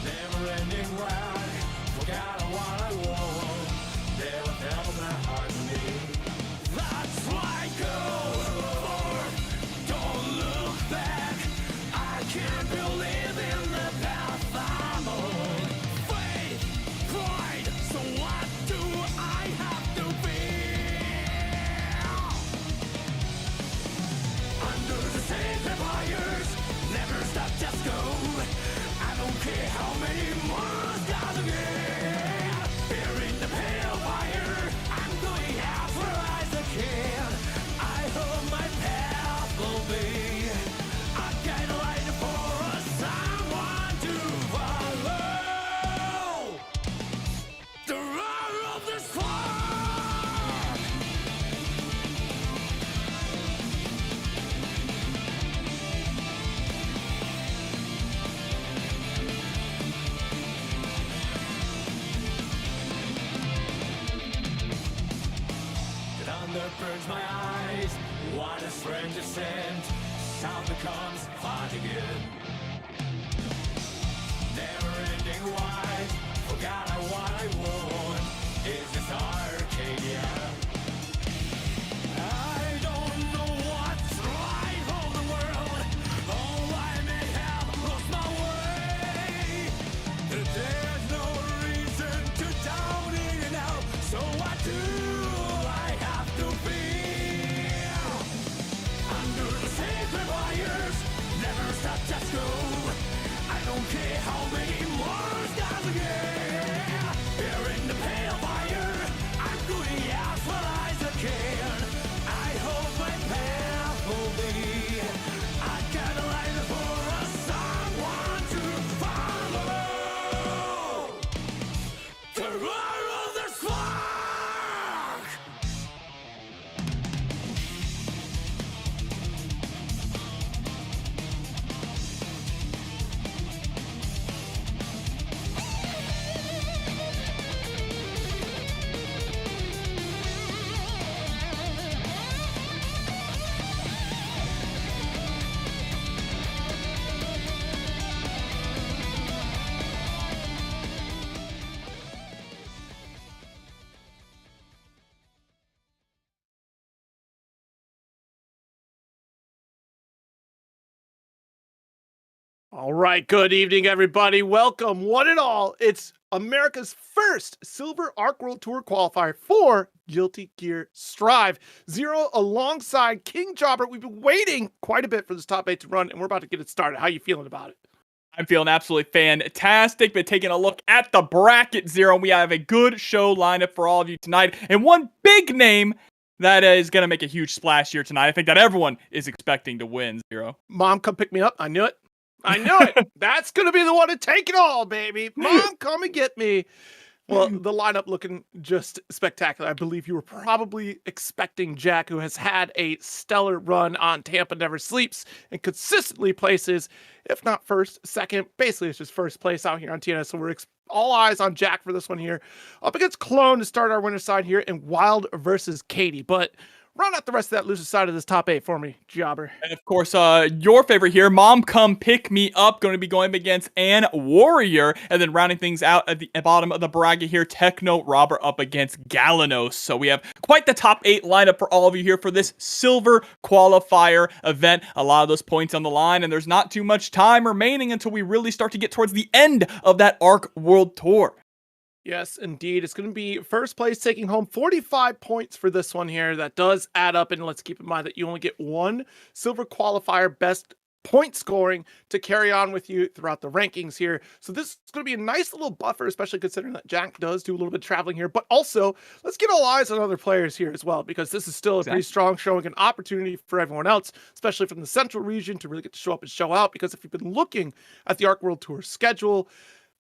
Never ending ride, forgot what I want. Never felt that hard to me. That's why go forward, don't look back. I can't believe in the path I'm on. Faith, pride, so what do I have to feel? Under the sacred wires, never stop, just go. I don't care how many more gotta get. Here in the pale fire, I'm going out for eyes I can. I hope my path will be a guideline for someone to follow. The roar of the spark. The thunder burns my eyes. What a strange ascent. Sound becomes hard again. Never ending wide. Forgot what I want. Is this Arcadia? I don't know what's right for the world. Oh, I may have lost my way. There's no reason to doubt it now. So what do I have to feel? Under the sacred wires, never stop, just go. I don't care how many more gotta get. Here in the pale fire, I'm going out for eyes I can. I hope my path will be a guideline for someone to follow. The roar of the spark. All right, good evening, everybody. Welcome, one and all. It's America's first Silver Arc World Tour qualifier for Guilty Gear Strive. Zero alongside King Jobber. We've been waiting quite a bit for this top 8 to run, and we're about to get it started. How you feeling about it? I'm feeling absolutely fantastic, but taking a look at the bracket, Zero, we have a good show lineup for all of you tonight, and one big name that is going to make a huge splash here tonight. I think that everyone is expecting to win, Zero. Mom, come pick me up. I knew it. I knew it. That's going to be the one to take it all, baby. Mom, come and get me. Well, the lineup looking just spectacular. I believe you were probably expecting Jack, who has had a stellar run on Tampa Never Sleeps and consistently places, if not first, second. Basically, it's just first place out here on TNS. So we're all eyes on Jack for this one here. Up against Clone to start our winner side here, and Wild versus Katie. But round out the rest of that loser side of this top 8 for me, Jobber. And of course, your favorite here, Mom Come Pick Me Up, going to be going up against Ann Warrior. And then rounding things out at the bottom of the bracket here, Techno Robber up against Galanos. So we have quite the top 8 lineup for all of you here for this silver qualifier event. A lot of those points on the line, and there's not too much time remaining until we really start to get towards the end of that Arc World Tour. Yes, indeed. It's going to be first place taking home 45 points for this one here. That does add up, and let's keep in mind that you only get one silver qualifier best point scoring to carry on with you throughout the rankings here. So this is going to be a nice little buffer, especially considering that Jack does do a little bit of traveling here. But also, let's get all eyes on other players here as well, because this is still a pretty strong showing, an opportunity for everyone else, especially from the central region, to really get to show up and show out. Because if you've been looking at the Arc World Tour schedule,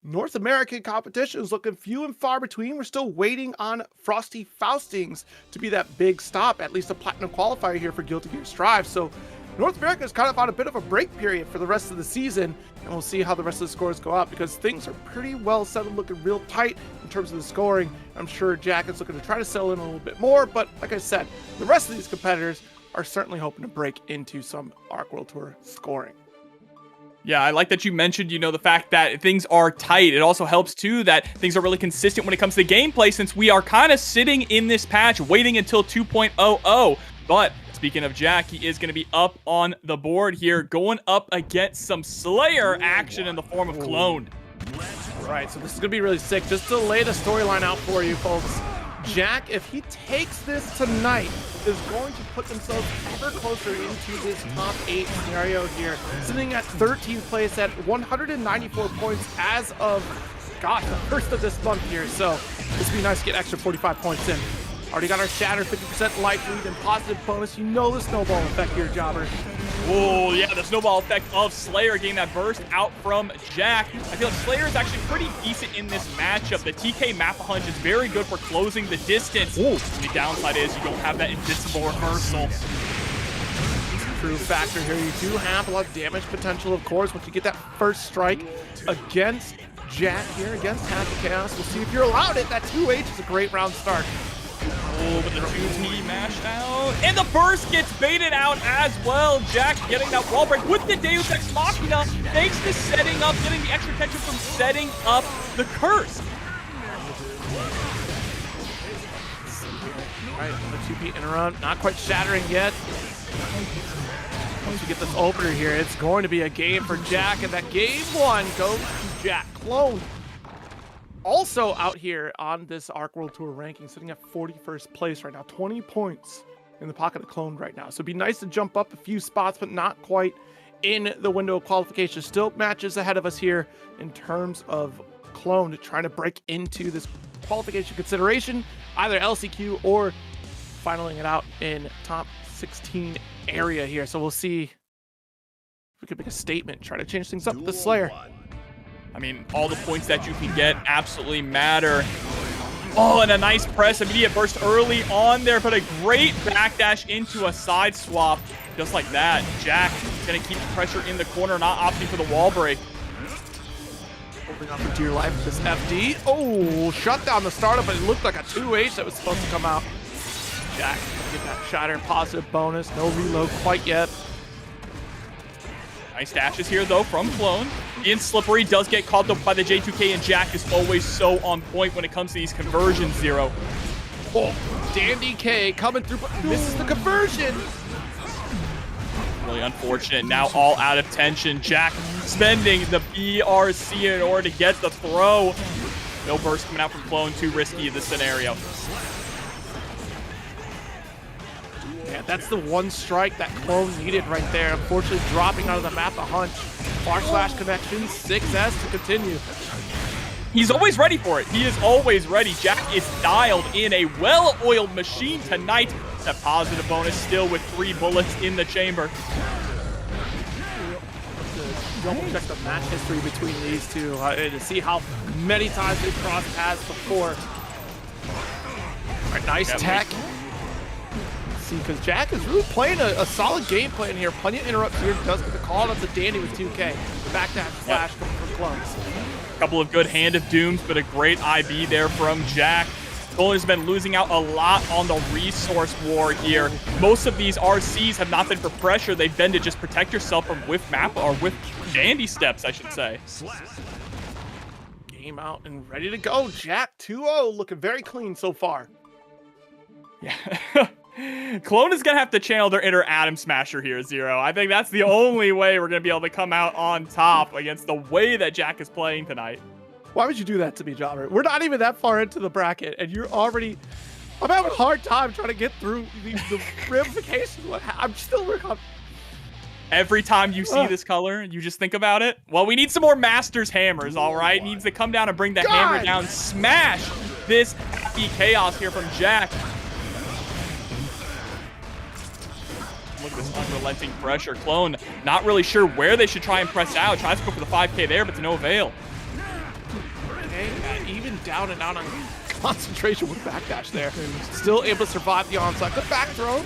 North American competition is looking few and far between. We're still waiting on Frosty Faustings to be that big stop, at least a platinum qualifier here for Guilty Gear Strive. So North America is kind of on a bit of a break period for the rest of the season, and we'll see how the rest of the scores go out, because things are pretty well settled, looking real tight in terms of the scoring. I'm sure Jack is looking to try to settle in a little bit more, but like I said, the rest of these competitors are certainly hoping to break into some Arc World Tour scoring. Yeah, I like that you mentioned, the fact that things are tight. It also helps, too, that things are really consistent when it comes to gameplay, since we are kind of sitting in this patch waiting until 2.00. But speaking of Jack, he is going to be up on the board here, going up against some Slayer action in the form of Cloned. Right, so this is going to be really sick. Just to lay the storyline out for you, folks. Jack, if he takes this tonight, is going to put themselves ever closer into this top 8 scenario here, sitting at 13th place at 194 points as of, gosh, the first of this month here. So this would be nice to get extra 45 points in. Already got our Shatter 50% life lead and positive bonus. You know the snowball effect here, Jobber. Oh, yeah, the snowball effect of Slayer getting that burst out from Jack. I feel like Slayer is actually pretty decent in this matchup. The TK map hunch is very good for closing the distance. Ooh. The downside is you don't have that invincible reversal. True factor here. You do have a lot of damage potential, of course, once you get that first strike against Jack here, against Path of Chaos. We'll see if you're allowed it. That 2H is a great round start. Oh, but the 2T mashed out. And the burst gets baited out as well. Jack getting that wall break with the Deus Ex Machina, thanks to setting up, getting the extra protection from setting up the curse. All right, the 2P interrupt, not quite shattering yet. Once we get this opener here, it's going to be a game for Jack, and that game 1 goes to Jack. Clone. Also out here on this Arc World Tour ranking, sitting at 41st place right now, 20 points in the pocket of Clone right now. So it'd be nice to jump up a few spots, but not quite in the window of qualification. Still matches ahead of us here in terms of Clone trying to break into this qualification consideration, either LCQ or finaling it out in top 16 area here. So we'll see if we could make a statement, try to change things up with the Slayer. I mean, all the points that you can get absolutely matter. Oh, and a nice press, immediate burst early on there, but a great backdash into a side swap. Just like that, Jack gonna keep the pressure in the corner, not opting for the wall break. Holding on for dear life with this FD. Oh, shut down the startup, but it looked like a 2H that was supposed to come out. Jack gonna get that shatter positive bonus. No reload quite yet. Nice dashes here, though, from Clone. Ian Slippery does get caught up by the J2K, and Jack is always so on point when it comes to these conversions, Zero. Oh, Dandy K coming through, but misses the conversion. Really unfortunate. Now all out of tension. Jack spending the BRC in order to get the throw. No burst coming out from Clone. Too risky in this scenario. Yeah, that's the one strike that Clone needed right there. Unfortunately, dropping out of the map a hunch. Far slash connection, 6S to continue. He's always ready for it. He is always ready. Jack is dialed in, a well-oiled machine tonight. That positive bonus still with 3 bullets in the chamber. Double check the match history between these two to see how many times they've crossed paths before. All right, nice tech. Because Jack is really playing a solid game plan here. Plenty of interrupts here. Does get the call up to Dandy with 2K. Back to that flash coming from Clones. A couple of good Hand of Dooms, but a great IB there from Jack. Clone has been losing out a lot on the resource war here. Most of these RCs have not been for pressure. They've been to just protect yourself from whiff map, or whiff Dandy steps, I should say. Game out and ready to go. Jack 2-0, looking very clean so far. Yeah. Clone is going to have to channel their inner Atom Smasher here, Zero. I think that's the only way we're going to be able to come out on top against the way that Jack is playing tonight. Why would you do that to me, Jobber? We're not even that far into the bracket, and you're already... I'm having a hard time trying to get through the ramifications. I'm still working on... Every time you see this color, you just think about it. Well, we need some more Master's Hammers, all right? Needs to come down and bring the hammer down. Smash this happy chaos here from Jack. Look at this unrelenting pressure. Clone not really sure where they should try and press out. Tries to go for the 5K there, but to no avail. Okay, even down and out on concentration with backdash there. Still able to survive the onslaught. Good back throw.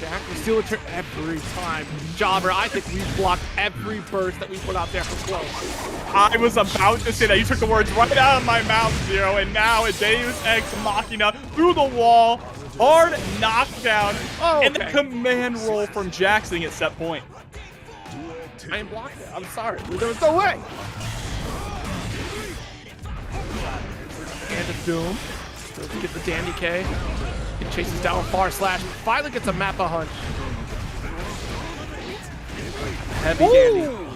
Jack will steal a turn every time. Jobber, I think we've blocked every burst that we put out there for Clone. I was about to say that. You took the words right out of my mouth, Zero, and now a Deus Ex Machina through the wall. Hard knockdown, and the command roll from Jack sitting at set point. I am blocking it. I'm sorry. There was no way. And a Doom. Doesn't get the Dandy K. It chases down far slash. Finally gets a Mappa hunch. Heavy Dandy.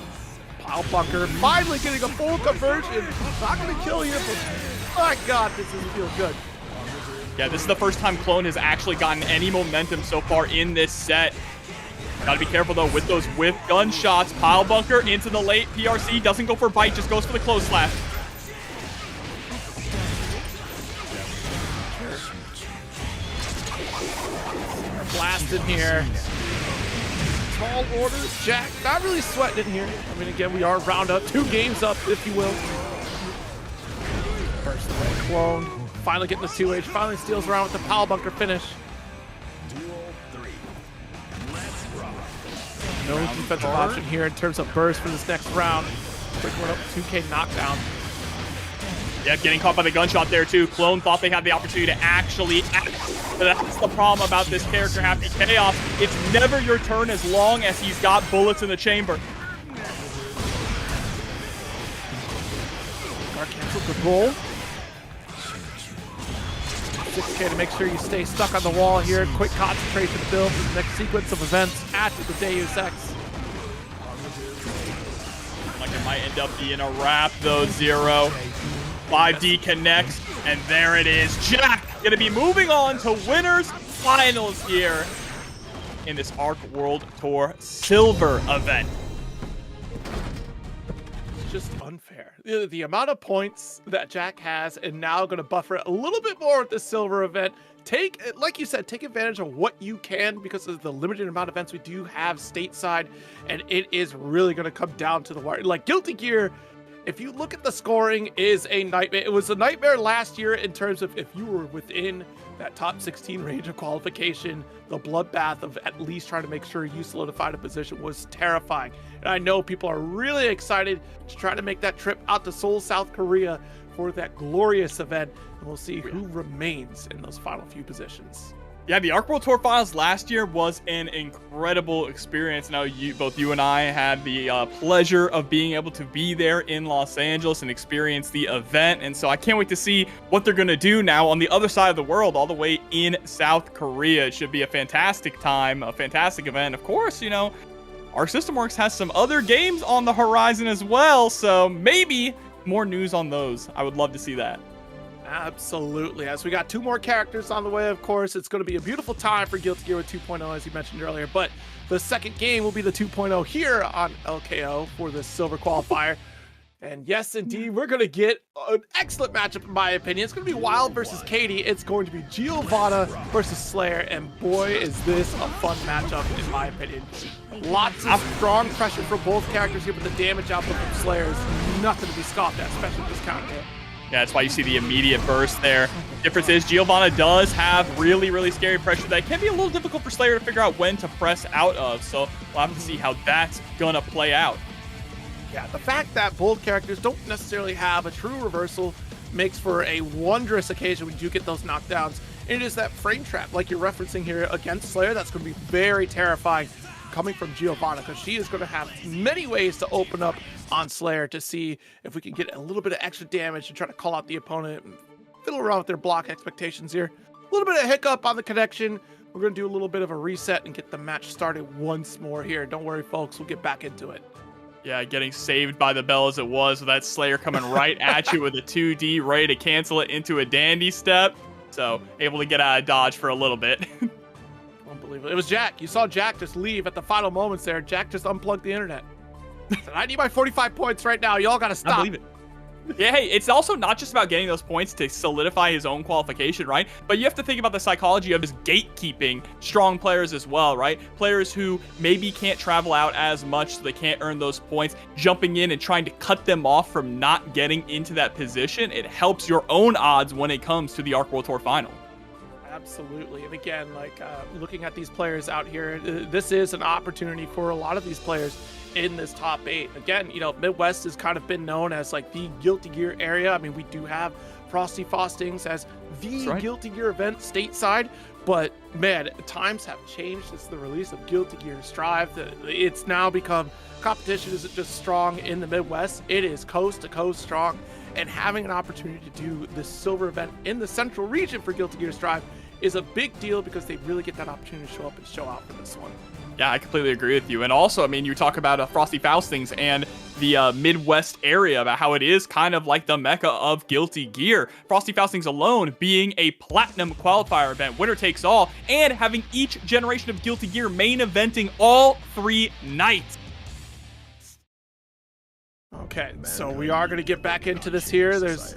Pile Bunker. Finally getting a full conversion. Not going to kill you, but my God, this doesn't feel good. Yeah, this is the first time Clone has actually gotten any momentum so far in this set. Gotta be careful though with those whiff gunshots. Pile Bunker into the late PRC. Doesn't go for bite, just goes for the close slash. Blasted here. Small order. Jack not really sweating in here. I mean, again, we are round up. 2 games up, if you will. First Clone. Finally getting the 2H. Finally steals around with the Pile Bunker finish. No defensive option here in terms of burst for this next round. Quick one up, 2K knockdown. Yeah, getting caught by the gunshot there too. Clone thought they had the opportunity to actually act. But that's the problem about this character, Happy Chaos. It's never your turn as long as he's got bullets in the chamber. Guard cancels the roll. 6K to make sure you stay stuck on the wall here. Quick concentration build for the next sequence of events at the Deus Ex. Like it might end up being a wrap though, Zero. 5D connects, and there it is. Jack gonna be moving on to winners finals here in this Arc World Tour Silver event. It's just unfair. The amount of points that Jack has, and now going to buffer it a little bit more with the silver event. Take, like you said, take advantage of what you can because of the limited amount of events we do have stateside, and it is really going to come down to the wire. Like Guilty Gear, if you look at the scoring, is a nightmare. It was a nightmare last year in terms of if you were within that top 16 range of qualification, the bloodbath of at least trying to make sure you solidified a position was terrifying. And I know people are really excited to try to make that trip out to Seoul, South Korea for that glorious event. And we'll see who remains in those final few positions. Yeah, the Arc World Tour Finals last year was an incredible experience. Now, both you and I had the pleasure of being able to be there in Los Angeles and experience the event. And so I can't wait to see what they're going to do now on the other side of the world, all the way in South Korea. It should be a fantastic time, a fantastic event. Of course, you know, Arc System Works has some other games on the horizon as well. So maybe more news on those. I would love to see that. Absolutely. As we got 2 more characters on the way, of course, it's going to be a beautiful time for Guilty Gear with 2.0, as you mentioned earlier. But the second game will be the 2.0 here on LKO for the silver qualifier. And yes, indeed, we're going to get an excellent matchup, in my opinion. It's going to be Wild versus Katie. It's going to be Giovanna versus Slayer. And boy, is this a fun matchup, in my opinion. Lots of strong pressure for both characters here, but the damage output from Slayer is nothing to be scoffed at, especially with this counter hit. Yeah, that's why you see the immediate burst there. Difference is Giovanna does have really, really scary pressure that can be a little difficult for Slayer to figure out when to press out of. So we'll have to see how that's gonna play out. Yeah, the fact that both characters don't necessarily have a true reversal makes for a wondrous occasion when you do get those knockdowns. And it is that frame trap, like you're referencing here against Slayer, that's going to be very terrifying coming from Giovanna, because she is going to have many ways to open up on Slayer to see if we can get a little bit of extra damage and try to call out the opponent and fiddle around with their block expectations here. A little bit of hiccup on the connection. We're going to do a little bit of a reset and get the match started once more here. Don't worry, folks. We'll get back into it. Yeah, getting saved by the bell as it was with that Slayer coming right at you with a 2D, ready to cancel it into a dandy step. So, able to get out of dodge for a little bit. Unbelievable. It was Jack. You saw Jack just leave at the final moments there. Jack just unplugged the internet. Said, I need my 45 points right now. Y'all got to stop. I believe it. Yeah, hey, it's also not just about getting those points to solidify his own qualification, right? But you have to think about the psychology of his gatekeeping strong players as well, right? Players who maybe can't travel out as much, so they can't earn those points, jumping in and trying to cut them off from not getting into that position. It helps your own odds when it comes to the Arc World Tour Final. Absolutely. And again, like looking at these players out here, this is an opportunity for a lot of these players in this top 8. Again, you know, Midwest has kind of been known as like the Guilty Gear area. I mean, we do have Frosty Faustings as the Guilty Gear event stateside, but Man, times have changed since the release of Guilty Gear Strive. It's now become competition isn't just strong in the Midwest, it is coast to coast strong. And having an opportunity to do this silver event in the central region for Guilty Gear Strive is a big deal because they really get that opportunity to show up and show out for this one. Yeah, I completely agree with you. And also, I mean, you talk about Frosty Faustings and the Midwest area, about how it is kind of like the mecca of Guilty Gear. Frosty Faustings alone being a platinum qualifier event, winner takes all, and having each generation of Guilty Gear main eventing all 3 nights. Okay, so we are going to get back into this here. There's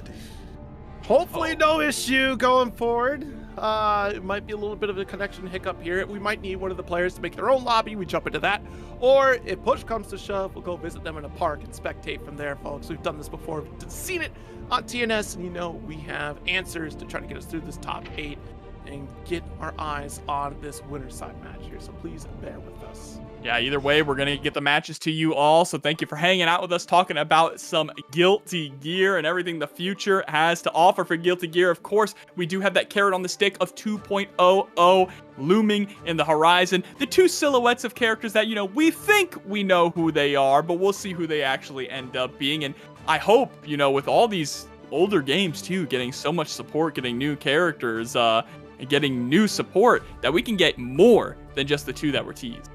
hopefully no issue going forward. It might be a little bit of a connection hiccup here. We might need one of the players to make their own lobby. We jump into that. Or if push comes to shove, we'll go visit them in a park and spectate from there, folks. We've done this before. We've seen it on TNS, and you know we have answers to try to get us through this top 8 and get our eyes on this winner side match here. So please bear with us. Yeah, either way, we're going to get the matches to you all. So thank you for hanging out with us, talking about some Guilty Gear and everything the future has to offer for Guilty Gear. Of course, we do have that carrot on the stick of 2.00 looming in the horizon. The 2 silhouettes of characters that, you know, we think we know who they are, but we'll see who they actually end up being. And I hope, you know, with all these older games too, getting so much support, getting new characters, and getting new support, that we can get more than just the 2 that were teased.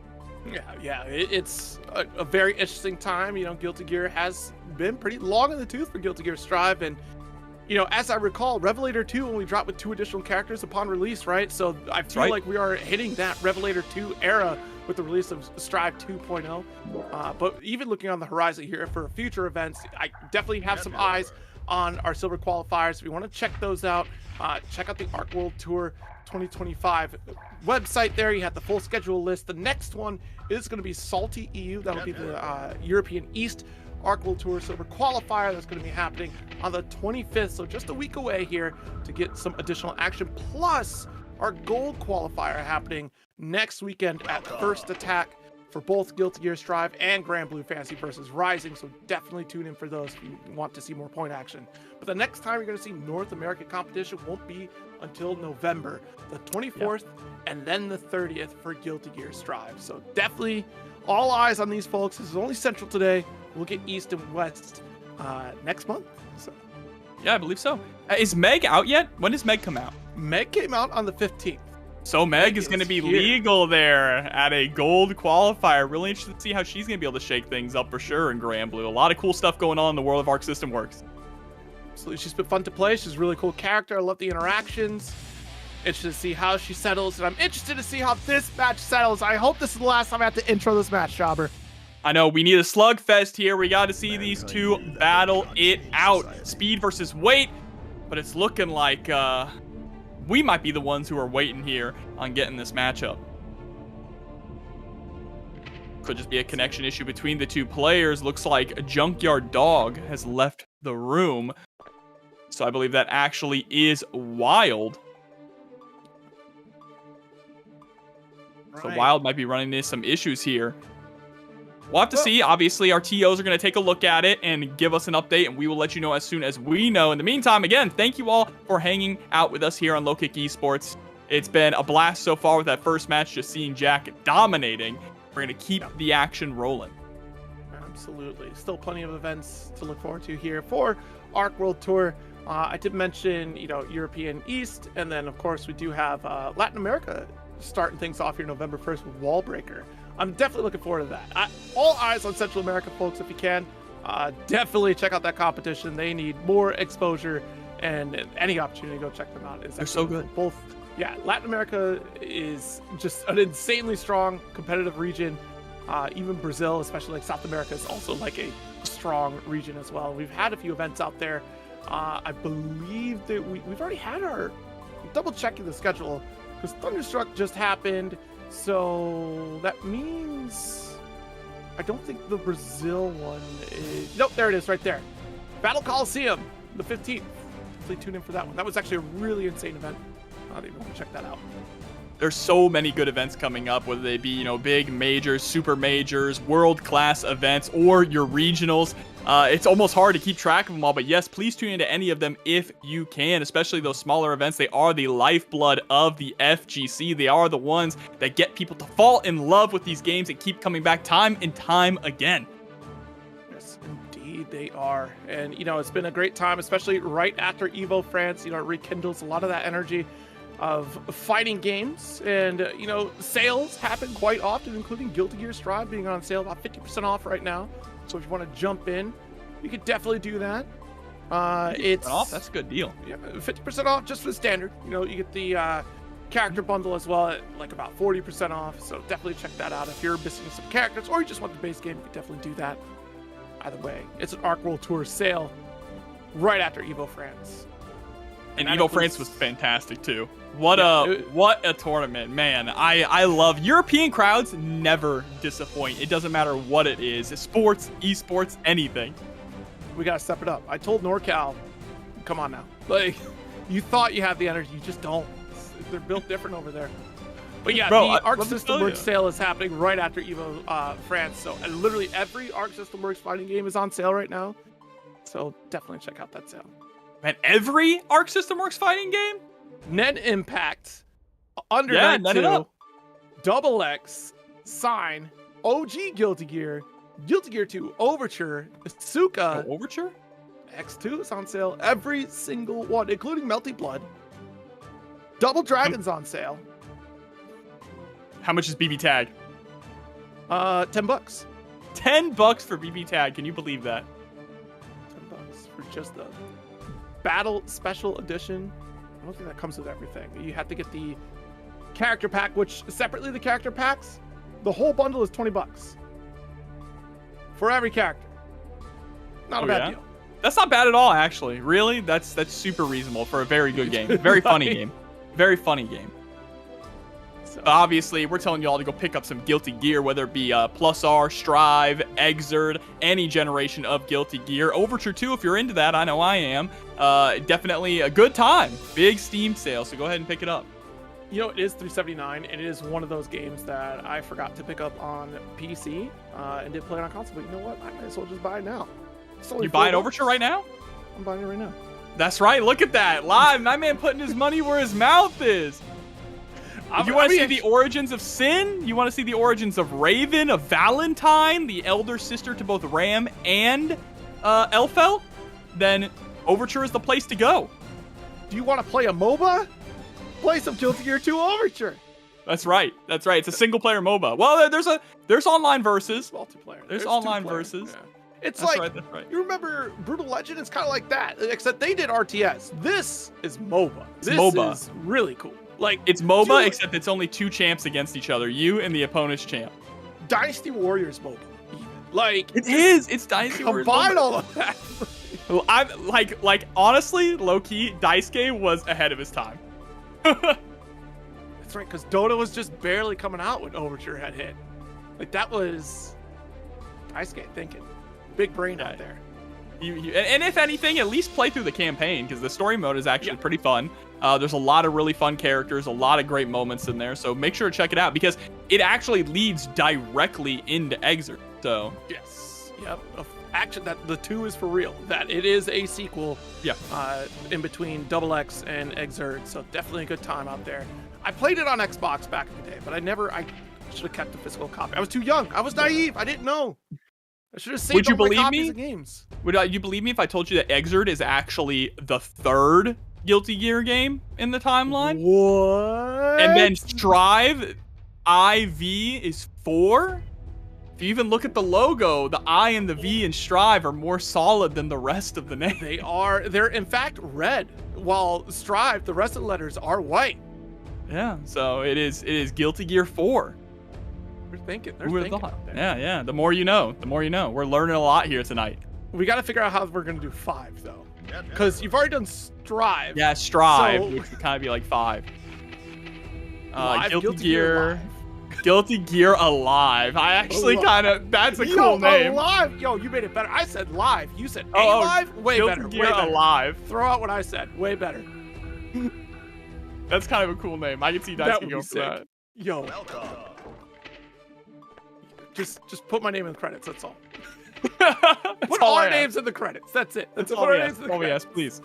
Yeah, it's a very interesting time. You know, Guilty Gear has been pretty long in the tooth for Guilty Gear Strive, and you know, as I recall, Revelator 2 only dropped with 2 additional characters upon release, right? So I feel like we are hitting that Revelator 2 era with the release of Strive 2.0. But even looking on the horizon here for future events, I definitely have some eyes on our silver qualifiers. If you want to check those out, check out the Arc World Tour 2025 website there. You have the full schedule list. The next one is going to be Salty EU. That'll be the European East Arc World Tour Silver Qualifier. That's going to be happening on the 25th, so just a week away here to get some additional action. Plus, our Gold Qualifier happening next weekend at First Attack for both Guilty Gear Strive and Grand Blue Fantasy versus Rising, so definitely tune in for those if you want to see more point action. But the next time you're going to see North American competition won't be until November, the 24th, and then the 30th for Guilty Gear Strive. So definitely all eyes on these folks. This is only Central today. We'll get East and West next month. So yeah, I believe so. Is Meg out yet? When does Meg come out? Meg came out on the 15th. So Meg is going to be legal there at a gold qualifier. Really interested to see how she's going to be able to shake things up for sure in Grand Blue. A lot of cool stuff going on in the world of Arc System Works. Absolutely. She's been fun to play. She's a really cool character. I love the interactions. Interested to see how she settles, and I'm interested to see how this match settles. I hope this is the last time I have to intro this match, Jobber. I know, we need a slugfest here. We got to see these 2 battle it out. Speed versus weight, but it's looking like we might be the ones who are waiting here on getting this matchup. Could just be a connection issue between the 2 players. Looks like Junkyard Dog has left the room. So I believe that actually is Wild. Right. So Wild might be running into some issues here. We'll have to see. Obviously, our TOs are going to take a look at it and give us an update, and we will let you know as soon as we know. In the meantime, again, thank you all for hanging out with us here on Low Kick Esports. It's been a blast so far with that first match, just seeing Jack dominating. We're going to keep the action rolling. Absolutely. Still plenty of events to look forward to here for Arc World Tour. I did mention, you know, European East, and then, of course, we do have Latin America starting things off here November 1st with Wallbreaker. I'm definitely looking forward to that. All eyes on Central America, folks, if you can. Definitely check out that competition. They need more exposure, and any opportunity to go check them out. They're so good. Both, yeah, Latin America is just an insanely strong competitive region. Even Brazil, especially like South America, is also like a strong region as well. We've had a few events out there. I believe that we've already had our, double checking the schedule, because Thunderstruck just happened. So that means I don't think the Brazil one is. Nope, there it is right there. Battle Coliseum, the 15th. Definitely tune in for that one. That was actually a really insane event. I didn't want to check that out. There's so many good events coming up, whether they be, you know, big majors, super majors, world-class events, or your regionals. It's almost hard to keep track of them all, but yes, please tune into any of them if you can, especially those smaller events. They are the lifeblood of the FGC. They are the ones that get people to fall in love with these games and keep coming back time and time again. Yes, indeed they are. And, you know, it's been a great time, especially right after Evo France. You know, it rekindles a lot of that energy of fighting games, and you know, sales happen quite often, including Guilty Gear Strive being on sale about 50% off right now. So if you want to jump in, you could definitely do that. It's off. That's a good deal. Yeah, 50% off just for the standard. You know, you get the character bundle as well at like about 40% off. So definitely check that out if you're missing some characters or you just want the base game. You can definitely do that. Either way, it's an Arc World Tour sale right after Evo France. And Evo France was fantastic too. What a tournament, man. I love European crowds never disappoint. It doesn't matter what it is. Sports, esports, anything. We gotta step it up. I told NorCal, come on now. Like, you thought you had the energy, you just don't. They're built different over there. But yeah, Bro, the Arc System Works sale is happening right after Evo France. So literally every Arc System Works fighting game is on sale right now. So definitely check out that sale. Man, every Arc System Works fighting game? Nen Impact, Under Night 2, Double X, Sign, OG Guilty Gear 2 Overture, Suka. Oh, Overture? X2 is on sale. Every single one, including Melty Blood. Double Dragon's on sale. How much is BB Tag? $10. $10 for BB Tag. Can you believe that? $10 for just the Battle Special Edition. I don't think that comes with everything. You have to get the character pack, which separately the character packs, the whole bundle is $20 for every character. Not a bad deal. That's not bad at all, actually. Really, that's super reasonable for a very good game. Very funny game. Very funny game. So, obviously, we're telling you all to go pick up some Guilty Gear, whether it be Plus R, Strive, Exerd, any generation of Guilty Gear. Overture 2, if you're into that, I know I am. Definitely a good time. Big Steam sale, so go ahead and pick it up. You know, it is $379, and it is one of those games that I forgot to pick up on PC and did play it on console. But you know what? I might as well just buy it now. You buying Overture right now? I'm buying it right now. That's right. Look at that. Live. My man putting his money where his mouth is. If you want to see the origins of Sin, you want to see the origins of Raven, of Valentine, the elder sister to both Ram and Elfel, then Overture is the place to go. Do you want to play a MOBA? Play some Guilty Gear 2 Overture. That's right. That's right. It's a single-player MOBA. Well, there's online versus. Multiplayer. There's online versus. Yeah. It's that's like, that's right. You remember Brutal Legend? It's kind of like that, except they did RTS. This is MOBA. This MOBA. is really cool. Like, it's MOBA, except it's only two champs against each other. You and the opponent's champ. Dynasty Warriors MOBA. Even. Like, it is. It's Dynasty Warriors. Combine all of that. Well, I'm like honestly, low key, Daisuke was ahead of his time. That's right, because Dota was just barely coming out when Overture had hit. Like, that was Daisuke thinking. Big brain out there. And if anything, at least play through the campaign, because the story mode is actually pretty fun. There's a lot of really fun characters, a lot of great moments in there. So make sure to check it out, because it actually leads directly into Exerd. So yes, yep. Action that the 2 is for real. That it is a sequel. Yeah. In between Double X and Exerd. So definitely a good time out there. I played it on Xbox back in the day, but I should have kept the physical copy. I was too young. I was naive. I didn't know. I should have saved Would you up my believe copies me? of games. Would you believe me if I told you that Exerd is actually the 3rd Guilty Gear game in the timeline? What? And then Strive IV is 4? If you even look at the logo, the I and the V in Strive are more solid than the rest of the name. They are. They're in fact red, while Strive, the rest of the letters are white. Yeah, so it is Guilty Gear 4. They're thinking. Who would have thought? Yeah. The more you know. The more you know. We're learning a lot here tonight. We got to figure out how we're going to do 5, though. Because you've already done Strive. Yeah, Strive, so... which would kind of be like 5. Guilty Gear Guilty Gear Alive. I actually kind of, that's a cool name. Alive. Yo, you made it better. I said live. You said Alive. Way Guilty better. Gear Way better. Alive. Throw out what I said. Way better. That's kind of a cool name. I can see Dice That can would go be for sick. that. Yo, just put my name in the credits. That's all. That's Put all I our ask. names in the credits. That's it. That's Put all our we names ask. in the All we credits. ask, please.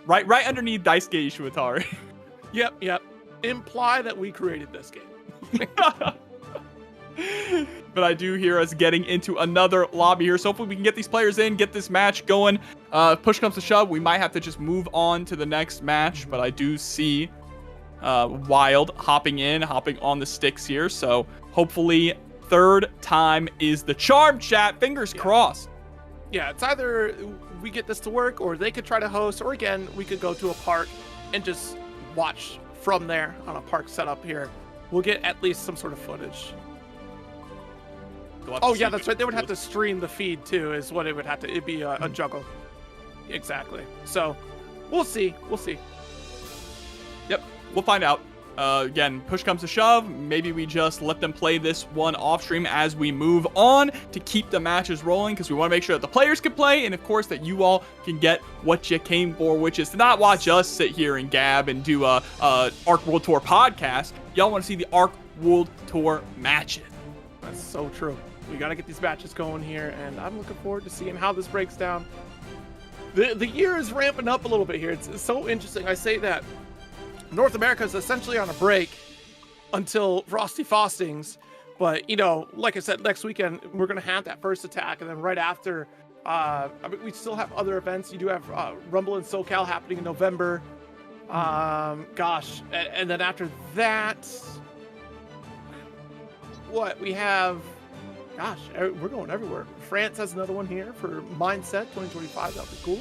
Right underneath Daisuke Ishiwatari. Yep. Imply that we created this game. But I do hear us getting into another lobby here. So hopefully we can get these players in, get this match going. If push comes to shove, we might have to just move on to the next match. But I do see Wild hopping on the sticks here. So hopefully third time is the charm, chat. Fingers crossed. Yeah, it's either we get this to work or they could try to host, or again, we could go to a park and just watch from there on a park setup here. We'll get at least some sort of footage. Oh yeah, that's right. They would have to stream the feed too, is what it would have to. It'd be a juggle. Exactly. So we'll see. Yep, we'll find out. Again, push comes to shove, maybe we just let them play this one off stream as we move on to keep the matches rolling, because we want to make sure that the players can play, and of course that you all can get what you came for, which is to not watch us sit here and gab and do a Arc World Tour podcast. Y'all want to see the Arc World Tour matches. That's so true. We got to get these matches going here, and I'm looking forward to seeing how this breaks down. The year is ramping up a little bit here. It's so interesting. I say that North America is essentially on a break until Frosty Faustings, but like I said, next weekend we're gonna have that first attack, and then right after, we still have other events. You do have Rumble in SoCal happening in November. And then after that, what we have? Gosh, we're going everywhere. France has another one here for Mindset 2025. That'll be cool.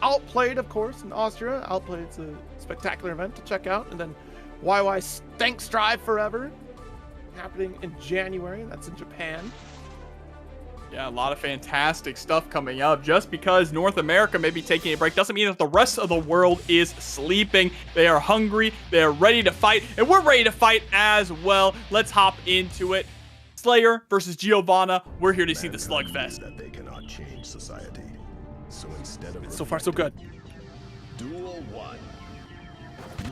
Outplayed, of course, in Austria. Outplayed's a spectacular event to check out. And then YY Stank Strive Forever happening in January. That's in Japan. Yeah, a lot of fantastic stuff coming up. Just because North America may be taking a break doesn't mean that the rest of the world is sleeping. They are hungry. They are ready to fight. And we're ready to fight as well. Let's hop into it. Slayer versus Giovanna. We're here to see the slugfest. That they cannot change society. So instead of So far, so good. Duel 1.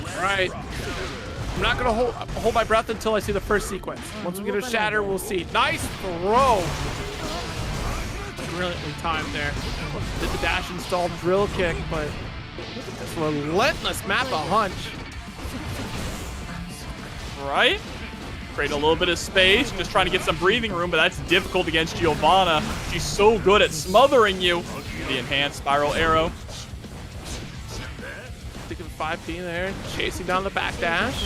All right. I'm not going to hold my breath until I see the first sequence. Once we get a shatter, we'll see. Nice throw. Brilliantly timed there. Did the dash install drill kick, but look at this relentless map of hunch. Right? Create a little bit of space, just trying to get some breathing room, but that's difficult against Giovanna. She's so good at smothering you. The enhanced spiral arrow. Sticking 5P there, chasing down the back dash.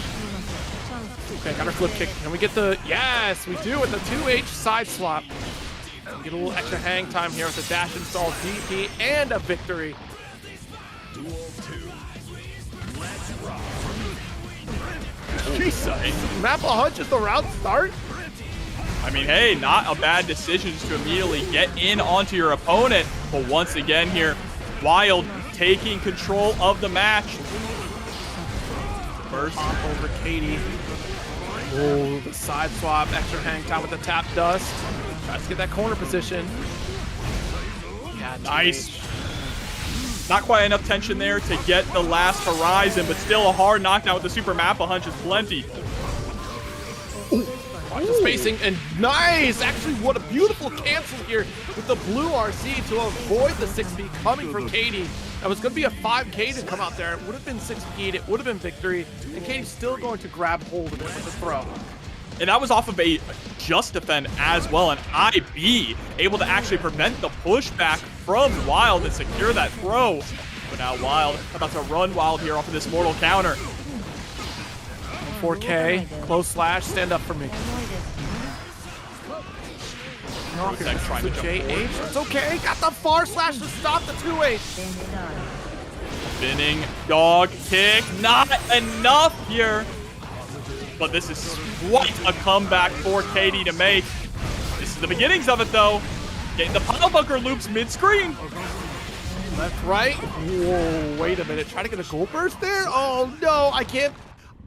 Okay, got her flip kick. Can we get the, yes, we do with the 2H side swap. Get a little extra hang time here with the dash install, DP, and a victory. Duel 2. Jesus, map of hunch is the round start. I mean, hey, not a bad decision to immediately get in onto your opponent. But once again here, Wild taking control of the match. First hop over Katie. Oh, the side swap, extra hang time with the tap dust. Tries to get that corner position. Yeah, Nice. Not quite enough tension there to get the last horizon, but still a hard knockdown with the super map. A hunch is plenty. Watch the spacing, and nice! Actually, what a beautiful cancel here with the blue RC to avoid the 6P coming from Katie. That was going to be a 5K to come out there. It would have been 6P, it would have been victory, and Katie's still going to grab hold of it with the throw. And that was off of a just defend as well, an IB, able to actually prevent the pushback from Wild and secure that throw. But now Wild about to run Wild here off of this mortal counter. 4K, close slash, stand up for me. Protect trying to jump forward. JH, it's okay, got the far slash to stop the 2H. Spinning dog kick, not enough here. But this is quite a comeback for Katie to make. This is the beginnings of it, though. Getting the pile bunker loops mid-screen. Left, right. Whoa, wait a minute. Try to get a goal burst there? Oh, no, I can't.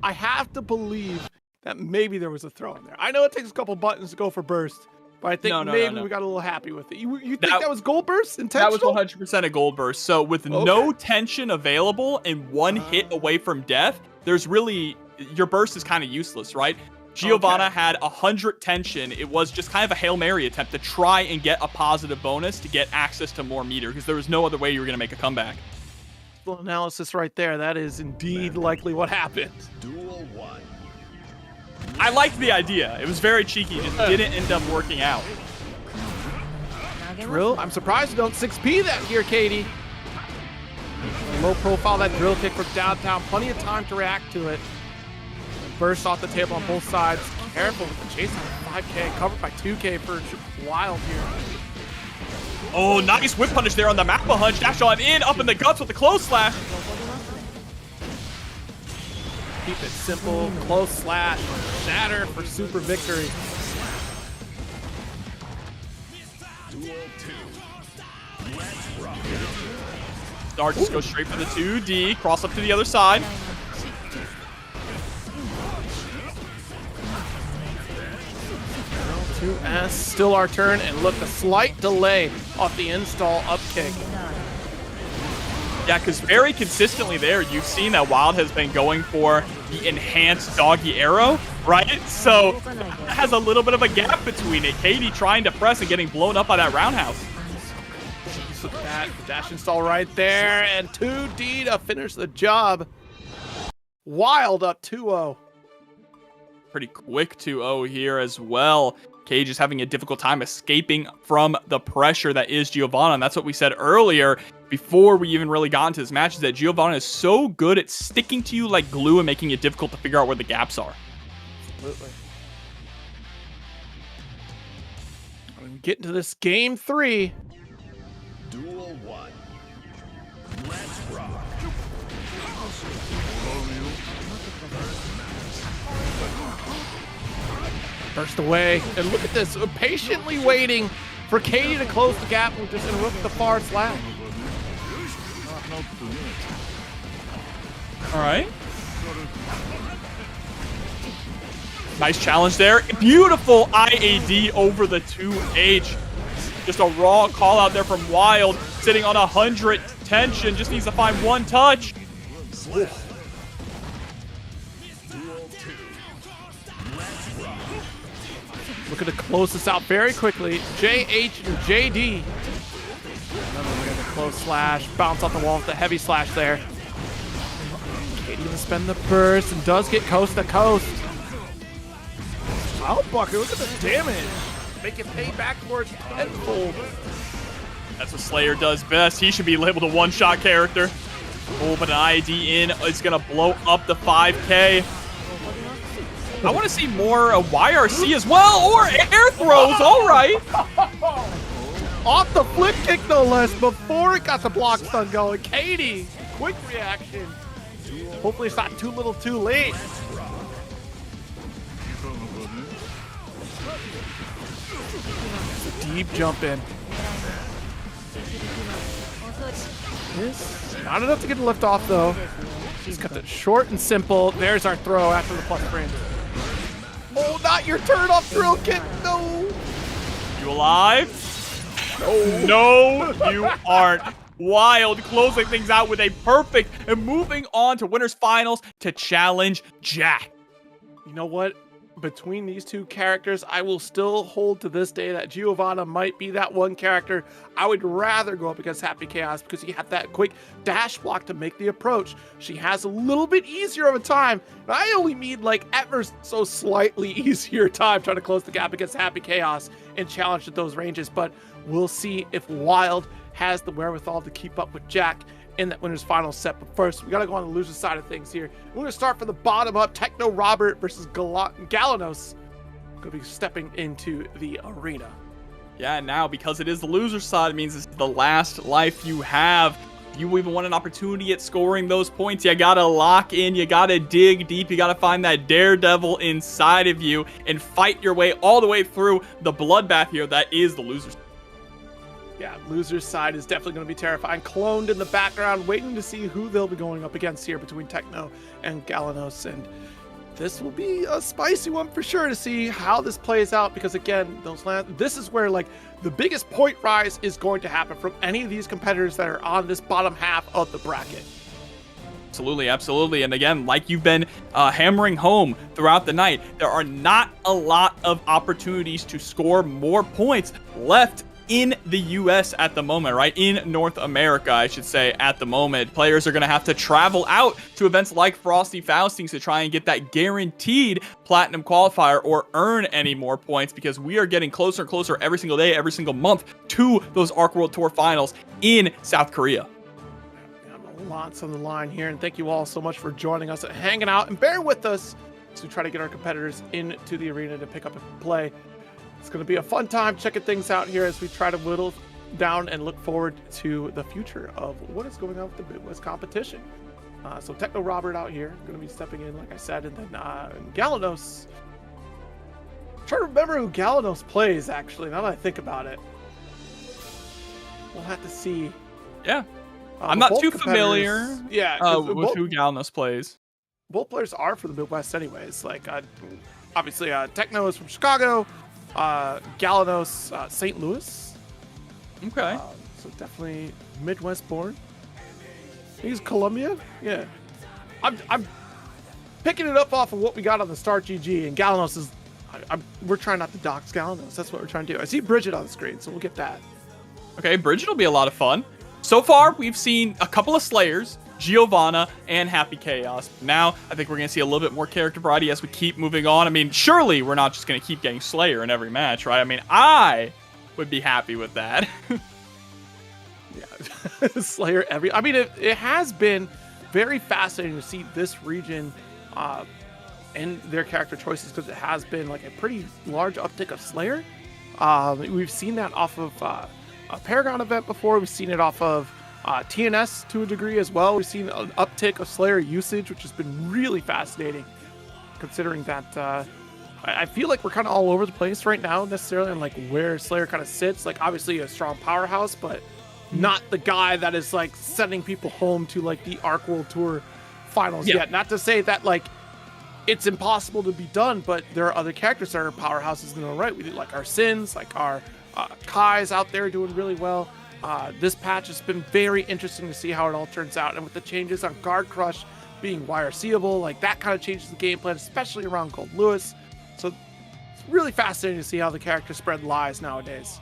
I have to believe that maybe there was a throw in there. I know it takes a couple buttons to go for burst, But I think No, maybe no. we got a little happy with it. You think that was gold burst That was intentional? 100% a gold burst. So with no tension available and one hit away from death, there's really, your burst is kind of useless, right? Giovanna had 100 tension. It was just kind of a Hail Mary attempt to try and get a positive bonus to get access to more meter, because there was no other way you were going to make a comeback. Full analysis right there. That is indeed likely what happened. Duel 1. I liked the idea. It was very cheeky. Just didn't end up working out. Drill. I'm surprised you don't 6P that here, Katie. Low profile that drill kick from downtown. Plenty of time to react to it. Burst off the table on both sides. Careful with the chase on 5K. Covered by 2K for Wild here. Oh, nice whip punish there on the Mappa Hunch. Dash on in, up in the guts with the close slash. Keep it simple. Close slash. Shatter for super victory. Duel 2. Let's rock. Star just goes straight for the 2D. Cross up to the other side. 2S, still our turn, and look, a slight delay off the install up kick. Yeah, because very consistently there, you've seen that Wild has been going for the enhanced doggy arrow, right? So it has a little bit of a gap between it. Katie trying to press and getting blown up by that roundhouse. Look at that, dash install right there, and 2D to finish the job. Wild up 2-0. Pretty quick 2-0 here as well. Cage is having a difficult time escaping from the pressure that is Giovanna. And that's what we said earlier before we even really got into this match, is that Giovanna is so good at sticking to you like glue and making it difficult to figure out where the gaps are. Absolutely. I'm getting to this game 3. Duel 1. Let's rock. Burst away, and look at this, patiently waiting for Katie to close the gap and just interrupt the far slash. All right. Nice challenge there. Beautiful IAD over the 2H. Just a raw call out there from Wild, sitting on 100 tension. Just needs to find one touch. Duel 2. Let's rock. Looking to close this out very quickly. JH and JD. Another look at the close slash. Bounce off the wall with the heavy slash there. Katie gonna spend the burst and does get coast to coast. Wow, Bucker, look at the damage. Make it pay back for its tenfold. That's what Slayer does best. He should be labeled a one-shot character. Oh, but an IAD in is going to blow up the 5K. I want to see more YRC as well, or air throws. All right. Off the flip kick, no less, before it got the block stun going. Katie, quick reaction. Hopefully it's not too little too late. Deep jump in. Not enough to get the lift off though. Just cut it short and simple. There's our throw after the plus frame. Oh, not your turn off drill kick. No. You alive? No, you aren't. Wild closing things out with a perfect and moving on to winners finals to challenge Jack. You know what? Between these two characters, I will still hold to this day that Giovanna might be that one character I would rather go up against Happy Chaos, because he had that quick dash block to make the approach. She has a little bit easier of a time. And I only mean like ever so slightly easier time trying to close the gap against Happy Chaos and challenge at those ranges. But we'll see if Wild has the wherewithal to keep up with Jack in that winners final set. But first, we got to go on the loser side of things here. We're going to start from the bottom up. Techno Robert versus Galanos going to be stepping into the arena. Yeah, now because it is the loser side, it means it's the last life you have. If you even want an opportunity at scoring those points, you got to lock in, you got to dig deep, you got to find that daredevil inside of you and fight your way all the way through the bloodbath here that is the loser side. Yeah, loser's side is definitely going to be terrifying. Cloned in the background, waiting to see who they'll be going up against here between Techno and Galanos. And this will be a spicy one for sure to see how this plays out, because again, this is where like the biggest point rise is going to happen from any of these competitors that are on this bottom half of the bracket. Absolutely, absolutely. And again, like you've been hammering home throughout the night, there are not a lot of opportunities to score more points left in the US at the moment, right? In North America, I should say, at the moment. Players are going to have to travel out to events like Frosty Faustings to try and get that guaranteed platinum qualifier or earn any more points, because we are getting closer and closer every single day, every single month to those ARC World Tour finals in South Korea. Lots on the line here, and thank you all so much for joining us and hanging out and bear with us as we try to get our competitors into the arena to pick up and play. It's going to be a fun time checking things out here as we try to whittle down and look forward to the future of what is going on with the Midwest competition. So Techno Robert out here going to be stepping in, like I said, and then Galanos. I'm trying to remember who Galanos plays, actually, now that I think about it. We'll have to see. Yeah. I'm not too familiar with who Galanos plays. Both players are from the Midwest anyways. Like, obviously, Techno is from Chicago. Galanos, St. Louis. Okay. So definitely Midwest born. He's Columbia? Yeah. I'm picking it up off of what we got on the Start GG, and Galanos is... we're trying not to dox Galanos. That's what we're trying to do. I see Bridget on the screen, so we'll get that. Okay, Bridget will be a lot of fun. So far, we've seen a couple of Slayers, Giovanna, and Happy Chaos. Now, I think we're going to see a little bit more character variety as we keep moving on. I mean, surely we're not just going to keep getting Slayer in every match, right? I mean, I would be happy with that. Yeah, Slayer I mean, it has been very fascinating to see this region and their character choices, because it has been like a pretty large uptick of Slayer. We've seen that off of a Paragon event before. We've seen it off of TNS to a degree as well. We've seen an uptick of Slayer usage, which has been really fascinating, considering that I feel like we're kind of all over the place right now necessarily on like where Slayer kind of sits. Like, obviously a strong powerhouse, but not the guy that is like sending people home to like the ARC World Tour finals yet. Not to say that like it's impossible to be done, but there are other characters that are powerhouses in their own right. We do like our Sins, like our Kai's out there doing really well. This patch has been very interesting to see how it all turns out, and with the changes on Guard Crush being YRCable, like that kind of changes the game plan, especially around Gold Lewis. So it's really fascinating to see how the character spread lies nowadays.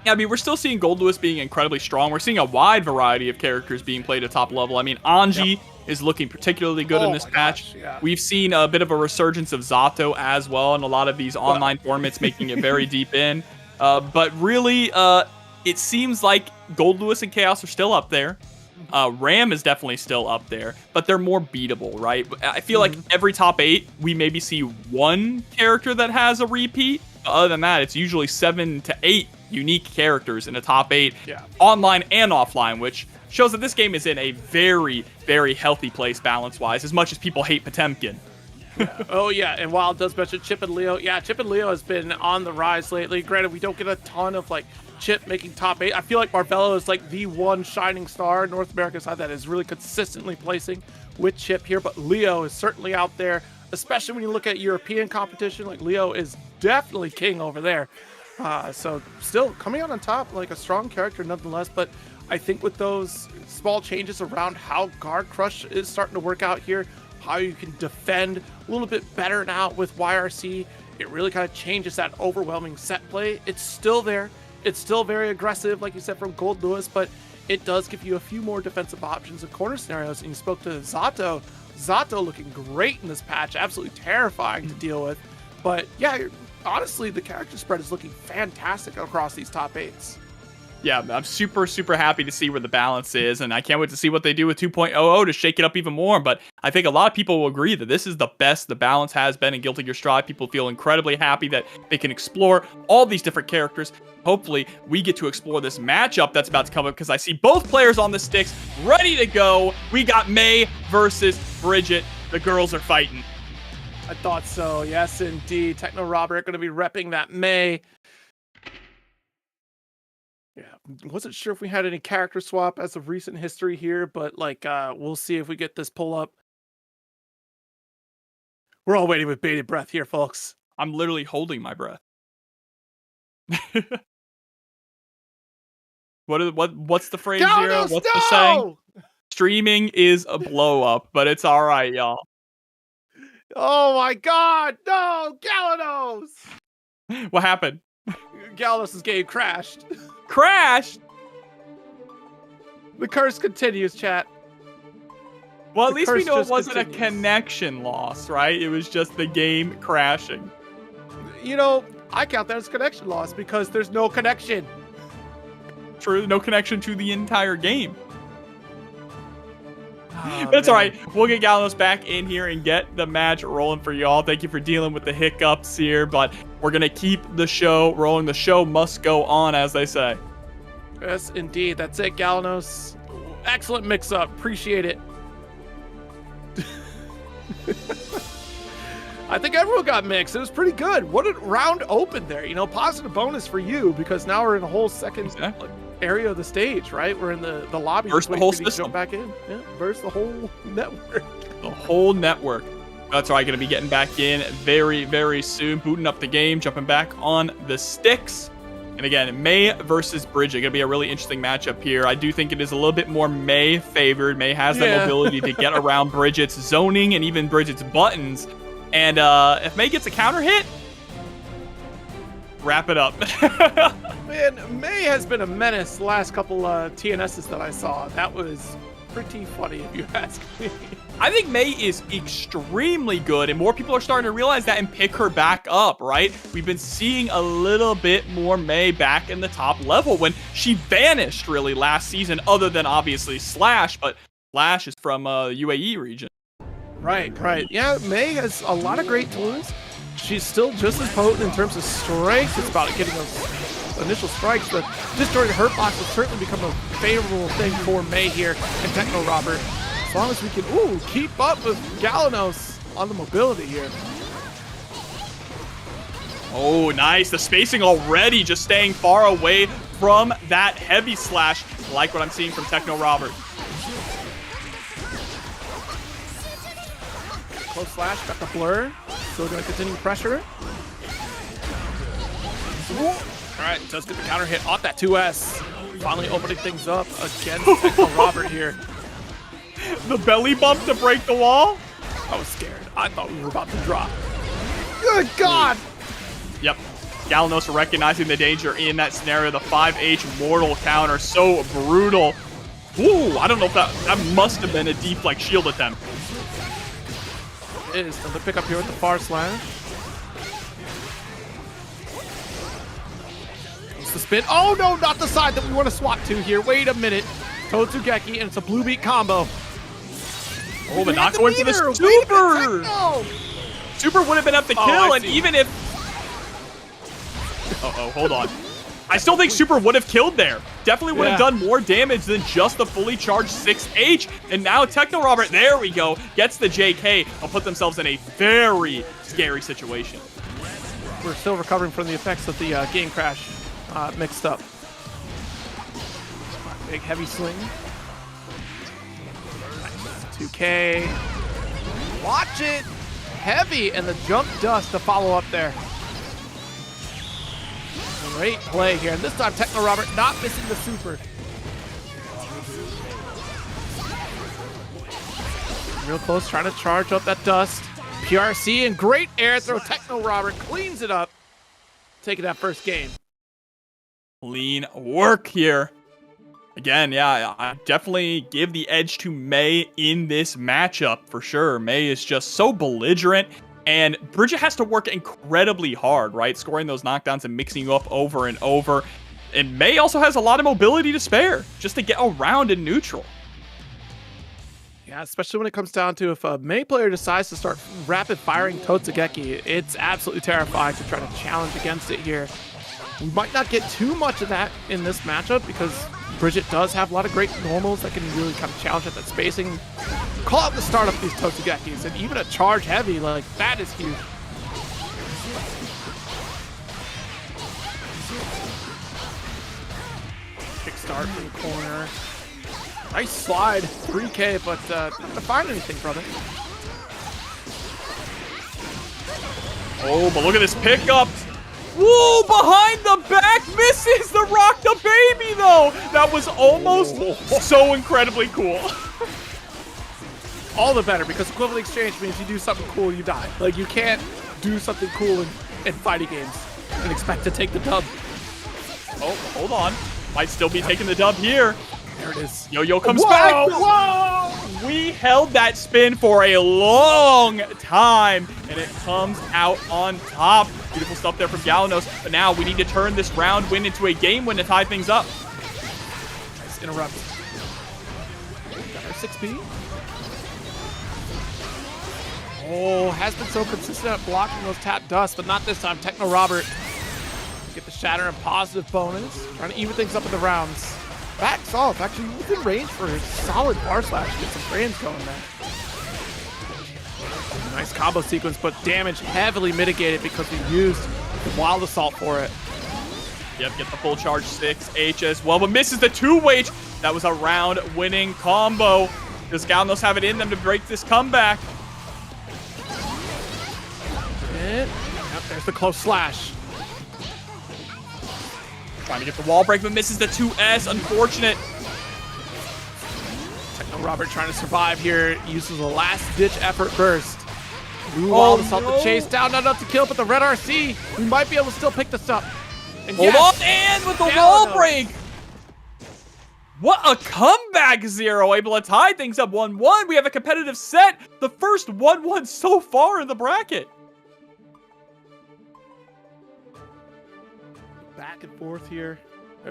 Yeah, I mean, we're still seeing Gold Lewis being incredibly strong. We're seeing a wide variety of characters being played at top level. I mean, Anji is looking particularly good in this patch. We've seen a bit of a resurgence of Zato as well in a lot of these online tournaments, making it very deep in. But really, it seems like Gold Lewis and Chaos are still up there. Ram is definitely still up there, but they're more beatable, right? I feel like every top 8, we maybe see one character that has a repeat. Other than that, it's usually 7 to 8 unique characters in a top 8, online and offline, which shows that this game is in a very, very healthy place balance-wise, as much as people hate Potemkin. Oh yeah, and while it does mention Chip and Leo, Chip and Leo has been on the rise lately. Granted, we don't get a ton of like Chip making top 8. I feel like Marvello is like the one shining star in North America side that is really consistently placing with Chip here, but Leo is certainly out there, especially when you look at European competition. Like, Leo is definitely king over there. So still coming out on top, like a strong character nonetheless, but I think with those small changes around how Guard Crush is starting to work out here, how you can defend a little bit better now with YRC, it really kind of changes that overwhelming set play. It's still there. It's still very aggressive, like you said, from Gold Lewis, but it does give you a few more defensive options and corner scenarios. And you spoke to Zato. Zato looking great in this patch, absolutely terrifying to deal with. But yeah, honestly, the character spread is looking fantastic across these top 8s. Yeah, I'm super, super happy to see where the balance is, and I can't wait to see what they do with 2.00 to shake it up even more. But I think a lot of people will agree that this is the best the balance has been in Guilty Gear Strive. People feel incredibly happy that they can explore all these different characters. Hopefully, we get to explore this matchup that's about to come up, because I see both players on the sticks ready to go. We got May versus Bridget. The girls are fighting. I thought so. Yes, indeed. Techno Robert going to be repping that May. Yeah, wasn't sure if we had any character swap as of recent history here, but like we'll see if we get this pull up. We're all waiting with bated breath here, folks. I'm literally holding my breath. What's the phrase here? Galanos, What's the saying? no! Streaming is a blow up, but it's all right, y'all. Oh my God, no, Galanos! What happened? Galanos' game crashed. Crashed? The curse continues, chat. Well, at The least we curse know it just wasn't a continues. connection loss, right? It was just the game crashing. You know, I count that as connection loss because there's no connection. True, no connection to the entire game. Oh, That's man. all right. We'll get Galanos back in here and get the match rolling for y'all. Thank you for dealing with the hiccups here, but we're going to keep the show rolling. The show must go on, as they say. Yes, indeed. That's it, Galanos. Excellent mix-up. Appreciate it. I think everyone got mixed. It was pretty good. What a round open there. You know, positive bonus for you because now we're in a whole second Exactly. area of the stage, right? We're in the lobby. Versus just the waiting whole for you to system. jump back in. Yeah, versus the whole network. The whole network. That's right. Going to be getting back in very, very soon. Booting up the game, jumping back on the sticks. And again, May versus Bridget. Going to be a really interesting matchup here. I do think it is a little bit more May favored. May has that mobility to get around Bridget's zoning and even Bridget's buttons. And if May gets a counter hit, wrap it up. Man, May has been a menace the last couple TNSs that I saw. That was pretty funny if you ask me. I think May is extremely good, and more people are starting to realize that and pick her back up, right? We've been seeing a little bit more May back in the top level when she vanished really last season, other than obviously Slash, but Slash is from UAE region. Right. Yeah, May has a lot of great tools. She's still just as potent in terms of strength. It's about getting those initial strikes. The disjointed hurt box will certainly become a favorable thing for May here and Techno Robert. As long as we can, keep up with Galanos on the mobility here. Oh, nice. The spacing already just staying far away from that heavy slash. I like what I'm seeing from Techno Robert. Close slash, got the blur. Still going to continue pressure. All right, does get the counter hit off that 2S. Finally opening things up against Techno Robert here. The belly bump to break the wall. I was scared. I thought we were about to drop. Good God! Yep. Galanos recognizing the danger in that scenario. The 5H mortal counter, so brutal. Ooh, I don't know if that must have been a deflect shield attempt. It is the pick up here with the far slash. It's the spin. Oh no, not the side that we want to swap to here. Wait a minute. Totsugeki, and it's a blue beat combo. Oh, but not going for the meter. super. No. Super would have been up the kill, I and see. even if... Uh-oh, hold on. I still think Super would have killed there. Definitely would have done more damage than just the fully charged 6H. And now Techno Robert, there we go, gets the JK. Will put themselves in a very scary situation. We're still recovering from the effects of the game crash mixed up. Big heavy swing. Nice. 2K. Watch it. Heavy, and the jump dust to follow up there. Great play here, and this time Techno Robert not missing the super. Real close, trying to charge up that dust. PRC and great air throw. Techno Robert cleans it up, taking that first game. Clean work here. Again, yeah, I definitely give the edge to May in this matchup for sure. May is just so belligerent. And Bridget has to work incredibly hard, right? Scoring those knockdowns and mixing you up over and over. And May also has a lot of mobility to spare just to get around in neutral. Yeah, especially when it comes down to if a May player decides to start rapid firing Totsugeki, it's absolutely terrifying to try to challenge against it here. We might not get too much of that in this matchup because Bridget does have a lot of great normals that can really kind of challenge at that spacing. Call out the start of these Totsugekis, and even a charge heavy, like, that is huge. Kick start from the corner. Nice slide, 3K, but not gonna find anything, brother. Oh, but look at this pickup. Whoa, behind the back, misses the rock the baby, though. That was almost so incredibly cool. All the better, because equivalent exchange means you do something cool, you die. Like, you can't do something cool in fighting games and expect to take the dub. Oh, hold on. Might still be taking the dub here. There it is. Yo-Yo comes back. Whoa! We held that spin for a long time, and it comes out on top. Beautiful stuff there from Galanos, but now we need to turn this round win into a game win to tie things up. Nice interrupt. Got our 6P. Oh, has been so consistent at blocking those tap dust, but not this time. Techno Robert get the shatter and positive bonus. Trying to even things up in the rounds. Backs off. Actually, within range for a solid bar slash. Get some frames going there. Nice combo sequence, but damage heavily mitigated because we used the Wild Assault for it. Yep, get the full charge 6H as well, but misses the 2H. That was a round-winning combo. Does Galanos have it in them to break this comeback? Yep, there's the close slash. Trying to get the wall break, but misses the 2S. Unfortunate. Techno Robert trying to survive here. Uses a last-ditch effort burst. Blue Wild Assault to chase down, not enough to kill, but the red RC, we might be able to still pick this up. And Hold on, and with the wall break. What a comeback, Zero. Able to tie things up 1-1. We have a competitive set. The first 1-1 so far in the bracket. Back and forth here.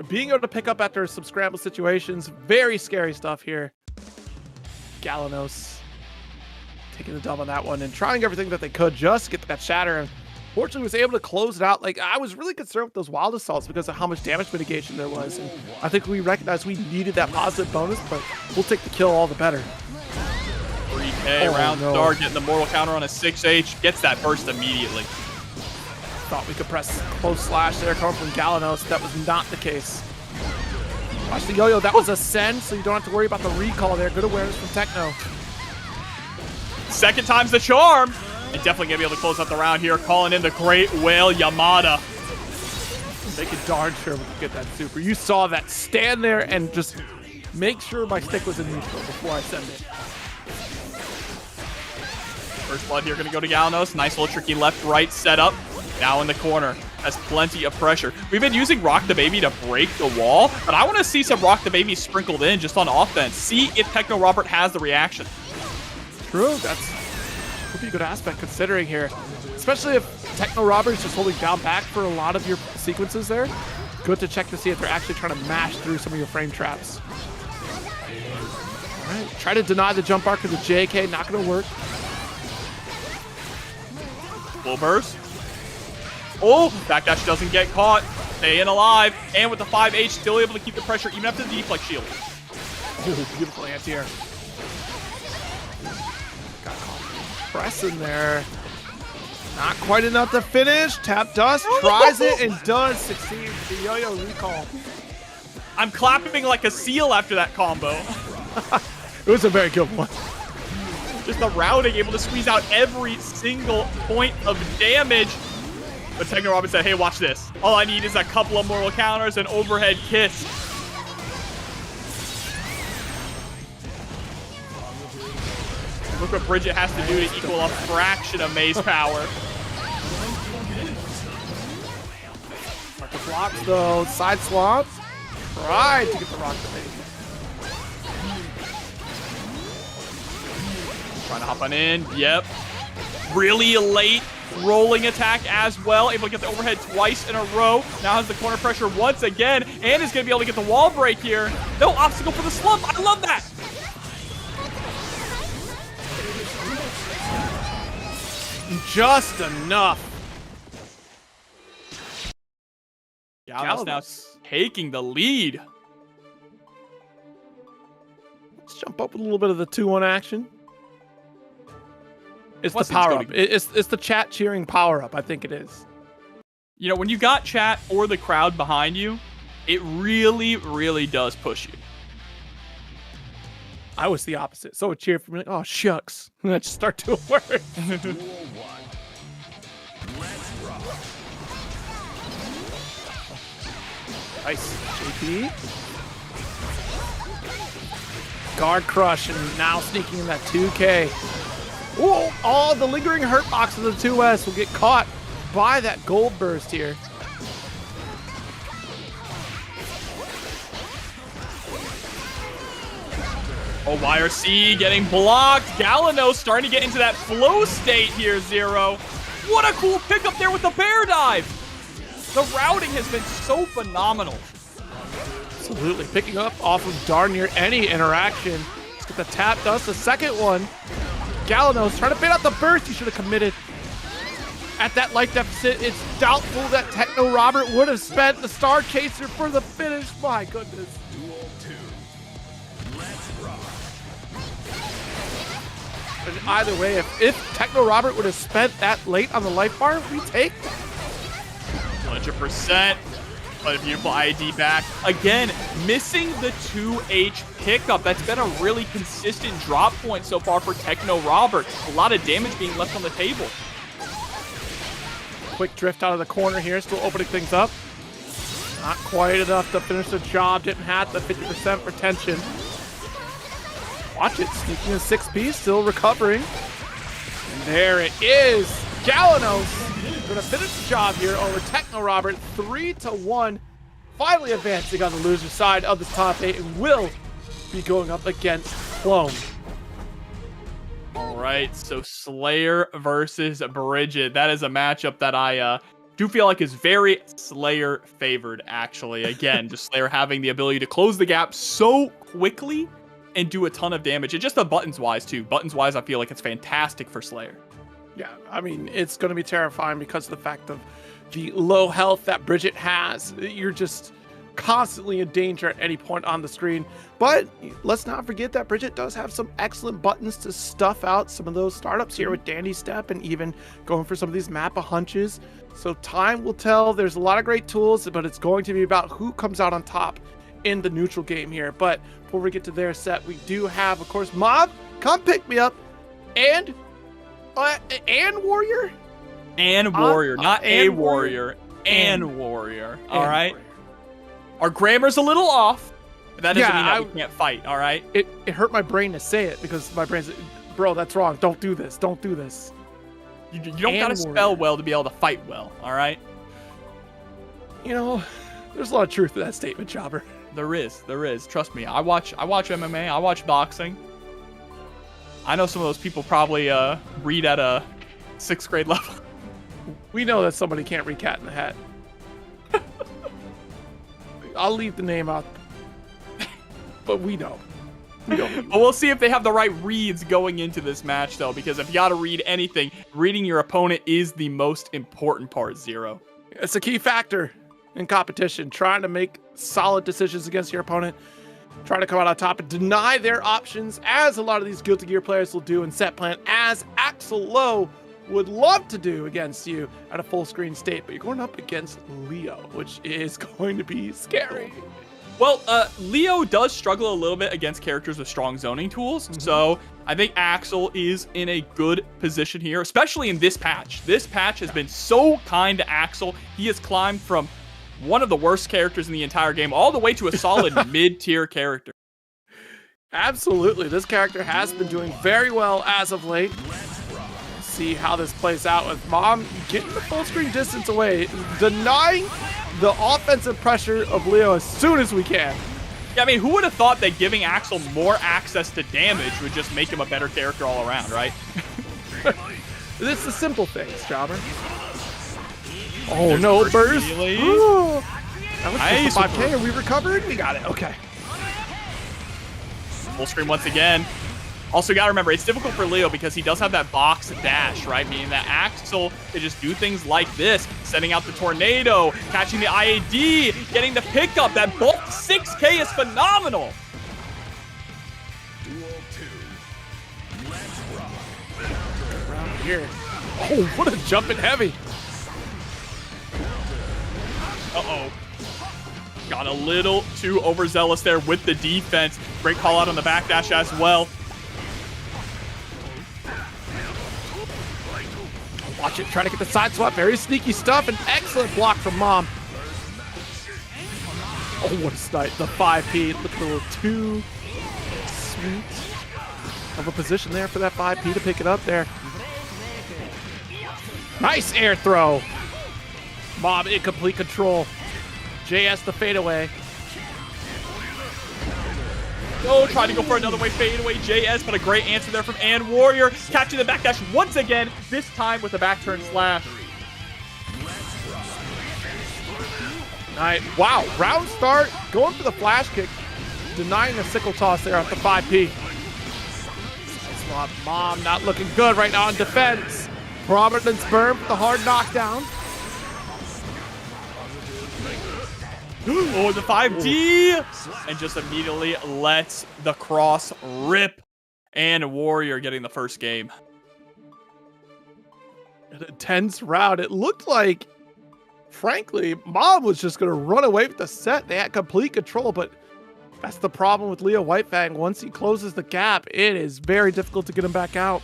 Being able to pick up after some scramble situations. Very scary stuff here. Galanos taking the dub on that one and trying everything that they could just to get that shatter. And fortunately was able to close it out. Like, I was really concerned with those wild assaults because of how much damage mitigation there was. And I think we recognized we needed that positive bonus, but we'll take the kill all the better. 3K round start, getting the mortal counter on a 6H. Gets that burst immediately. Thought we could press close slash there coming from Galanos. That was not the case. Watch the yo-yo. That was a send, so you don't have to worry about the recall there. Good awareness from Techno. Second time's the charm. And definitely going to be able to close out the round here. Calling in the Great Whale Yamada. Making darn sure we could get that super. You saw that. Stand there and just make sure my stick was in neutral before I send it. First blood here going to go to Galanos. Nice little tricky left-right setup. Now in the corner. Has plenty of pressure. We've been using Rock the Baby to break the wall, but I want to see some Rock the Baby sprinkled in just on offense. See if Techno Robert has the reaction. True. That's would be a good aspect considering here. Especially if Techno Robert is just holding down back for a lot of your sequences there. Good to check to see if they're actually trying to mash through some of your frame traps. All right. Try to deny the jump arc of the JK. Not going to work. Full burst. Oh, backdash doesn't get caught. Staying alive. And with the 5H, still able to keep the pressure even after the deflect shield. Ooh, beautiful anti-air. Got caught. Press in there. Not quite enough to finish. Tap Dust tries it and does succeed with the yo-yo recall. I'm clapping like a seal after that combo. It was a very good one. Just the routing, able to squeeze out every single point of damage. But Techno Robert said, hey, watch this. All I need is a couple of mortal counters and overhead kiss. Look what Bridget has to do to equal a fraction of May's power. Mark the blocks though. Side swaps. Tried to get the rock to Baby. Trying to hop on in. Yep. Really late rolling attack as well. Able to get the overhead twice in a row. Now has the corner pressure once again. And is going to be able to get the wall break here. No obstacle for the slump. I love that. Just enough. Galanos now taking the lead. Let's jump up with a little bit of the 2-1 action. It's Plus the power it's up. gonna It's the chat cheering power up. I think it is. You know, when you got chat or the crowd behind you, it really, really does push you. I was the opposite. So it cheered for me like, oh shucks. And I just start doing work. Nice. JP. Guard crush, and now sneaking in that 2K. Whoa! Oh, the lingering hurt box of the 2S will get caught by that gold burst here. Oh, YRC getting blocked. Gallinos starting to get into that flow state here, Zero. What a cool pickup there with the bear dive. The routing has been so phenomenal. Absolutely. Picking up off of darn near any interaction. Let's get the tap dust. The second one. Gallinos trying to bait out the burst. He should have committed. At that life deficit, it's doubtful that Techno Robert would have spent the Star Chaser for the finish. My goodness. Duel 2. Let's rock. But either way, if Techno Robert would have spent that late on the life bar, we take that. 100%. But a beautiful ID back. Again, missing the 2H pickup. That's been a really consistent drop point so far for Techno Robert. A lot of damage being left on the table. Quick drift out of the corner here, still opening things up. Not quite enough to finish the job. Didn't have the 50% retention. Watch it, sneaking a 6-piece, still recovering. And there it is. Gallinos gonna finish the job here over Techno Robert, 3-1. Finally advancing on the loser side of the top 8 and will be going up against Clone. All right, so Slayer versus Bridget. That is a matchup that I do feel like is very Slayer favored, actually. Again, just Slayer having the ability to close the gap so quickly and do a ton of damage. And just the buttons-wise, too. Buttons-wise, I feel like it's fantastic for Slayer. Yeah, I mean, it's going to be terrifying because of the fact of the low health that Bridget has. You're just constantly in danger at any point on the screen. But let's not forget that Bridget does have some excellent buttons to stuff out some of those startups here with Dandy Step and even going for some of these Mappa hunches. So time will tell. There's a lot of great tools, but it's going to be about who comes out on top in the neutral game here. But before we get to their set, we do have, of course, Mob, Come Pick Me Up, and Warrior? And Warrior, not a and warrior, and Warrior. All And right. Warrior. Our grammar's a little off, but that doesn't Yeah, mean that we can't fight, all right? It hurt my brain to say it because my brain's, bro, that's wrong. Don't do this. Don't do this. You don't And gotta spell Warrior. well to be able to fight well, all right? You know, there's a lot of truth to that statement, Jobber. There is. Trust me. I watch MMA. I watch boxing. I know some of those people probably read at a 6th grade level. We know that somebody can't read Cat in the Hat. I'll leave the name out, but we know. We don't. But we'll see if they have the right reads going into this match, though, because if you got to read anything, reading your opponent is the most important part, Zero. It's a key factor in competition, trying to make solid decisions against your opponent, trying to come out on top and deny their options, as a lot of these Guilty Gear players will do in set plan, as Axel Lowe would love to do against you at a full screen state, but you're going up against Leo, which is going to be scary. Well, Leo does struggle a little bit against characters with strong zoning tools, so I think Axel is in a good position here, especially in this patch. This patch has been so kind to Axel. He has climbed from one of the worst characters in the entire game all the way to a solid mid-tier character. Absolutely, this character has been doing very well as of late. See how this plays out with Mom getting the full screen distance away, denying the offensive pressure of Leo as soon as we can. Yeah, I mean, who would have thought that giving Axel more access to damage would just make him a better character all around, right? It's the simple things, Jobber. Oh, no, burst. Really? Ooh. That was Nice. 5K. Are we recovered? We got it. Okay. Full screen once again. Also, got to remember, it's difficult for Leo because he does have that box dash, right? Meaning that Axel can just do things like this, setting out the tornado, catching the IAD, getting the pickup. That bulk 6K is phenomenal. Duel 2. Let's rock. Around here. Oh, what a jumping heavy. Uh-oh. Got a little too overzealous there with the defense. Great call out on the backdash as well. Watch it, try to get the side swap. Very sneaky stuff. An excellent block from Mom. Oh, what a snipe. The 5P. Look at the little too sweet of a position there for that 5P to pick it up there. Nice air throw. Mob in complete control. JS the fadeaway. Oh, trying to go for another way fadeaway JS, but a great answer there from And Warrior. Catching the backdash once again, this time with a back turn slash. Nice. Wow, round start, going for the flash kick, denying the sickle toss there off the 5P. Mom not looking good right now on defense. Providence Burn with the hard knockdown. Oh, the 5D! And just immediately lets the cross rip. And Warrior getting the first game. An intense round. It looked like, frankly, Mob was just going to run away with the set. They had complete control, but that's the problem with Leo Whitefang. Once he closes the gap, it is very difficult to get him back out.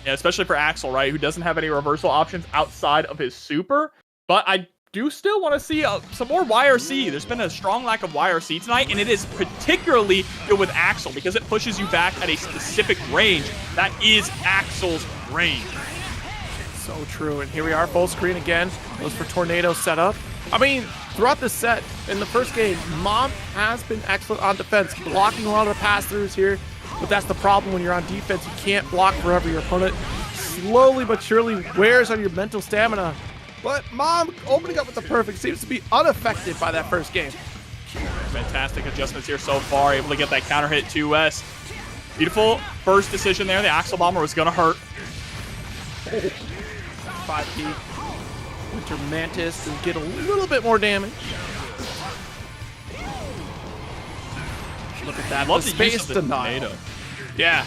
Yeah, especially for Axel, right? Who doesn't have any reversal options outside of his super. But I do still want to see some more YRC. There's been a strong lack of YRC tonight, and it is particularly good with Axel because it pushes you back at a specific range. That is Axel's range. So true. And here we are, full screen again. Goes for Tornado setup. I mean, throughout the set, in the first game, Mob has been excellent on defense, blocking a lot of the pass-throughs here. But that's the problem when you're on defense. You can't block forever. Your opponent slowly but surely wears on your mental stamina. But Mom, opening up with the perfect, seems to be unaffected by that first game. Fantastic adjustments here so far. Able to get that counter hit 2S. Beautiful first decision there. The Axel Bomber was going to hurt. 5P. Winter Mantis to get a little bit more damage. Look at that. Love the the use space of the denial. tornado. Yeah.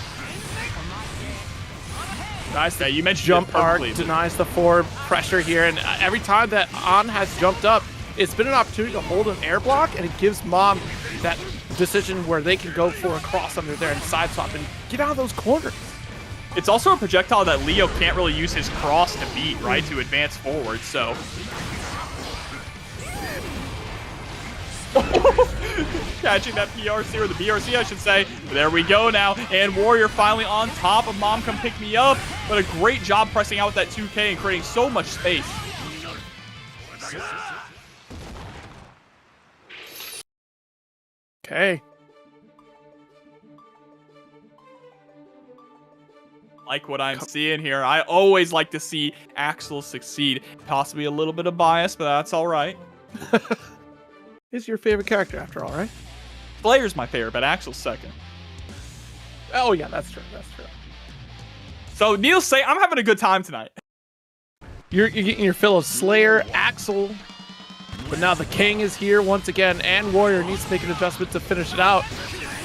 Nice. Yeah, you mentioned Jump it arc perfectly. denies the forward pressure here, and every time that An has jumped up, it's been an opportunity to hold an air block, and it gives Mom that decision where they can go for a cross under there and side swap and get out of those corners. It's also a projectile that Leo can't really use his cross to beat, right? To advance forward, so. Catching that PRC, or the BRC, I should say. There we go now. And Warrior finally on top of Mom Come Pick Me Up. But a great job pressing out with that 2K and creating so much space. Okay. Like what I'm seeing here. I always like to see Axel succeed. Possibly a little bit of bias, but that's all right. He's your favorite character after all, right? Slayer's my favorite, but Axel's second. Oh, yeah, that's true. That's true. So, needless to say, I'm having a good time tonight. You're getting your fill of Slayer, Axel, but now the King is here once again, and Warrior needs to make an adjustment to finish it out.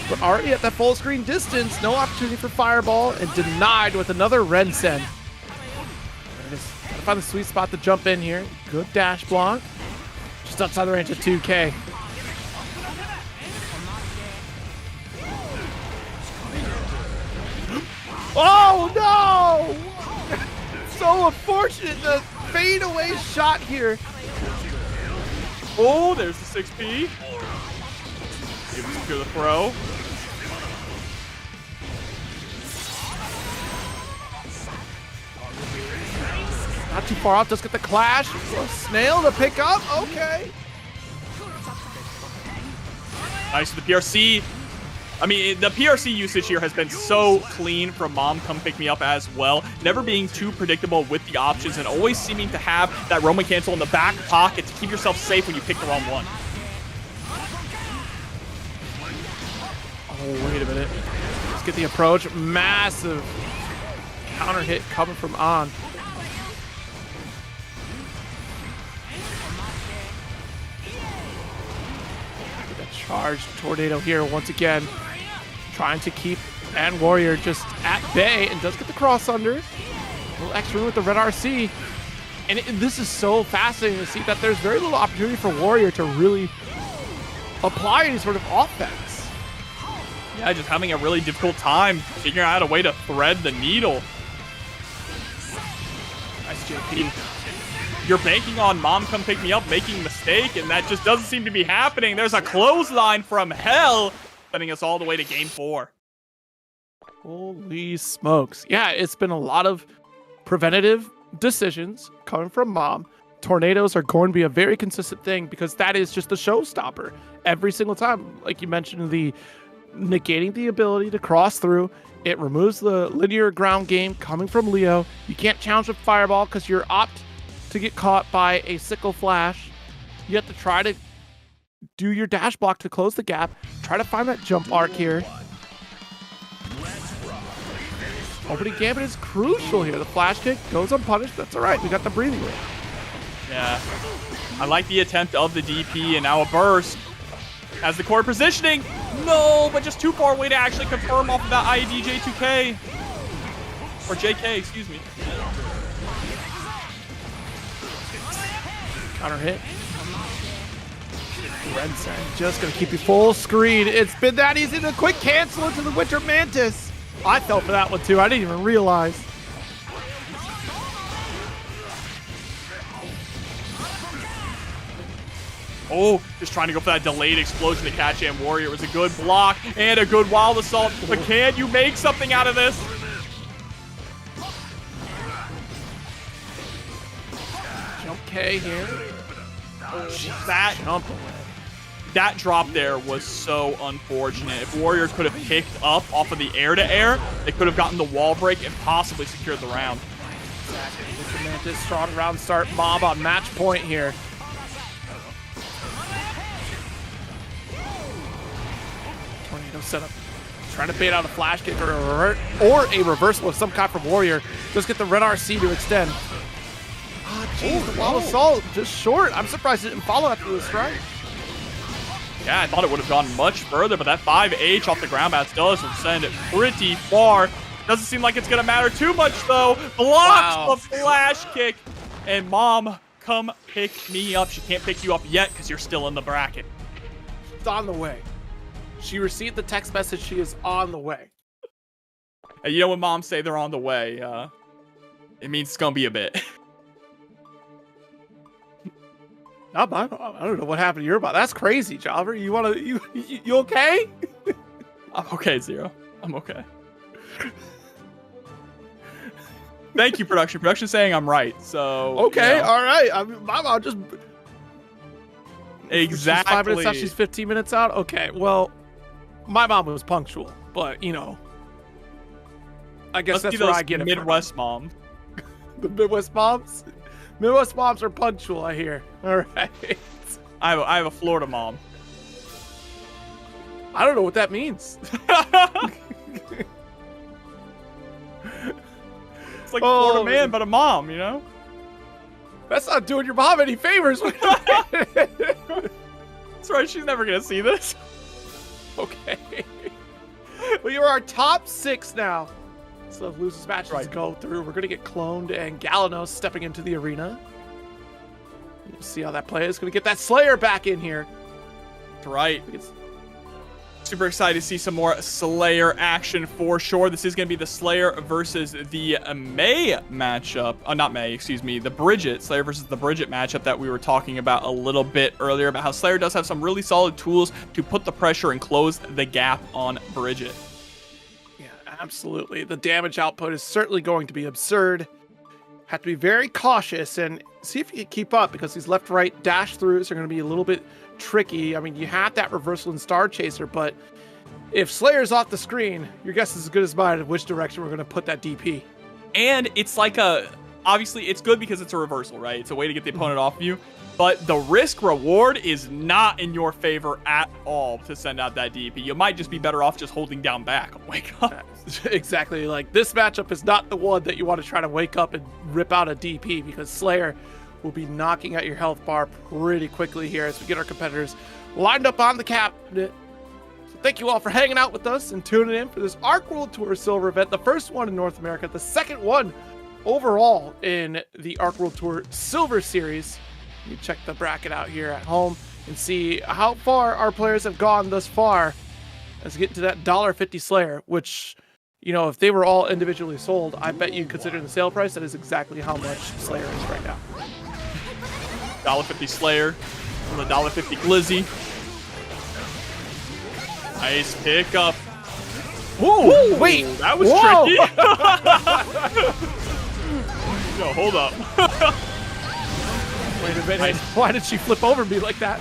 But already at that full screen distance, no opportunity for Fireball, and denied with another Rensen. Gotta find the sweet spot to jump in here. Good dash block. Just outside the range of 2K. Oh no! So unfortunate, the fadeaway shot here. Oh, there's the 6P. Able to secure the throw. Not too far off, just get the clash. A snail to pick up, okay. Nice with the PRC. I mean, the PRC usage here has been so clean from Mom Come Pick Me Up as well. Never being too predictable with the options and always seeming to have that Roman cancel in the back pocket to keep yourself safe when you pick the wrong one. Oh, wait a minute. Let's get the approach. Massive counter hit coming from An. Charged Tornado here once again, trying to keep and Warrior just at bay, and does get the cross under. A little extra with the red RC. And this is so fascinating to see that there's very little opportunity for Warrior to really apply any sort of offense. Yeah, just having a really difficult time figuring out a way to thread the needle. Nice JP. you're banking on Mom Come Pick Me Up making a mistake, and that just doesn't seem to be happening. There's a clothesline from hell, sending us all the way to game 4. Holy smokes. Yeah, it's been a lot of preventative decisions coming from Mom. Tornadoes are going to be a very consistent thing because that is just a showstopper every single time. Like you mentioned, the negating the ability to cross through. It removes the linear ground game coming from Leo. You can't challenge with Fireball because you're opt to get caught by a Sickle Flash. You have to try to do your dash block to close the gap. Try to find that jump arc here. Opening gambit is crucial here. The flash kick goes unpunished. That's all right. We got the breathing room. Yeah. I like the attempt of the DP, and now a burst. As the core positioning. No, but just too far away to actually confirm off of that IDJ2K. Or JK, excuse me. Counter hit. Rensen just going to keep you full screen. It's been that easy to quick cancel into the Winter Mantis. I fell for that one too. I didn't even realize. Oh, just trying to go for that delayed explosion to catch in Warrior. It was a good block and a good wild assault. But can you make something out of this? Jump K here. That Jump away. That drop there was so unfortunate. If Warrior could have picked up off of the air-to-air, they could have gotten the wall break and possibly secured the round. Exactly. Winter Mantis, strong round start. Mob on match point here. Tornado setup. Trying to bait out a flash kick or a reversal of some kind from Warrior. Just get the red RC to extend. Ah, jeez, the wall assault just short. I'm surprised it didn't follow after the strike. Yeah, I thought it would have gone much further, but that 5H off the ground bats does send it pretty far. Doesn't seem like it's going to matter too much, though. Blocks the flash kick. And Mom, come pick me up. She can't pick you up yet because you're still in the bracket. It's on the way. She received the text message. She is on the way. And you know when moms say they're on the way, it means it's going to be a bit. I don't know what happened to your bot. That's crazy, Jobber. You okay? I'm okay, Zero. I'm okay. Thank you, production. Production saying I'm right. So okay, you know. all right. I mean, my mom just exactly. She's 5 minutes out. She's 15 minutes out. Okay, well, my mom was punctual, but you know, I guess Let's that's where I get it. Midwest mom. The Midwest moms. Midwest moms are punctual, I hear. All right. I have a Florida mom. I don't know what that means. It's like a Florida man, but a mom, you know? That's not doing your mom any favors. That's right. She's never going to see this. Okay. Well, you're our top 6 now. So loses matches go through. We're going to get cloned, and Galanos stepping into the arena. We'll see how that plays. Going to get that Slayer back in here. That's right. Super excited to see some more Slayer action for sure. This is going to be the Slayer versus the May matchup. Not May, excuse me. The Bridget. Slayer versus the Bridget matchup that we were talking about a little bit earlier about how Slayer does have some really solid tools to put the pressure and close the gap on Bridget. Yeah, absolutely. The damage output is certainly going to be absurd. Have to be very cautious and see if you can keep up because these left-right dash throughs are going to be a little bit tricky. I mean, you have that reversal in Star Chaser, but if Slayer's off the screen, your guess is as good as mine of which direction we're going to put that DP. And it's like obviously it's good because it's a reversal, right? It's a way to get the opponent off of you. But the risk reward is not in your favor at all to send out that DP. You might just be better off just holding down back. Oh my God. Exactly. Like this matchup is not the one that you want to try to wake up and rip out a DP because Slayer will be knocking at your health bar pretty quickly here as we get our competitors lined up on the cabinet. So thank you all for hanging out with us and tuning in for this Arc World Tour Silver event, the first one in North America, the second one overall in the Arc World Tour Silver Series. You check the bracket out here at home and see how far our players have gone thus far as we get into that $1.50 Slayer, which, you know, if they were all individually sold, I bet you consider the sale price, that is exactly how much Slayer is right now. $1.50 Slayer. The $1.50 Glizzy. Nice pickup. Whoa, wait. That was Whoa. tricky. Yo, hold up. Wait a minute. Why did she flip over me like that?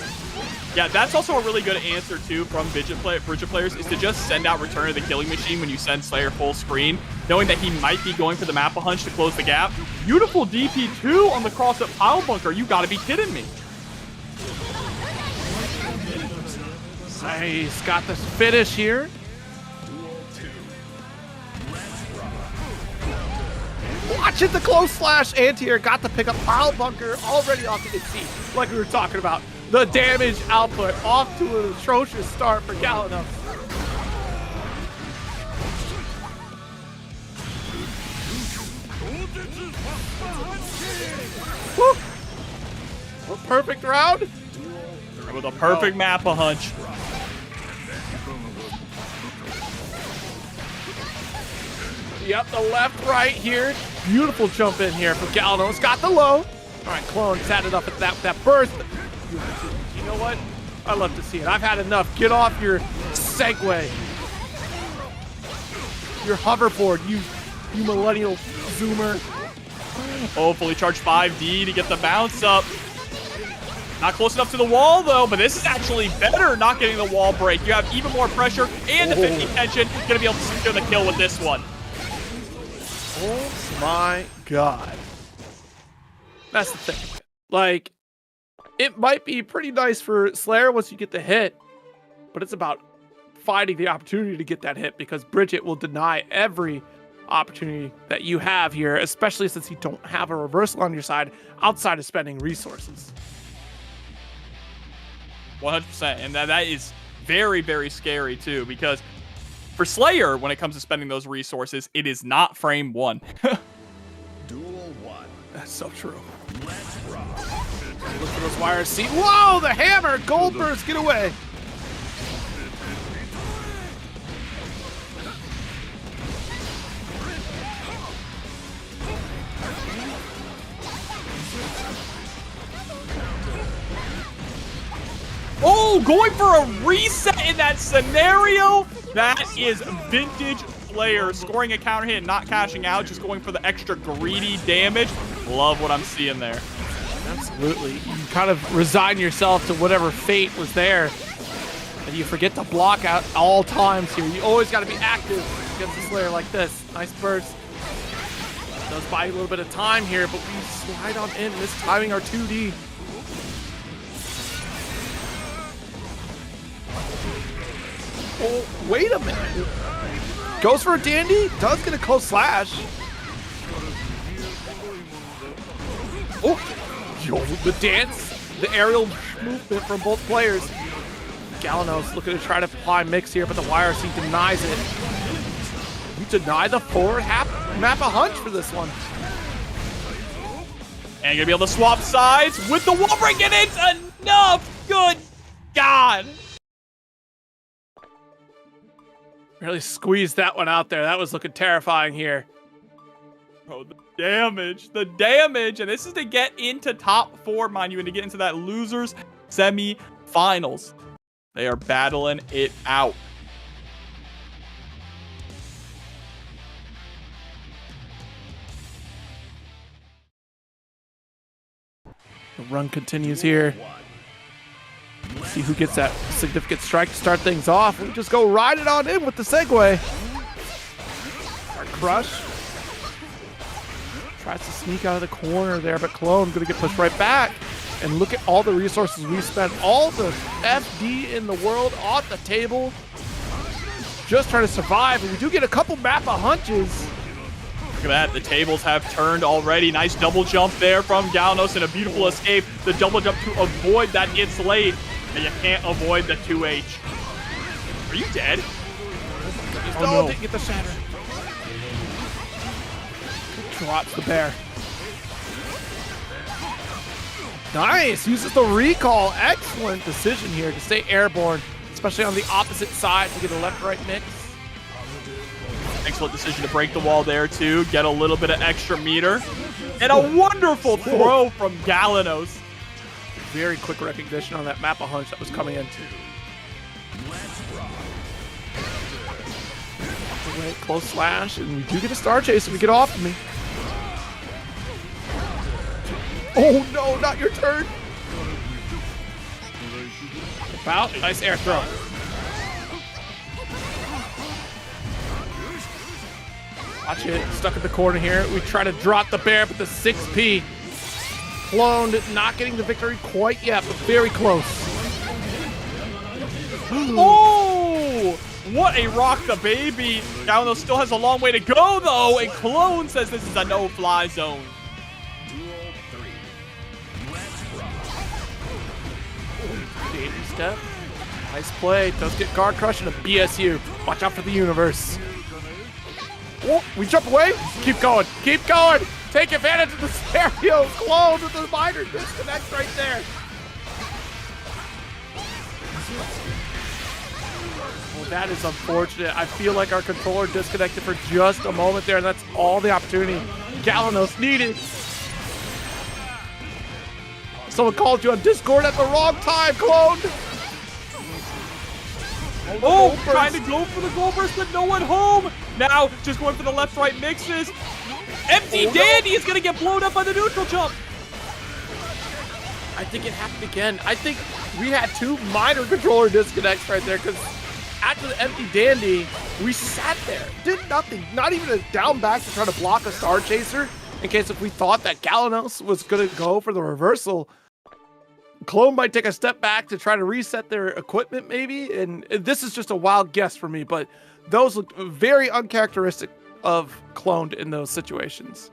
Yeah, that's also a really good answer, too, from Bridget players, is to just send out Return of the Killing Machine when you send Slayer full screen, knowing that he might be going for the Mappa Hunch to close the gap. Beautiful DP2 on the cross-up pile bunker. You gotta be kidding me. Nice. Got this finish here. Watch it, the close slash. Anti-air got the pickup. Pile bunker already off the seat, like we were talking about. The damage output off to an atrocious start for Galanos. Woo. A perfect round. With a perfect Mappa Hunch. Yep, the left, right here. Beautiful jump in here from Galanos. Got the low. All right, Clone sat it up at that burst. You know what? I love to see it. I've had enough. Get off your Segway. Your hoverboard, you millennial zoomer. Oh, fully charged 5D to get the bounce up. Not close enough to the wall, though, but this is actually better not getting the wall break. You have even more pressure and the 50 tension. Going to be able to secure the kill with this one. Oh my god. That's the thing. Like, it might be pretty nice for Slayer once you get the hit, but it's about finding the opportunity to get that hit, because Bridget will deny every opportunity that you have here, especially since you don't have a reversal on your side outside of spending resources. 100%. And that is very, very scary, too, because for Slayer, when it comes to spending those resources, it is not frame one. Duel 1. That's so true. Let's rock. Look for those wires. See, whoa, the hammer! Goldbergs, get away! Oh, going for a reset in that scenario? That is vintage Slayer. Scoring a counter hit and not cashing out, just going for the extra greedy damage. Love what I'm seeing there. Absolutely. You kind of resign yourself to whatever fate was there, and you forget to block at all times here. You always got to be active against a Slayer like this. Nice burst. Does buy you a little bit of time here, but we slide on in, mistiming our 2D. Oh, wait a minute. Goes for a dandy, does get a close slash. Oh, yo, the dance, the aerial movement from both players. Galanos looking to try to apply mix here, but the YRC denies it. You deny the forward Mappa Hunch for this one. And gonna be able to swap sides with the wall break, and it's enough. Good God. Really squeezed that one out there. That was looking terrifying here. Oh, the damage. And this is to get into top 4, mind you, and to get into that losers semi-finals. They are battling it out. The run continues here. See who gets that significant strike to start things off. We just go ride it on in with the Segway. Our crush. Tries to sneak out of the corner there, but Clone gonna get pushed right back. And look at all the resources we spent. All the FD in the world off the table. Just trying to survive. And we do get a couple Mappa Hunches. Look at that. The tables have turned already. Nice double jump there from Galanos and a beautiful escape. The double jump to avoid that it's late. And you can't avoid the 2H. Are you dead? Oh, no. Didn't get the shatter. Drops the bear. Nice. Uses the recall. Excellent decision here to stay airborne, especially on the opposite side to get a left-right mix. Excellent decision to break the wall there, too. Get a little bit of extra meter. And a wonderful throw from Galanos. very quick recognition on that map of hunch that was coming in. Away, close slash, and we do get a star chase and we get off of me. Oh no, not your turn. About nice air throw. Watch it, stuck in the corner here. We try to drop the bear, but the 6P. Cloned, not getting the victory quite yet, but very close. Oh! What a rock the baby. Galano still has a long way to go, though, and Clone says this is a no-fly zone. Duel 3. Let's rock. Daisy step. Nice play. Does get guard crush and a BSU. Watch out for the universe. Oh, we jump away. Keep going. Keep going. Take advantage of the stereo. Clone with the minor disconnect right there. Well, that is unfortunate. I feel like our controller disconnected for just a moment there, and that's all the opportunity Galanos needed. Someone called you on Discord at the wrong time, Clone. Oh, trying to go for the goal burst, but no one home. Now, just going for the left-right mixes. Empty Dandy is going to get blown up by the neutral jump. I think it happened again. I think we had two minor controller disconnects right there because after the empty dandy, we sat there, did nothing, not even a down back to try to block a star chaser in case if we thought that Galanos was going to go for the reversal. Clone might take a step back to try to reset their equipment maybe, and this is just a wild guess for me, but those look very uncharacteristic of Cloned in those situations.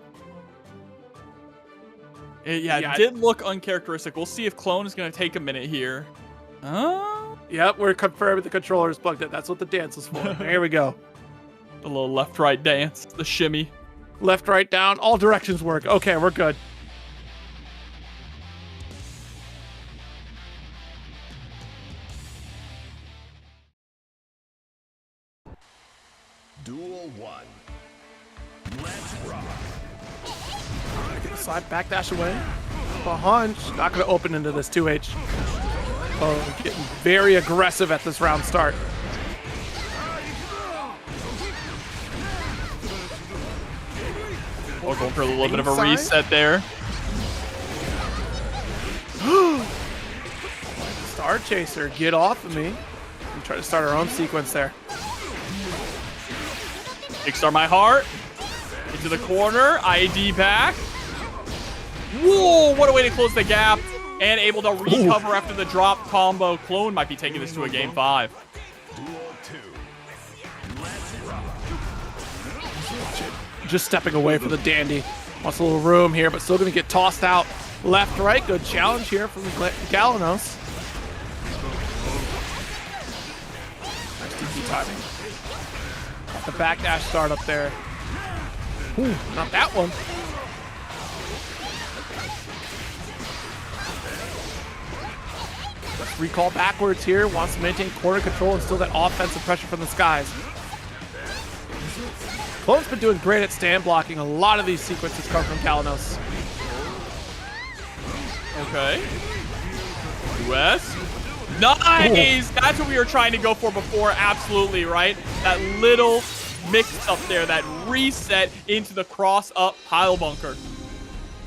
Yeah, it did look uncharacteristic. We'll see if Clone is going to take a minute here. Yep, we're confirming the controller is plugged in. That's what the dance was for. Here we go. The little left-right dance, the shimmy. Left, right, down, all directions work. Okay, we're good. Duel 1. Let's rock. Get the side backdash away. A hunch. Not going to open into this 2H. Oh, getting very aggressive at this round start. Oh, going for a little bit of a reset there. Star Chaser, get off of me. And try to start our own sequence there. Kickstart my heart. Into the corner. ID back. Whoa, what a way to close the gap. And able to recover after the drop combo. Clone might be taking this to a game 5. Duel 2. Let's rock. Just stepping away from the dandy. Wants a little room here, but still going to get tossed out. Left, right. Good challenge here from Galanos. Nice DP timing. The backdash start up there. Ooh, not that one. Let's recall backwards here. Wants to maintain corner control and still that offensive pressure from the skies. Clone's been doing great at stand blocking. A lot of these sequences come from Galanos. Okay. US. Nice! Ooh. That's what we were trying to go for before. Absolutely, right? That little mix up there, that reset into the cross-up pile bunker.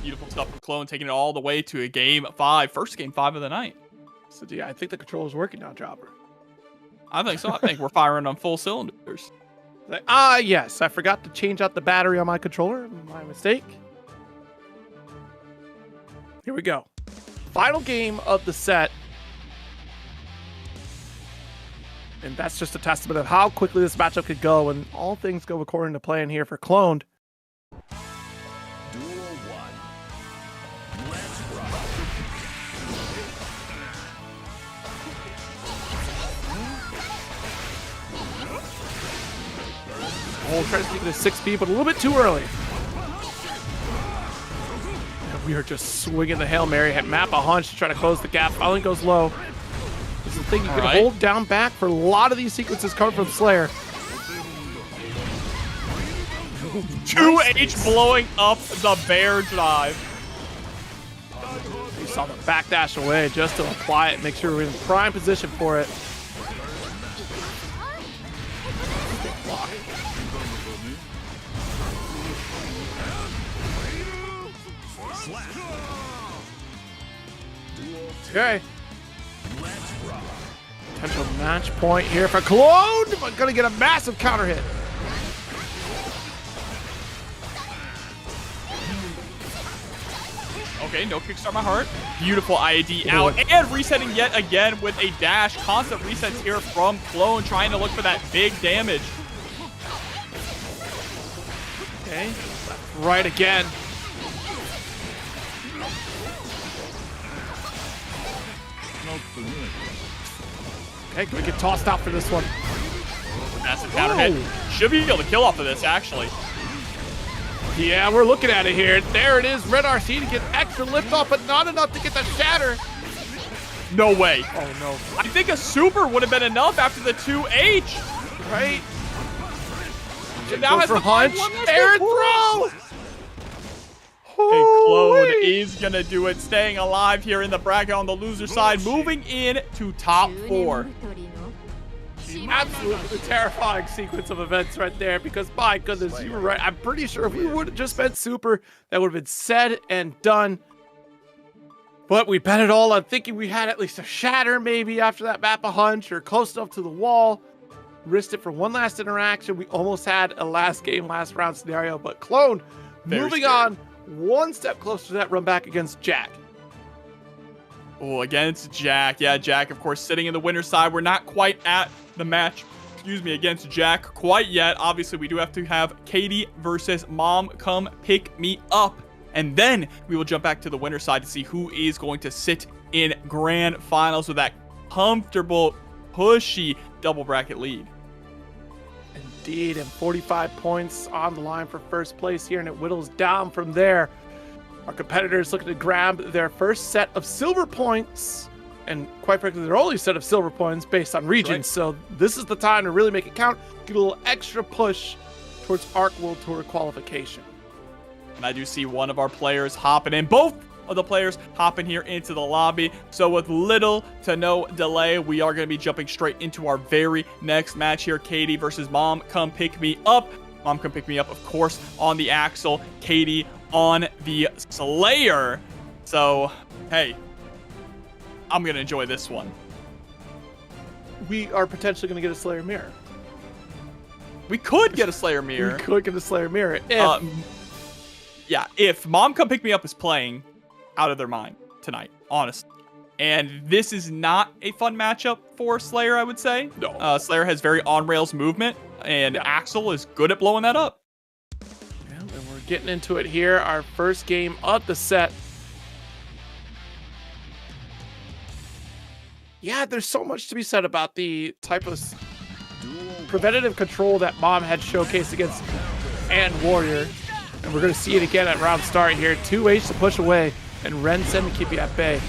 Beautiful stuff from Clone, taking it all the way to a game 5. First game 5 of the night. So, yeah, I think the controller's working now, Chopper. I think so. I think we're firing on full cylinders. Yes. I forgot to change out the battery on my controller. My mistake. Here we go. Final game of the set. And that's just a testament of how quickly this matchup could go when all things go according to plan here for Cloned. Duel 1. Let's rock. Oh, trying to keep it at 6P, but a little bit too early. And we are just swinging the Hail Mary. Map a hunch to try to close the gap. Finally goes low. This is the thing you can hold down back for a lot of these sequences coming from Slayer. 2H blowing up the bear drive. saw the backdash away just to apply it, make sure we're in prime position for it. Block. Okay. Potential match point here for Cologne, but gonna get a massive counter hit. Okay, no kickstart my heart. Beautiful IAD out and resetting yet again with a dash. Constant resets here from Clone, trying to look for that big damage. Okay, left, right again. Okay, gonna get tossed out for this one. Massive counter hit. Should be able to kill off of this, actually. Yeah, we're looking at it here. There it is, Red RC to get extra lift off, but not enough to get the shatter. No way. Oh no. I think a super would have been enough after the 2H. Right? Now has for the hunch. Air throw! And Clone is going to do it, staying alive here in the bracket on the loser side, moving in to top 4. Absolutely terrifying sequence of events right there, because my goodness, you were right. I'm pretty sure if we would have just been super, that would have been said and done. But we bet it all on thinking we had at least a shatter maybe after that map a hunch or close enough to the wall. Risked it for one last interaction. We almost had a last game, last round scenario, but Clone moving on one step closer to that run back against Jack. Oh, against Jack. Yeah, Jack, of course, sitting in the winner's side. We're not quite at the match, against Jack quite yet. Obviously, we do have to have Katie versus Mom Come Pick Me Up. And then we will jump back to the winner's side to see who is going to sit in grand finals with that comfortable, pushy double bracket lead. Indeed, and 45 points on the line for first place here, and it whittles down from there. Our competitors looking to grab their first set of silver points, and quite frankly, their only set of silver points based on regions. Right. So this is the time to really make it count, get a little extra push towards ARC World Tour qualification. And I do see one of our players hopping in. Both of the players hopping here into the lobby. So with little to no delay, we are going to be jumping straight into our very next match here. Katie versus Mom Come Pick Me Up. Mom Come Pick Me Up, of course, on the Axel. Katie on the Slayer. So, hey, I'm going to enjoy this one. We are potentially going to get a Slayer mirror. We could get a Slayer mirror. We could get a Slayer mirror. Yeah, if Mom Come Pick Me Up is playing out of their mind tonight, honestly. And this is not a fun matchup for Slayer, I would say. No. Slayer has very on-rails movement, and Axel is good at blowing that up. Yeah, and we're getting into it here. Our first game of the set. Yeah, there's so much to be said about the type of preventative control that Mom had showcased against and Warrior. And we're going to see it again at round start here. 2H to push away, and Rensen to keep you at bay.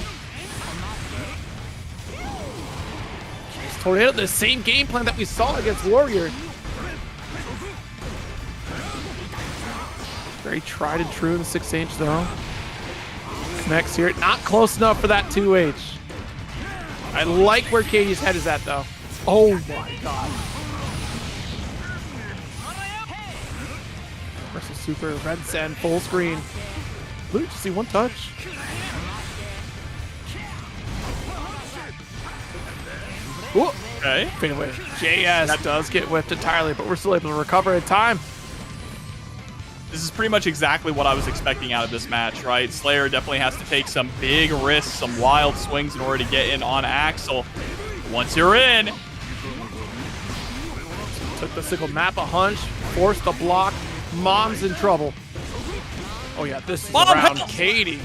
Tornado, the same game plan that we saw against Warrior. Very tried and true in the 6H though. Connects here, not close enough for that 2H. I like where Katie's head is at though. Oh my god. Versus Super, Red Send, full screen. Luke, you see one touch. Ooh. Okay. Fade away. JS does get whipped entirely, but we're still able to recover in time. This is pretty much exactly what I was expecting out of this match, right? Slayer definitely has to take some big risks, some wild swings in order to get in on Axel. Once you're in. Took the single map a hunch, forced the block. Mom's in trouble. Oh yeah, this is Mom, around help! Katie.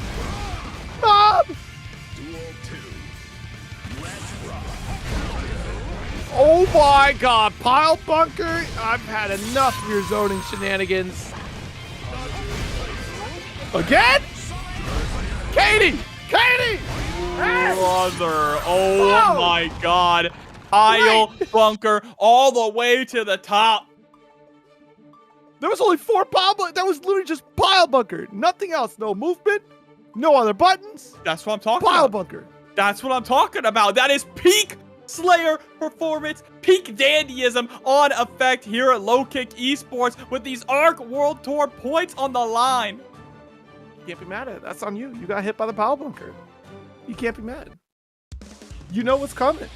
Mom! Oh my god, pile bunker. I've had enough of your zoning shenanigans. Again? Katie! Katie! Brother, oh my god. Pile bunker all the way to the top. There was only 4 pile bunker. That was literally just pile bunker. Nothing else. No movement. No other buttons. That's what I'm talking Pile about. bunker. That's what I'm talking about. That is peak Slayer performance, peak dandyism on effect here at Low Kick Esports with these ARC World Tour points on the line. You can't be mad at it. That's on you. You got hit by the pile bunker. You can't be mad. You know what's coming.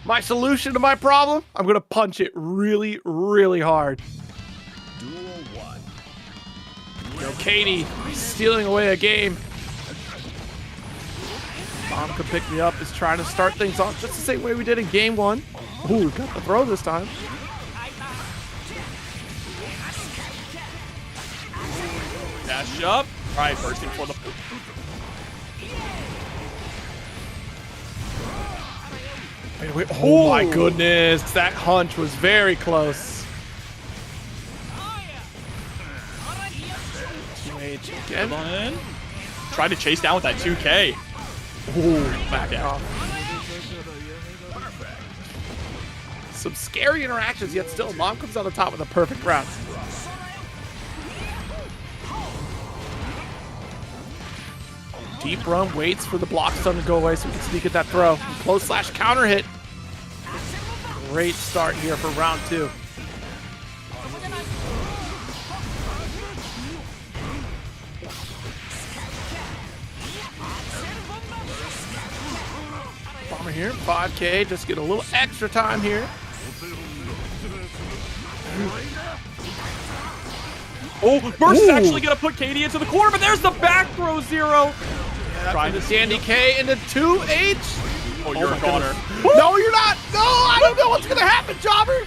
My solution to my problem, I'm going to punch it really, really hard. Duel 1. Yo, Katie, stealing away a game. Mom could pick me up, is trying to start things off just the same way we did in game 1. Ooh, got the throw this time. Dash up. All right, bursting for the... Wait. Oh my goodness, that hunch was very close. 2H again. Come on. Tried to chase down with that 2K. Ooh, back out. Some scary interactions, yet still, Mom comes out on top with a perfect round. Deep run, waits for the block stun to go away so we can sneak at that throw. Close slash counter hit. Great start here for round 2. Bomber here, 5K, just get a little extra time here. Oh, Burst is actually going to put Katie into the corner, but there's the back throw, Zero. Trying to Sandy K into 2H. Oh, you're a goner. No, you're not. No, I don't know what's going to happen, Jobber.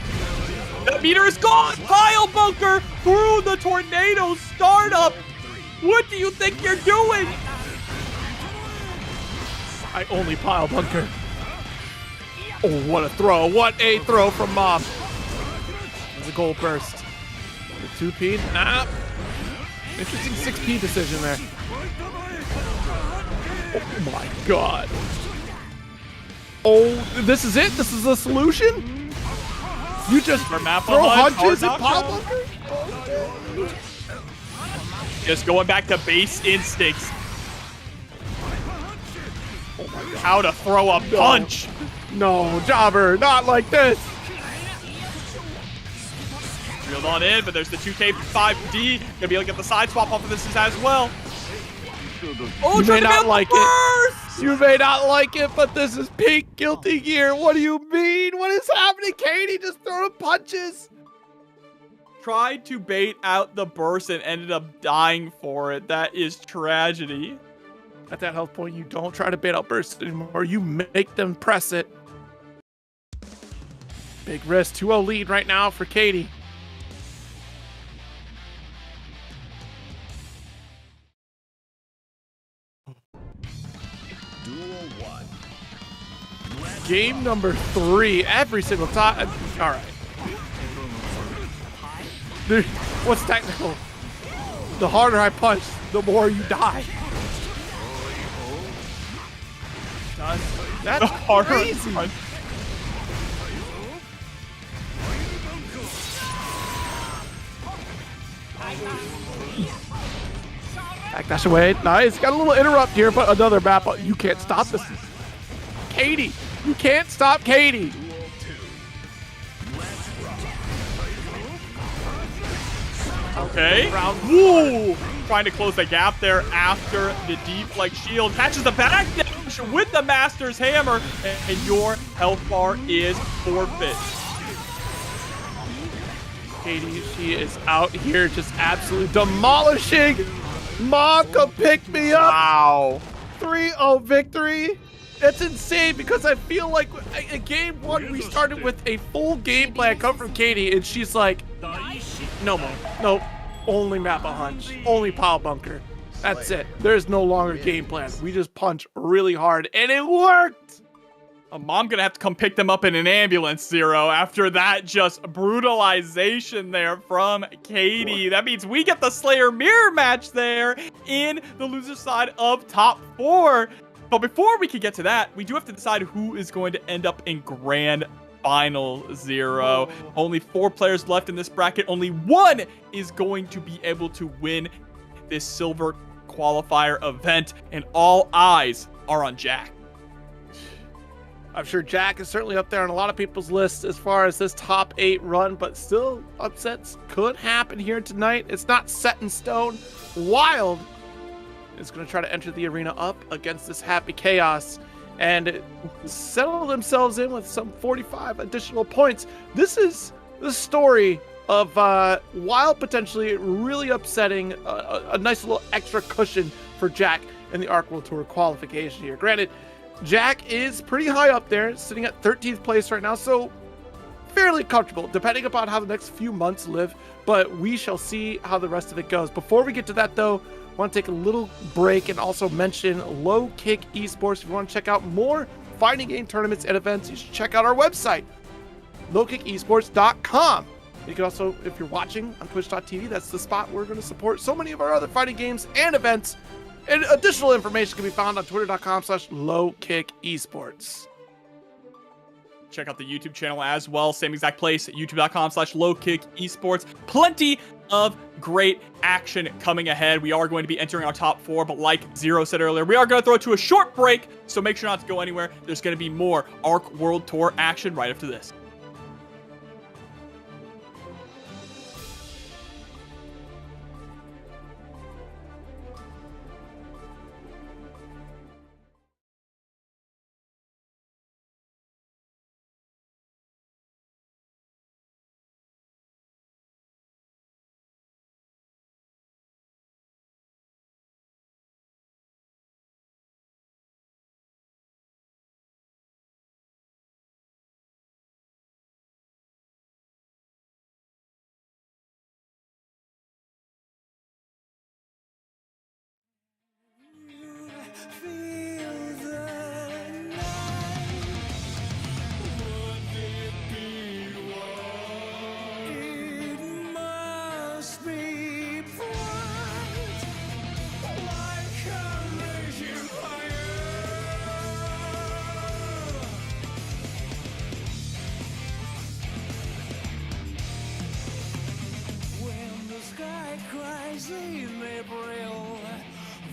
That meter is gone. Pile bunker through the tornado startup. What do you think you're doing? I only pile bunker. Oh, what a throw. What a throw from Mom. There's a goal burst. The 2P. Nah. Interesting 6P decision there. Oh my god. Oh, this is it? This is the solution? You just throw hunches and pile bunker? Just going back to base instincts. How to throw a punch. No, Jobber, not like this. Reeled on in, but there's the 2K5D. Gonna be able to get the side swap off of this as well. Oh, You may not like it. You may not like it, but this is peak guilty gear. What do you mean? What is happening? Katie just throwing punches. Tried to bait out the burst and ended up dying for it. That is tragedy. At that health point, you don't try to bait out burst anymore. You make them press it. Big risk. 2-0 lead right now for Katie. Duel 1. Game number 3 every single time. All right. Dude, what's technical? The harder I punch, the more you die. That's crazy. Backdash away. Nice. Got a little interrupt here, but another map. You can't stop this. Katie. You can't stop Katie. Okay. Woo! Trying to close the gap there after the deep like shield. Catches the back dash with the Master's Hammer, and your health bar is forfeit. Katie, she is out here just absolutely demolishing. Mom, come pick me up. Wow. 3-0 victory. It's insane because I feel like in game 1 we started with a full game plan come from Katie, and she's like, no more. Nope. Only map a hunch. Only pile bunker. That's it. There's no longer game plan. We just punch really hard, and it worked. Mom gonna have to come pick them up in an ambulance, Zero, after that just brutalization there from Katie. That means we get the Slayer mirror match there in the loser side of top 4. But before we can get to that, we do have to decide who is going to end up in Grand final 0. Only 4 players left in this bracket. Only one is going to be able to win this silver qualifier event, and all eyes are on Jack. I'm sure Jack is certainly up there on a lot of people's lists as far as this top 8 run, but still upsets could happen here tonight. It's not set in stone. Wild is going to try to enter the arena up against this Happy Chaos and settle themselves in with some 45 additional points. This is the story of Wild potentially really upsetting a nice little extra cushion for Jack in the Arc World Tour qualification here. Granted, Jack is pretty high up there, sitting at 13th place right now, so fairly comfortable, depending upon how the next few months live, but we shall see how the rest of it goes. Before we get to that, though, I want to take a little break and also mention Low Kick Esports. If you want to check out more fighting game tournaments and events, you should check out our website, lowkickesports.com. You can also, if you're watching on twitch.tv, that's the spot we're going to support so many of our other fighting games and events. And additional information can be found on twitter.com/lowkickesports. Check out the YouTube channel as well. Same exact place, youtube.com/lowkickesports. Plenty of great action coming ahead. We are going to be entering our top 4, but like Zero said earlier, we are going to throw it to a short break, so make sure not to go anywhere. There's going to be more Arc World Tour action right after this.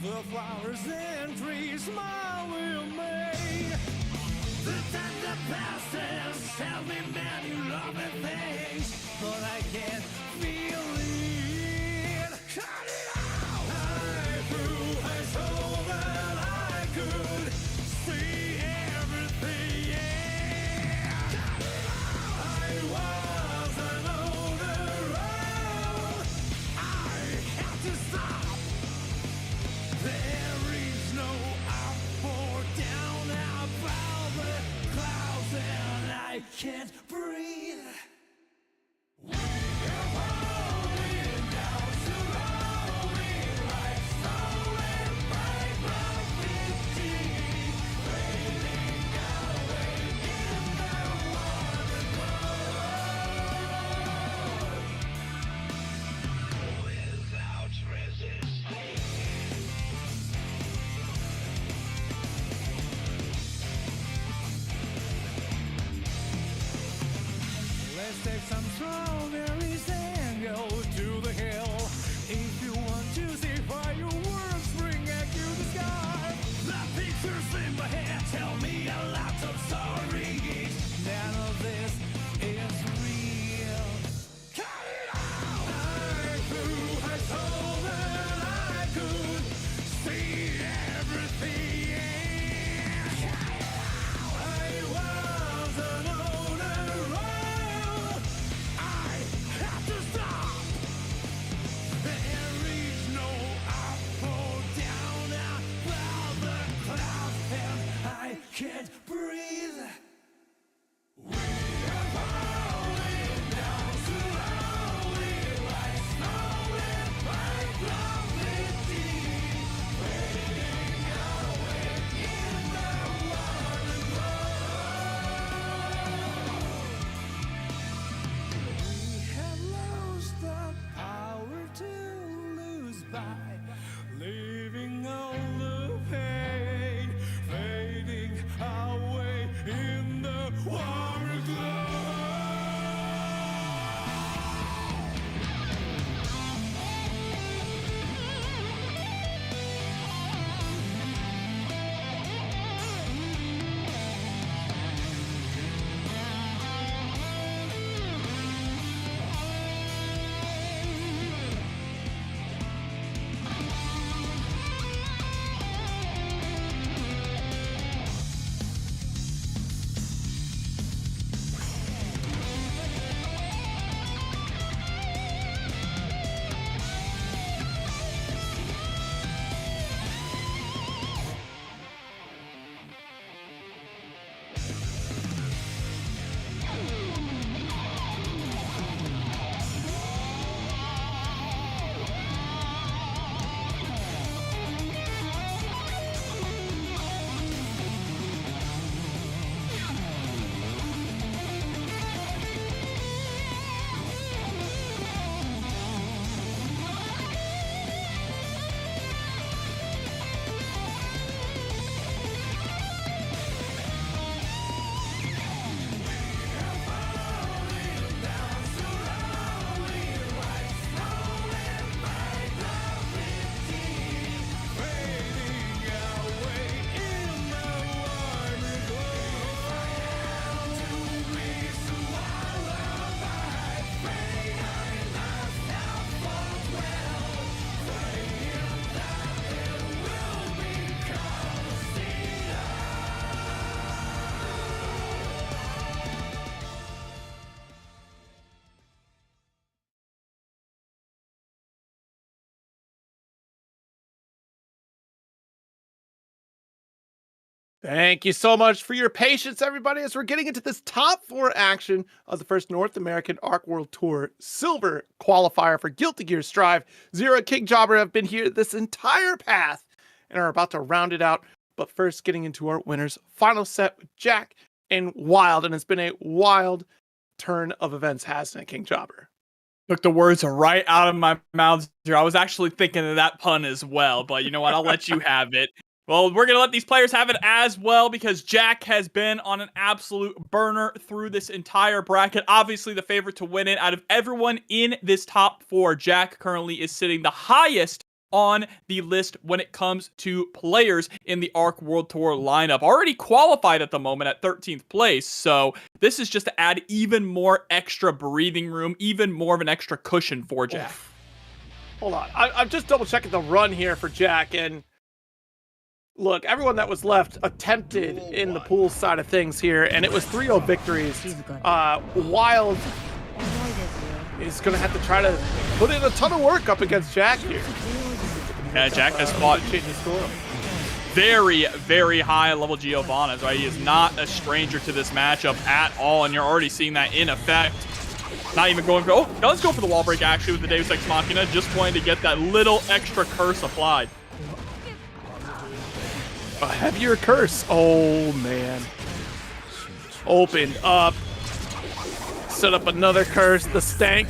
The flowers and trees smile with me. The time that passes tell me many lovely things, but I can't feel it. Cut it out! I grew, I saw that I could see everything. Yeah. Cut it out! I wasn't on the road. I had to stop. There is no up or down above the clouds, and I can't breathe. We are falling down slowly, like stolen by gravity, fading away in the water without resistance. Let's take some strawberries and go to the hill. If you want to see fireworks bring at you the sky. The pictures in my head tell me a lot of stories. None of this is real. Cut it out! I flew, I saw that I could see everything. Cut it out! I wasn't on the road. I have to stop. There is no up or down above the clouds, and I can't breathe. We are falling down slowly, like stolen by gravity, fading away in the water We have lost the power to lose by leaving all the pain fading away. Thank you so much for your patience, everybody, as we're getting into this top 4 action of the first North American Arc World Tour Silver qualifier for Guilty Gear Strive. Zero and King Jobber have been here this entire path and are about to round it out. But first, getting into our winners' final set with Jack and Wild, and it's been a wild turn of events, hasn't it, King Jobber? Took the words right out of my mouth here. I was actually thinking of that pun as well, but you know what? I'll let you have it. Well, we're going to let these players have it as well because Jack has been on an absolute burner through this entire bracket. Obviously, the favorite to win it out of everyone in this top 4. Jack currently is sitting the highest on the list when it comes to players in the Arc World Tour lineup. Already qualified at the moment at 13th place, so this is just to add even more extra breathing room, even more of an extra cushion for Jack. Oof. Hold on. I'm just double-checking the run here for Jack, and look, everyone that was left attempted in the pool side of things here, and it was 3-0 victories. Wild is going to have to try to put in a ton of work up against Jack here. Yeah, Jack has fought Change the score. very, very high level Giovanna's, right? He is not a stranger to this matchup at all, and you're already seeing that in effect. Not even going for, oh, does go for the wall break actually with the Deus Ex Machina, just wanting to get that little extra curse applied. A heavier curse. Oh, man. Opened up. Set up another curse. The stank.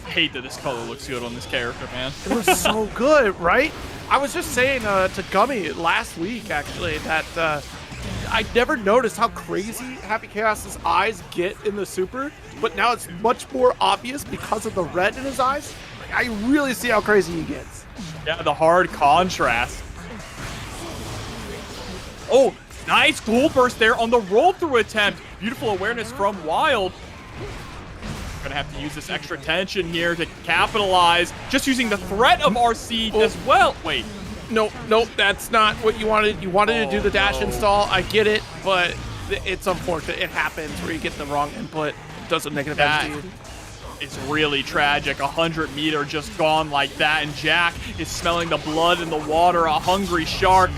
I hate that this color looks good on this character, man. It was so good, right? I was just saying to Gummy last week, actually, that I never noticed how crazy Happy Chaos's eyes get in the Super, but now it's much more obvious because of the red in his eyes. I really see how crazy he gets. Yeah, the hard contrast. Oh, nice gold burst there on the roll-through attempt. Beautiful awareness from Wild. Gonna have to use this extra tension here to capitalize. Just using the threat of RC as well. Wait. Nope, that's not what you wanted. You wanted to do the dash install. I get it, but it's unfortunate. It happens where you get the wrong input. It does a negative edge to you. It's really tragic. 100-meter just gone like that, and Jack is smelling the blood in the water. A hungry shark.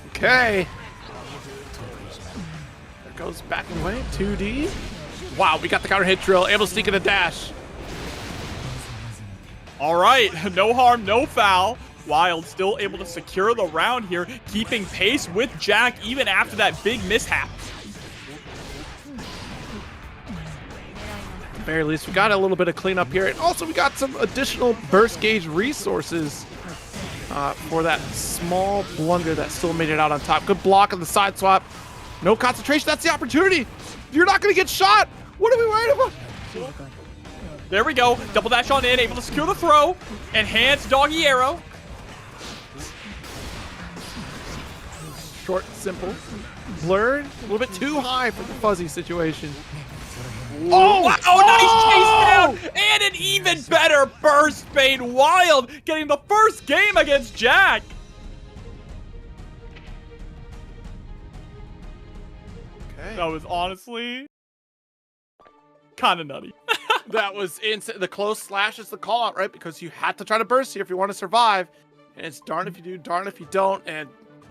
Okay. There goes backing away. 2D. Wow, we got the counter hit drill. Able to sneak in a dash. All right, no harm, no foul. Wild still able to secure the round here, keeping pace with Jack even after that big mishap. At the very least, we got a little bit of cleanup here. And also, we got some additional burst gauge resources for that small blunder that still made it out on top. Good block on the side swap. No concentration. That's the opportunity. You're not going to get shot. What are we worried about? There we go. Double dash on in, able to secure the throw. Enhanced doggy arrow. Short, simple. Blurred. A little bit too high for the fuzzy situation. Oh, wow, nice chase down. And an even better burst fade. Wild getting the first game against Jack. Okay. That was honestly kind of nutty. That was insane. The close slash is the call out, right? Because you had to try to burst here if you want to survive. And it's darn if you do, darn if you don't. And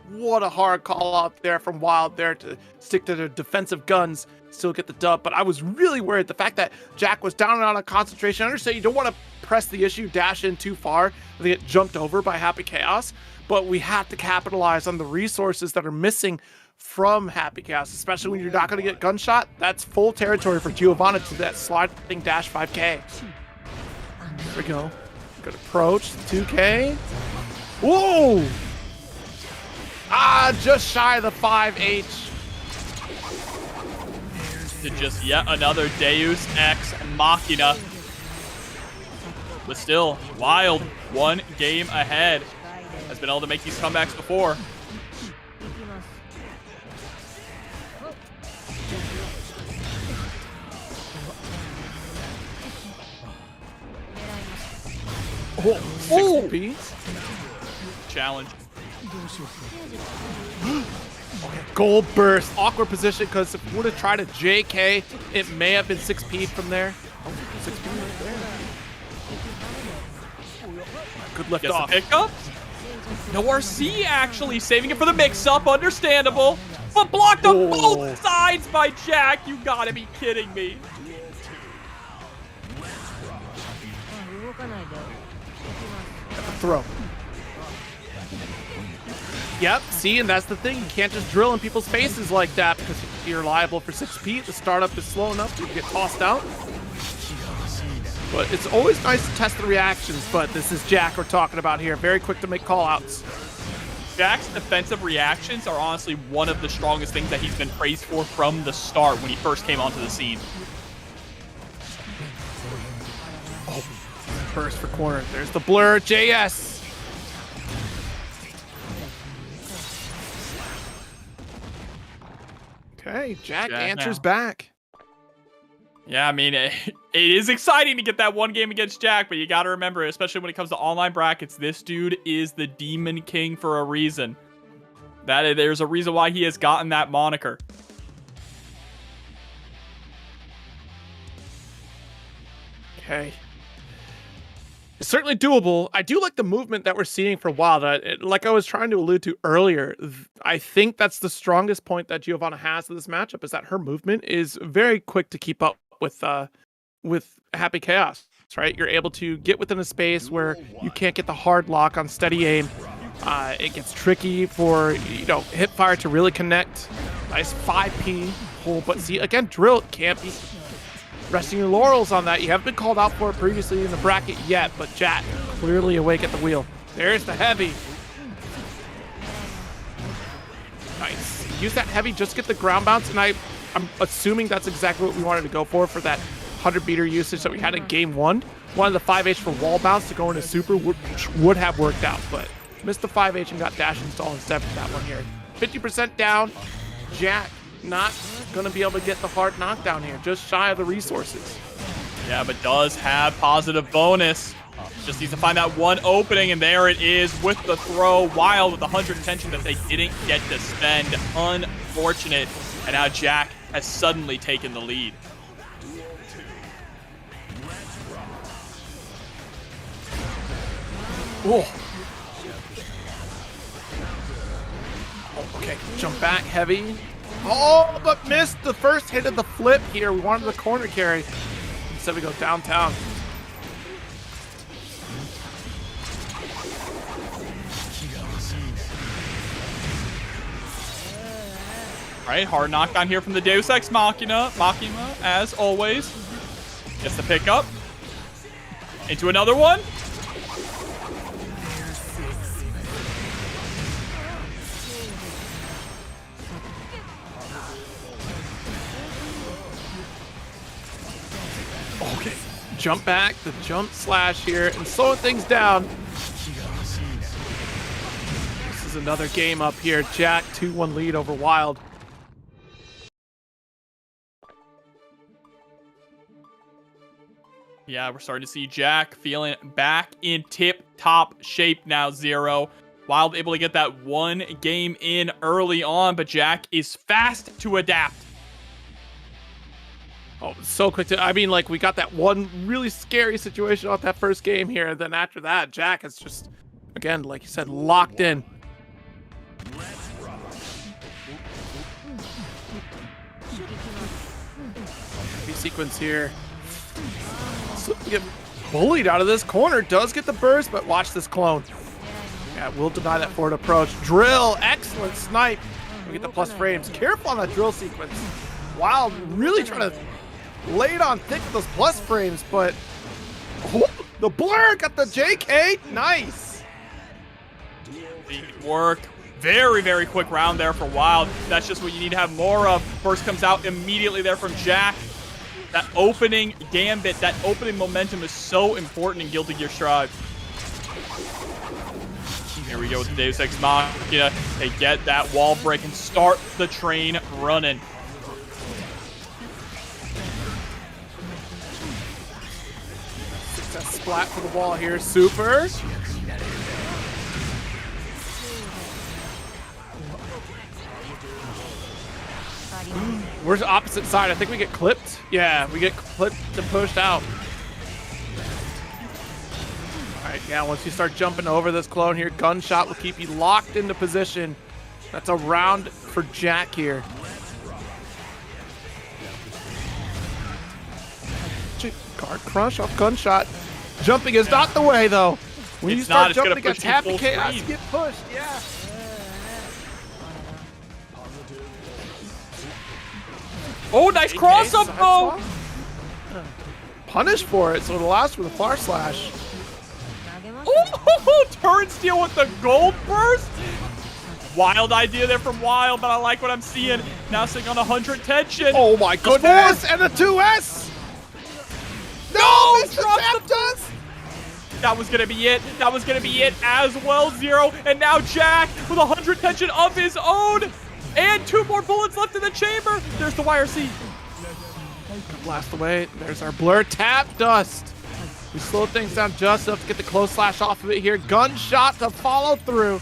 what a hard call out there from Wild there to stick to their defensive guns, still get the dub. But I was really worried. The fact that Jack was down and out of concentration. I understand you don't want to press the issue, dash in too far, they get jumped over by Happy Chaos. But we have to capitalize on the resources that are missing from Happy Chaos, especially when you're not going to get gunshot. That's full territory for Giovanna to that sliding dash 5K. There we go. Good approach. 2K. Whoa! Just shy of the 5H. To just yet another Deus Ex Machina. But still, Wild, one game ahead. Has been able to make these comebacks before. Oh, 6B. Challenge. Gold burst. Awkward position because if we would have tried a JK, it may have been 6P from there. 6P right there. Good lift Gets the off. pickup. No RC actually saving it for the mix-up. Understandable. But blocked on both sides by Jack. You gotta be kidding me. Throw. Yep, see, and that's the thing. You can't just drill in people's faces like that because you're liable for 6P. The startup is slow enough to get tossed out. But it's always nice to test the reactions, but this is Jack we're talking about here. Very quick to make call-outs. Jack's defensive reactions are honestly one of the strongest things that he's been praised for from the start when he first came onto the scene. Oh, burst for corner. There's the blur, JS. Okay, Jack answers back. Yeah, I mean, it is exciting to get that one game against Jack, but you got to remember, especially when it comes to online brackets, this dude is the Demon King for a reason. There's a reason why he has gotten that moniker. Okay. It's certainly doable. I do like the movement that we're seeing for Wild. Like I was trying to allude to earlier, I think that's the strongest point that Giovanna has in this matchup is that her movement is very quick to keep up with Happy Chaos, right? You're able to get within a space where you can't get the hard lock on steady aim. It gets tricky for, hip fire to really connect. Nice 5P pull, but see, again, drill can't be resting your laurels on that. You haven't been called out for it previously in the bracket yet, but Jack clearly awake at the wheel. There's the heavy. Nice. Use that heavy, just get the ground bounce, and I'm assuming that's exactly what we wanted to go for that 100-meter usage that we had in game 1. Wanted the 5H for wall bounce to go into super, which would have worked out, but missed the 5H and got dash install instead for that one here. 50% down. Jack not going to be able to get the hard knockdown here, just shy of the resources. Yeah, but does have positive bonus. Just needs to find that one opening, and there it is with the throw. Wild with 100 attention that they didn't get to spend. Unfortunate. And now Jack has suddenly taken the lead. Oh, okay, jump back heavy. Oh, but missed the first hit of the flip here. We wanted the corner carry. Instead we go downtown. All right, hard knockdown here from the Deus Ex Machina, as always. Gets the pickup. Into another one. Okay, jump back, the jump slash here, and slowing things down. This is another game up here. Jack, 2-1 lead over Wild. Yeah, we're starting to see Jack feeling back in tip-top shape now, Zero. Wild able to get that one game in early on, but Jack is fast to adapt. Oh, so quick to, we got that one really scary situation off that first game here. Then after that, Jack is just, again, like you said, locked in. Heavy sequence here. So get bullied out of this corner. Does get the burst, but watch this clone. Yeah, we'll deny that forward approach. Drill, excellent snipe. We get the plus frames. Careful on that drill sequence. Wild really trying to lay it on thick with those plus frames, but the blur got the JK. Nice. Work. Very, very quick round there for Wild. That's just what you need to have more of. First comes out immediately there from Jack. That opening gambit, that opening momentum is so important in Guilty Gear Strive. Here we go with the Deus Ex Machina. They get that wall break and start the train running. That splat for the wall here. Super. Where's the opposite side? I think we get clipped. Yeah, we get clipped and pushed out. All right, Right, yeah, once you start jumping over this clone here, gunshot will keep you locked into position. That's a round for Jack here. Guard crush off gunshot. Jumping is not the way, though. When you It's start not, it's gonna jumping against push you Happy full Chaos, you screen. get pushed, yeah. Oh, nice cross up side though. swap. Punished for it, so it allows for the far slash. Oh, Turnstile with the gold burst. Wild idea there from Wild, but I like what I'm seeing. Now sitting on 100 tension. Oh my goodness, and a 2S! No, missed the tap dust! That was gonna be it. That was gonna be it as well, Zero. And now Jack with 100 tension of his own. And 2 more bullets left in the chamber. There's the YRC. Blast away. There's our blur tap dust. We slow things down just enough to get the close slash off of it here. Gunshot to follow through.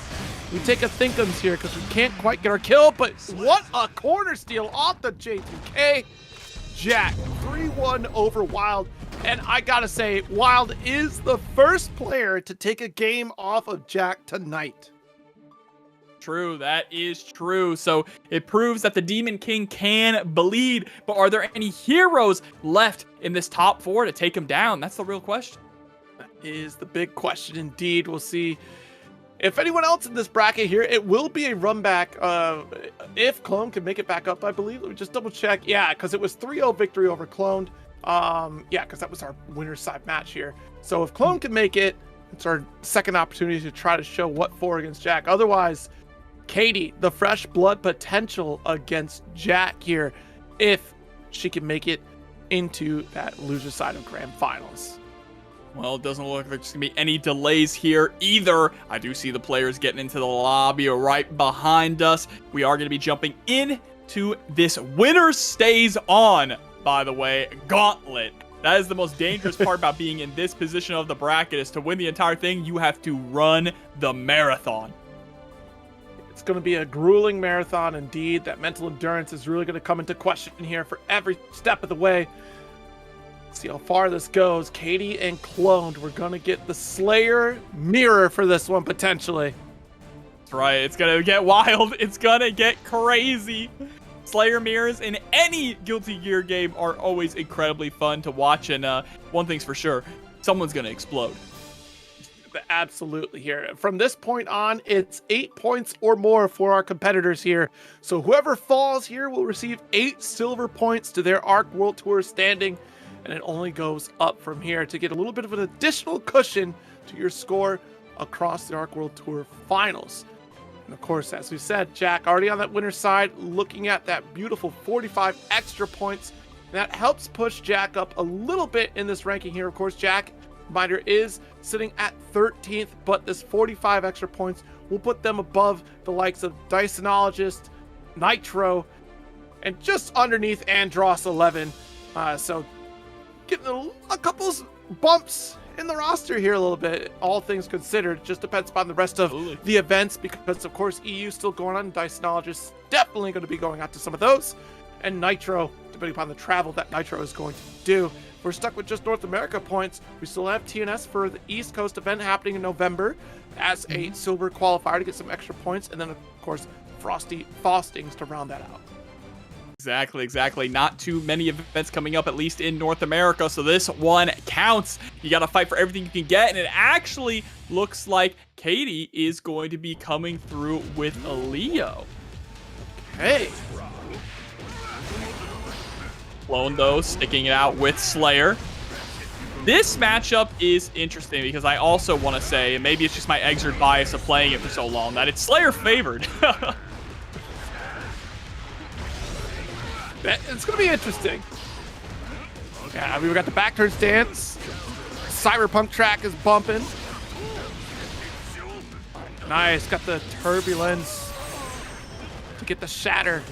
We take a thinkums here because we can't quite get our kill, but what a corner steal off the J2K. Jack, 3-1 over Wild. And I gotta say, Wild is the first player to take a game off of Jack tonight. True, that is true. So it proves that the Demon King can bleed, but are there any heroes left in this top 4 to take him down? That's the real question. That is the big question indeed. We'll see if anyone else in this bracket here. It will be a run back if Clone can make it back up, I believe. Let me just double check. Yeah, because it was 3-0 victory over Cloned. Yeah, because that was our winner's side match here. So if Clone can make it, it's our second opportunity to try to show what for against Jack. Otherwise, Katie, the fresh blood potential against Jack here, if she can make it into that loser side of grand finals. Well, it doesn't look like there's going to be any delays here either. I do see the players getting into the lobby right behind us. We are going to be jumping into this winner stays on, by the way, gauntlet. That is the most dangerous part about being in this position of the bracket, is to win the entire thing, you have to run the marathon. It's going to be a grueling marathon indeed. That mental endurance is really going to come into question here for every step of the way. See how far this goes. Katie and Cloned, we're going to get the Slayer mirror for this one potentially. That's right. It's going to get wild. It's going to get crazy. Slayer mirrors in any Guilty Gear game are always incredibly fun to watch. And one thing's for sure, someone's going to explode. Absolutely here. From this point on, it's 8 points or more for our competitors here. So whoever falls here will receive 8 silver points to their ARC World Tour standing. And it only goes up from here to get a little bit of an additional cushion to your score across the ARC World Tour finals. And of course, as we said, Jack already on that winner's side, looking at that beautiful 45 extra points. And that helps push Jack up a little bit in this ranking here. Of course, Jack, reminder, is sitting at 13th, but this 45 extra points will put them above the likes of Dysonologist, Nitro, and just underneath Andros 11. So getting a couple bumps in the roster here a little bit, all things considered. It just depends upon the rest of the events, because of course EU still going on. Dysonologist definitely going to be going out to some of those, and Nitro, depending upon the travel that Nitro is going to do. We're stuck with just North America points. We still have TNS for the East Coast event happening in November as a silver qualifier to get some extra points, and then of course Frosty Faustings to round that out. Exactly. Not too many events coming up, at least in North America, so this one counts. You got to fight for everything you can get, and it actually looks like Katie is going to be coming through with a Leo. Hey. Clone, though, sticking it out with Slayer. This matchup is interesting because I also want to say, and maybe it's just my exert bias of playing it for so long, that it's Slayer favored. It's going to be interesting. Yeah, I mean, we got the back turn stance. Cyberpunk track is bumping. Nice, got the turbulence to get the shatter.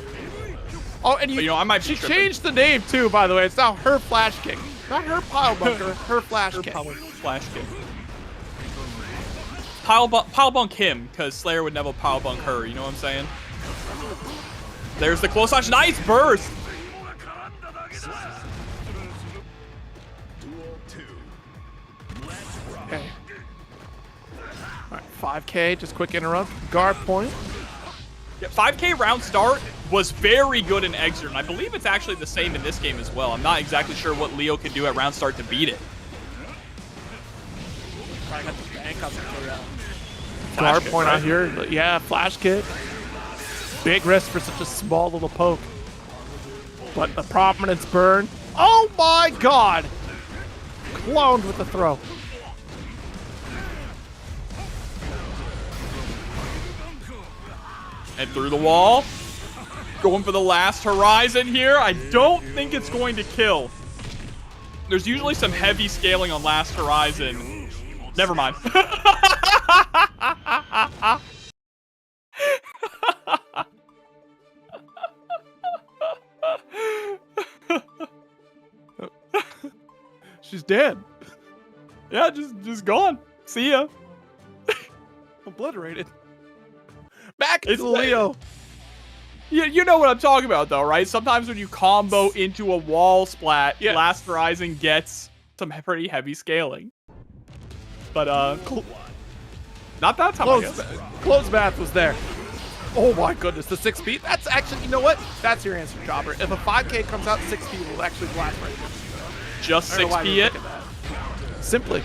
Oh, and I might be she changed the name too, by the way. It's now her flash kick. Not her pile bunker, her flash kick. Flash kick. Pile bunk him, because Slayer would never pile bunk her, you know what I'm saying? There's the close slash. Nice burst! Okay. 5K, just quick interrupt. Guard point. Yeah, 5K round start was very good in Exert, and I believe it's actually the same in this game as well. I'm not exactly sure what Leo can do at round start to beat it. I got the bank on the guard point out here. Yeah, flash kick. Big risk for such a small little poke. But the prominence burn. Oh my god! Cloned with the throw. And through the wall. Going for the last horizon here. I don't think it's going to kill. There's usually some heavy scaling on last horizon. Never mind. She's dead. Yeah, just gone. See ya. Obliterated. Back It's to Leo. You know what I'm talking about, though, right? Sometimes when you combo into a wall splat, Yeah. Last Horizon gets some pretty heavy scaling. But, not that time, I guess. Close math was there. Oh my goodness, the 6 feet. That's actually, you know what? That's your answer, Jobber. If a 5K comes out, 6 feet will actually blast right here. Just I don't know why 6P we're it. thinking that. Simply.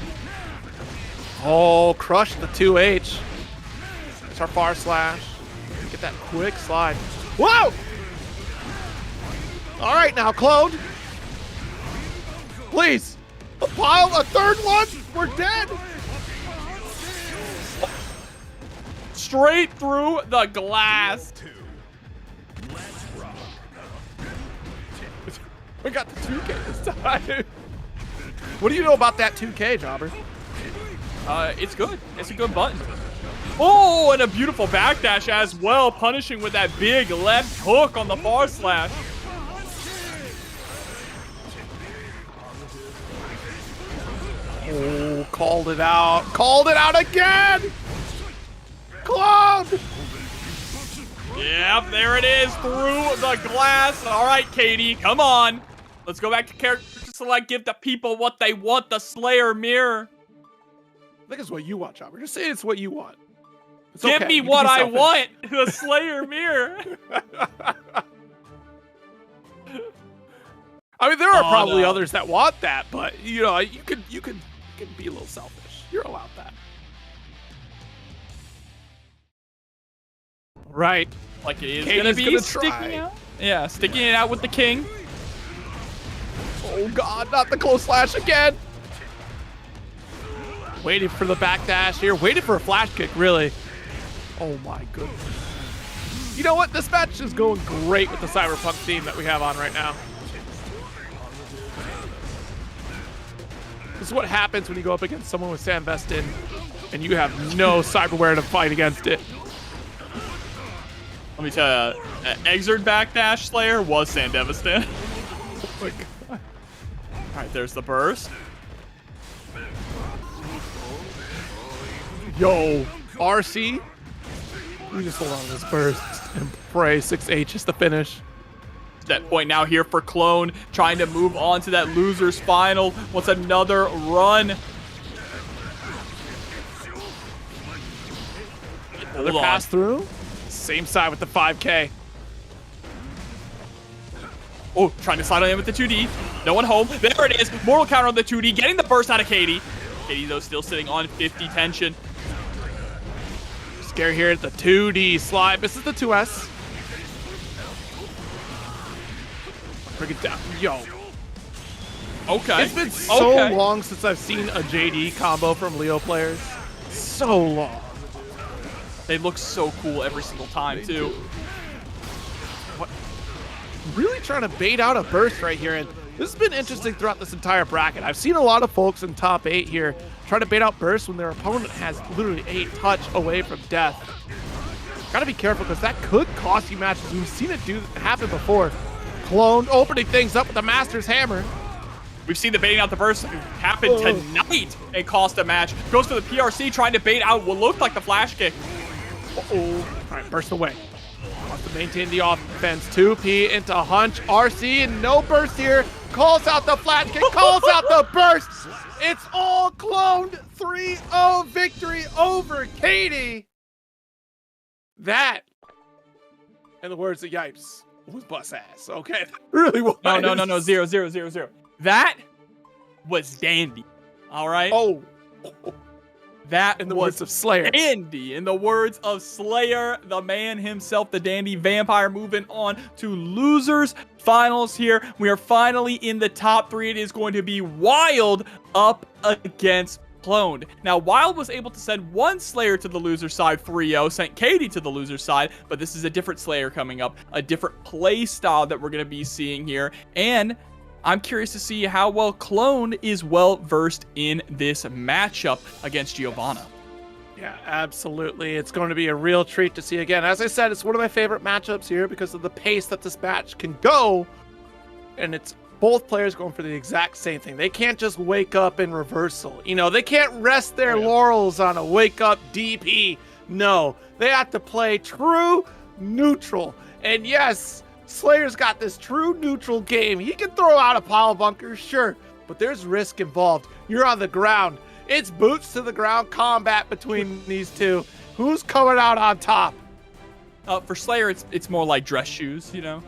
Oh, crush the 2H. It's our far slash. Get that quick slide. Whoa! All right, now, Clone. Please. A pile, a third one. We're dead. Straight through the glass. We got the 2K this time. What do you know about that 2K, Jobber? It's good. It's a good button. Oh, and a beautiful backdash as well, punishing with that big left hook on the far slash. Oh, called it out. Called it out again. Cloud. Yep, there it is, through the glass. All right, Katie, come on. Let's go back to character select, give the people what they want, the Slayer mirror. I think it's what you want, Jobber. Just say it's what you want. It's Give okay. me You can what be I selfish. want, the Slayer mirror. I mean, there are Oh, probably no. others that want that, but you know, you could be a little selfish. You're allowed that. Right. Like it is Katie's gonna be gonna sticking try. out. Yeah, sticking it out with the king. Oh god, not the close slash again. Waiting for the backdash here. Waiting for a flash kick, really. Oh my goodness. You know what? This match is going great with the Cyberpunk theme that we have on right now. This is what happens when you go up against someone with Sam Vestin and you have no cyberware to fight against it. Let me tell you, Exert backdash Slayer was Sandevistan. Oh my god. All right, there's the burst. Yo, RC. We just hold on to this burst and pray 6H is the finish. That point now here for Clone, trying to move on to that loser's final. What's another run? Another Hold on. pass through. Same side with the 5K. Oh, trying to slide on in with the 2D. No one home. There it is. Mortal counter on the 2D, getting the burst out of Katie. Katie, though, still sitting on 50 tension. Scare here at the 2D slide. This is the 2S. Bring it down. Yo. Okay. It's been so Okay. long since I've seen a JD combo from Leo players. So long. They look so cool every single time, too. What? Really trying to bait out a burst right here. And this has been interesting throughout this entire bracket. I've seen a lot of folks in top 8 here try to bait out bursts when their opponent has literally a touch away from death. Gotta be careful because that could cost you matches. We've seen it happen before. Clone opening things up with the Master's Hammer. We've seen the baiting out the burst happen tonight and cost a match. Goes for the PRC, trying to bait out what looked like the flash kick. Uh-oh. All right, burst away. Wants to maintain the offense. 2P into Hunch. RC and no burst here. calls out the flash kick, calls out the burst. It's all cloned. 3-0 victory over Katie. That, in the words of Yipes, was bust ass. Okay, really was. No. 0. That was dandy. All right. Oh. That in the was words of Slayer. Dandy. In the words of Slayer, the man himself, the dandy vampire. Moving on to losers finals here. We are finally in the top 3. It is going to be Wild up against Cloned. Now, Wild was able to send one Slayer to the loser side 3-0, sent Katie to the loser side, but this is a different Slayer coming up, a different play style that we're going to be seeing here, and I'm curious to see how well Clone is well versed in this matchup against Giovanna. Yeah, absolutely. It's going to be a real treat to see again. As I said, it's one of my favorite matchups here because of the pace that this match can go. And it's both players going for the exact same thing. They can't just wake up in reversal. You know, they can't rest their laurels on a wake up DP. No, they have to play true neutral. And yes, Slayer's got this true neutral game. He can throw out a pile bunker, sure, but there's risk involved. You're on the ground. It's boots to the ground combat between these two. Who's coming out on top? For Slayer, it's more like dress shoes, you know?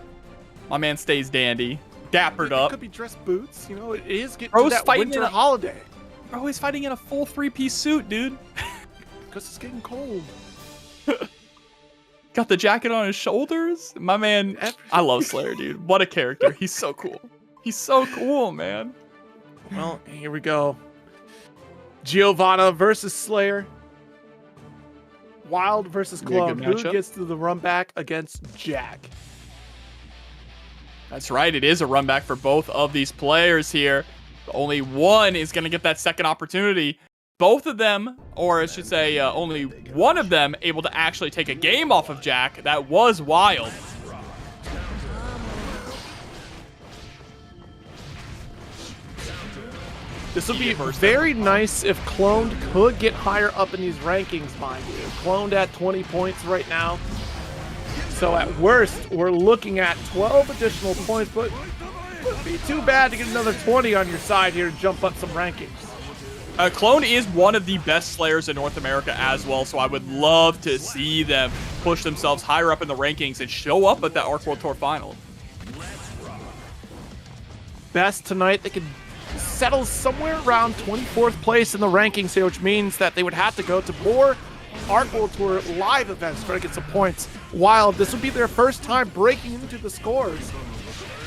My man stays dandy, dappered up. It could be dress boots, you know? It is getting Bro's to that fighting winter holiday. Bro, he's fighting in a full 3-piece suit, dude. Because it's getting cold. Got the jacket on his shoulders. My man, I love Slayer, dude. What a character. He's so cool. He's so cool, man. Well, here we go. Giovanna versus Slayer. Wild versus Clone. Who gets to the run back against Jack? That's right. It is a run back for both of these players here. Only one is going to get that second opportunity. Both of them, or I should say only one of them, able to actually take a game off of Jack. That was Wild. This would be very nice if Cloned could get higher up in these rankings, mind you. Cloned at 20 points right now. So at worst, we're looking at 12 additional points, but it wouldn't be too bad to get another 20 on your side here to jump up some rankings. Clone is one of the best Slayers in North America as well, so I would love to see them push themselves higher up in the rankings and show up at that Arc World Tour final. Best tonight, they could settle somewhere around 24th place in the rankings here, which means that they would have to go to more Arc World Tour live events try to get some points. Wild, this would be their first time breaking into the scores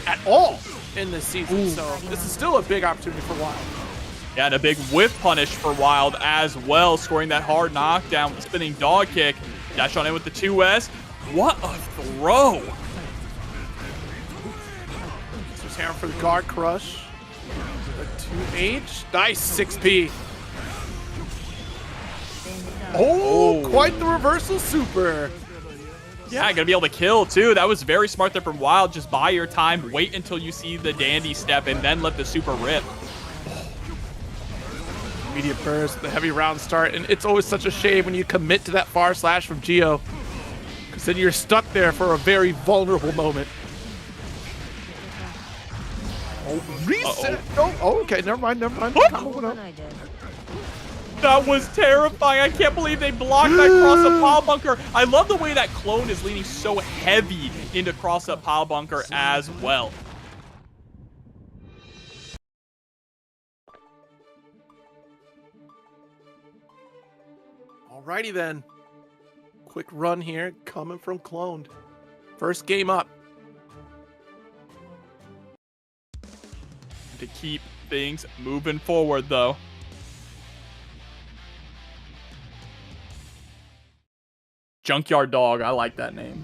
at all in this season, so this is still a big opportunity for Wild. Yeah, and a big whiff punish for Wild as well, scoring that hard knockdown with spinning dog kick. Dash on in with the 2S. What a throw! Just hammer for the guard crush. The 2H. Nice 6P. Oh, quite the reversal super. Yeah, gonna be able to kill too. That was very smart there from Wild. Just buy your time, wait until you see the dandy step, and then let the super rip. Immediate burst, the heavy round start, and it's always such a shame when you commit to that far slash from Geo, because then you're stuck there for a very vulnerable moment. Oh, reset! Oh, okay, never mind. Combo went up. That was terrifying. I can't believe they blocked that cross-up pile bunker. I love the way that Clone is leaning so heavy into cross-up pile bunker as well. Alrighty then. Quick run here, coming from Cloned. First game up. To keep things moving forward, though. Junkyard Dog, I like that name.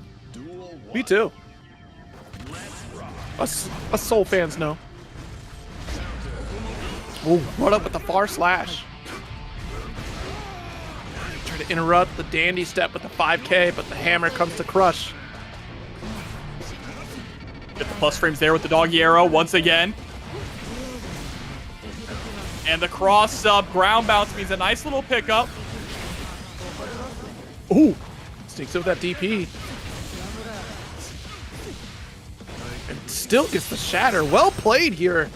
Me too. Us Soul fans know. Oh, run up with the far slash. Try to interrupt the dandy step with the 5K, but the hammer comes to crush. Get the plus frames there with the doggy arrow once again. And the cross up ground bounce means a nice little pickup. Ooh, sneaks up that DP. And still gets the shatter. Well played here.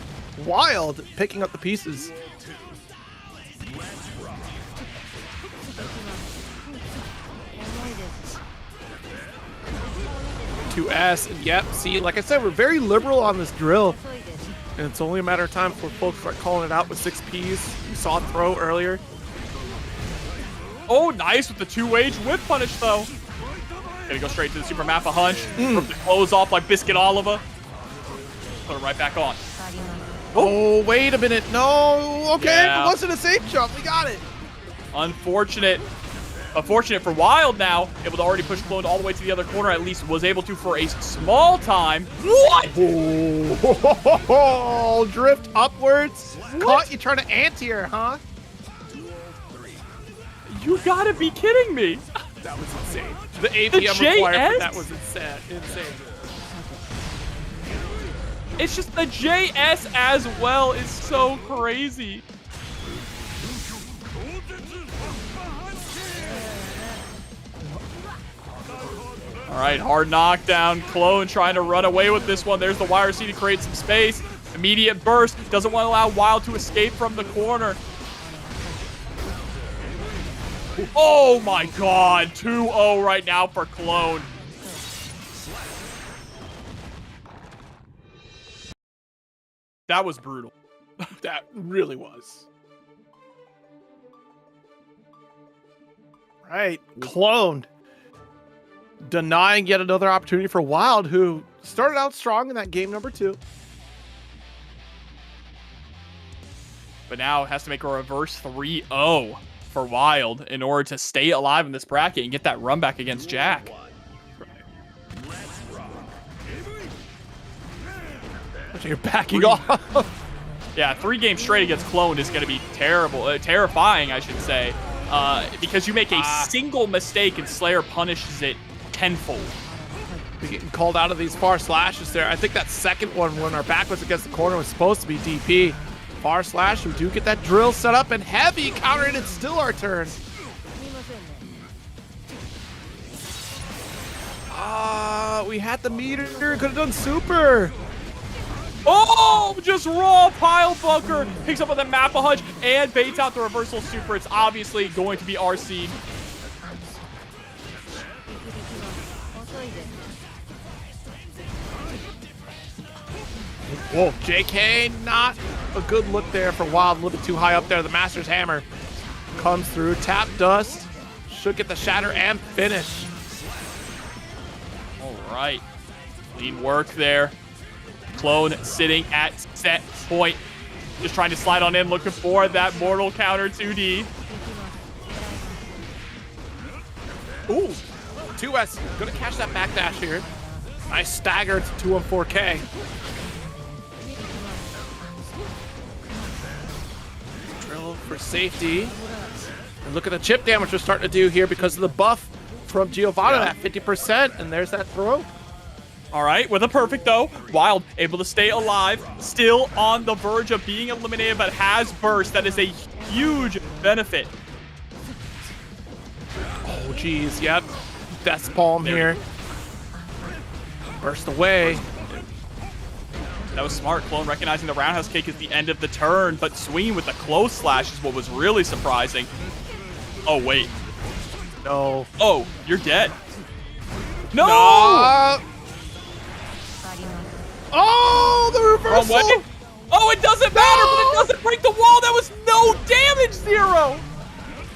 Wild picking up the pieces. S, and yep, see, like I said, we're very liberal on this drill, and it's only a matter of time before folks start calling it out with 6Ps. You saw it throw earlier. Oh, nice with the 2H whip punish, though. Gonna go straight to the Super Mappa Hunch. Rip the clothes off like Biscuit Oliva. Put it right back on. Oh, wait a minute. No, okay, Yeah. It wasn't a safe jump. We got it. Unfortunate for Wild now. Able to already push Clone all the way to the other corner. At least was able to for a small time. What? Oh, drift upwards. What? Caught you trying to anti-air, huh? You gotta be kidding me. That was insane. The APM required for that was insane. It's just the JS as well is so crazy. All right, hard knockdown. Clone trying to run away with this one. There's the YRC to create some space. Immediate burst. Doesn't want to allow Wild to escape from the corner. Oh my god. 2-0 right now for Clone. That was brutal. That really was. Right, cloned. Denying yet another opportunity for Wild, who started out strong in that game number 2. But now has to make a reverse 3-0 for Wild in order to stay alive in this bracket and get that run back against Jack. You're backing off. Yeah, 3 games straight against Clone is going to be terrible, terrifying, I should say, because you make a single mistake and Slayer punishes it tenfold. We're getting called out of these far slashes there. I think that second one when our back was against the corner was supposed to be DP. Far slash, we do get that drill set up and heavy counter, and it's still our turn. We had the meter, could have done super. Oh, just raw pile bunker. Picks up with a Mappa Hunch and baits out the reversal super. It's obviously going to be RC. Whoa, JK, not a good look there for Wild. A little bit too high up there. The Master's Hammer comes through. Tap dust. Should get the shatter and finish. All right. Clean work there. Clone sitting at set point. Just trying to slide on in, looking for that mortal counter 2D. Ooh, 2S. Gonna catch that backdash here. Nice stagger to 214K. Drill for safety. And look at the chip damage we're starting to do here because of the buff from Giovanna at 50%. And there's that throw. All right, with a perfect though. Wild able to stay alive, still on the verge of being eliminated, but has burst. That is a huge benefit. Oh, geez, yep. Death palm here. Burst away. That was smart. Clone recognizing the roundhouse kick at the end of the turn, but swinging with the close slash is what was really surprising. Oh, wait. No. Oh, you're dead. No! Oh, the reversal! Wrong way. Oh, it doesn't matter, but it doesn't break the wall. That was no damage, 0.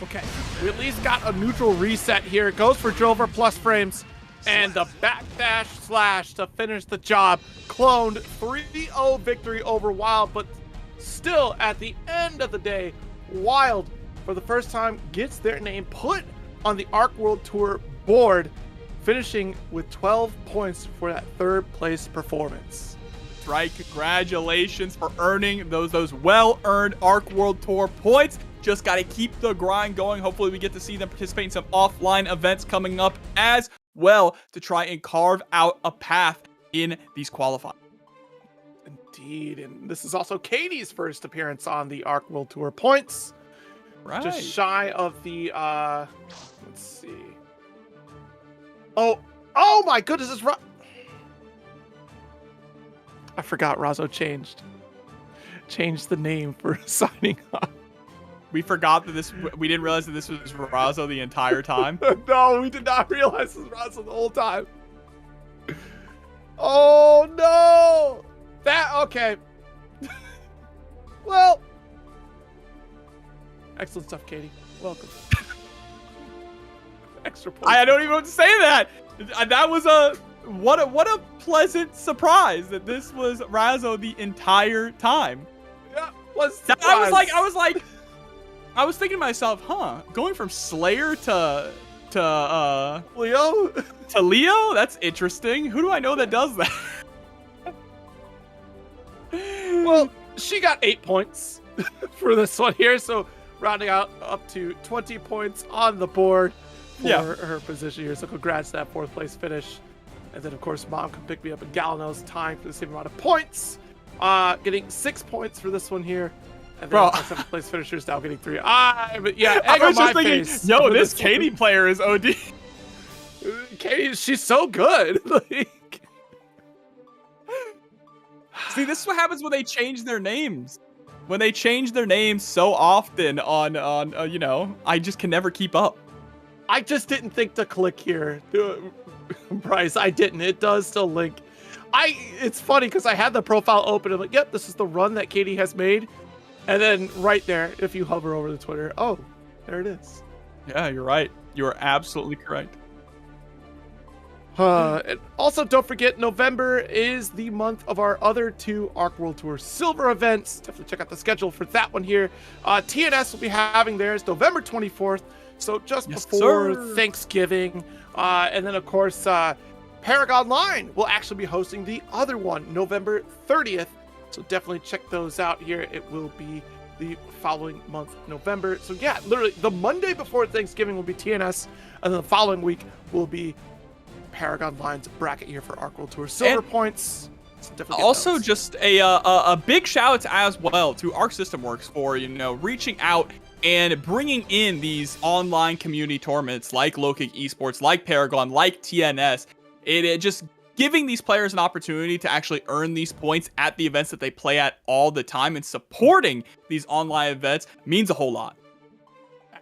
Okay, we at least got a neutral reset here. It goes for Drover plus frames. And the backdash slash to finish the job. Cloned 3-0 victory over Wild, but still at the end of the day, Wild, for the first time, gets their name put on the ARC World Tour board, finishing with 12 points for that 3rd place performance. Right, congratulations for earning those well-earned ARC World Tour points. Just got to keep the grind going. Hopefully we get to see them participate in some offline events coming up as well to try and carve out a path in these qualifiers. Indeed, and this is also Katie's first appearance on the ARC World Tour points. Right. Just shy of the, let's see. Oh my goodness, it's right. I forgot Razo changed the name for signing up. We forgot that we didn't realize that this was Razo the entire time. No, we did not realize this was Razo the whole time. Oh no! Okay. Well, excellent stuff, Katie. Welcome. Extra point. I don't even know what to say to that. That was what a pleasant surprise that this was Razo the entire time. Yeah, was I was thinking to myself, going from Slayer to Leo. to Leo? That's interesting. Who do I know that does that? Well, she got 8 points for this one here, so rounding out up to 20 points on the board for her position here. So congrats to that 4th place finish. And then of course Mom can pick me up, and Galano's tying for the same amount of points. Getting 6 points for this one here. And then my 7th place finisher is now getting 3. But yeah, egg I was on just my thinking, face yo, for this one. Katie player is OD. Katie, she's so good. Like, see, this is what happens when they change their names. When they change their names so often on you know, I just can never keep up. I just didn't think to click here, Bryce. I didn't. It does still link. It's funny because I had the profile open and I'm like, yep, this is the run that Katie has made. And then right there, if you hover over the Twitter, oh, there it is. Yeah, you're right. You are absolutely correct. And also, don't forget, November is the month of our other 2 Arc World Tour Silver events. Definitely check out the schedule for that one here. TNS will be having theirs November 24th, so just before Thanksgiving. And then, of course, Paragon Line will actually be hosting the other one, November 30th. So definitely check those out here. It will be the following month, November. So yeah, literally the Monday before Thanksgiving will be TNS, and then the following week will be Paragon Line's bracket here for Arc World Tour Silver points. So definitely also, those. just a big shout out as well to Arc System Works for, you know, reaching out and bringing in these online community tournaments like Low Kick Esports, like Paragon, like TNS. It just giving these players an opportunity to actually earn these points at the events that they play at all the time, and supporting these online events means a whole lot.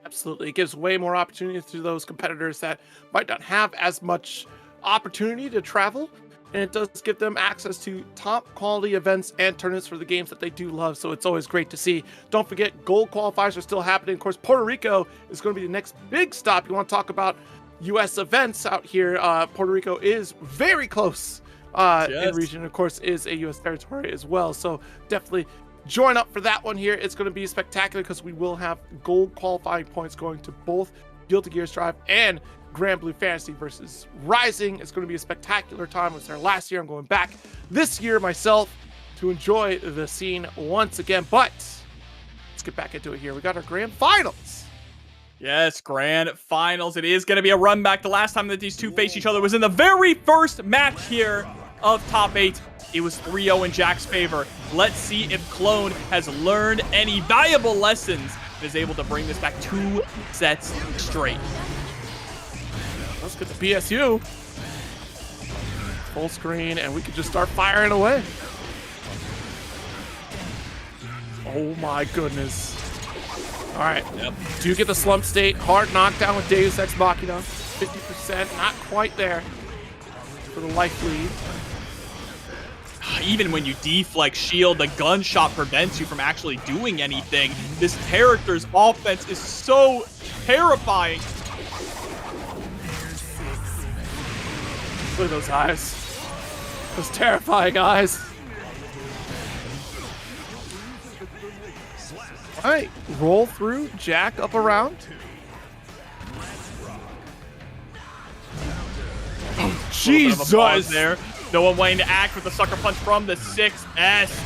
Absolutely. It gives way more opportunities to those competitors that might not have as much opportunity to travel, and it does give them access to top quality events and tournaments for the games that they do love, so it's always great to see. Don't forget, gold qualifiers are still happening. Of course, Puerto Rico is going to be the next big stop. You want to talk about U.S. events out here. Puerto Rico is very close in region, of course, is a U.S. territory as well, so definitely join up for that one here. It's going to be spectacular because we will have gold qualifying points going to both Guilty Gear Strive and Grand Blue Fantasy versus Rising. It's going to be a spectacular time. I was there last year. I'm going back this year myself to enjoy the scene once again. But let's get back into it here. We got our grand finals. Yes, grand finals. It is going to be a run back. The last time that these two faced each other was in the very first match here of Top 8. It was 3-0 in Jack's favor. Let's see if Clone has learned any valuable lessons and is able to bring this back 2 sets straight. Let's get the BSU. Full screen, and we can just start firing away. Oh my goodness. All right. Yep. Do you get the slump state? Hard knockdown with Deus Ex Machina. 50%, not quite there for the life lead. Even when you deflect shield, the gunshot prevents you from actually doing anything. This character's offense is so terrifying. Look at those eyes. Those terrifying eyes. All right, roll through, Jack up around. Oh, Jesus! There. No one wanting to act with the sucker punch from the 6S.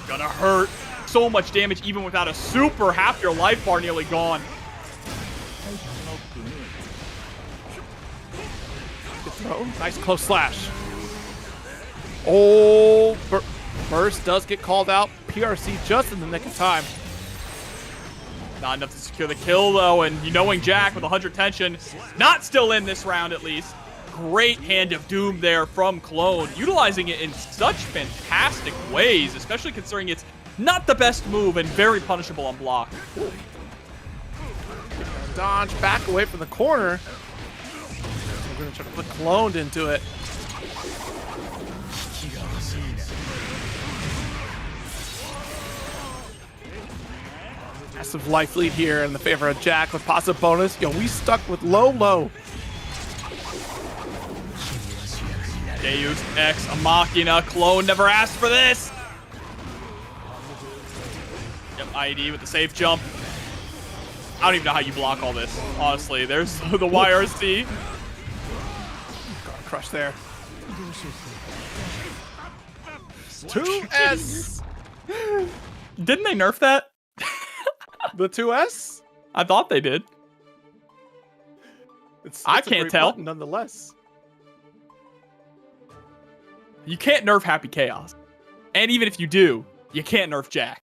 Gonna hurt. So much damage even without a super. Half your life bar nearly gone. Good throw. Nice close slash. Oh, burst does get called out. PRC just in the nick of time. Not enough to secure the kill though, and you knowing Jack with 100 tension, not still in this round at least. great Hand of Doom there from Clone, utilizing it in such fantastic ways, especially considering it's not the best move and very punishable on block. Dodge back away from the corner. We're going to try to put Cloned into it. Massive life lead here in the favor of Jack with positive bonus. Yo, we stuck with low. Deus Ex Machina. Clone never asked for this. Yep, ID with the safe jump. I don't even know how you block all this, honestly. There's the YRC. Crush there. 2S. Didn't they nerf that? The 2S? I thought they did. I can't tell. Nonetheless. You can't nerf Happy Chaos. And even if you do, you can't nerf Jack.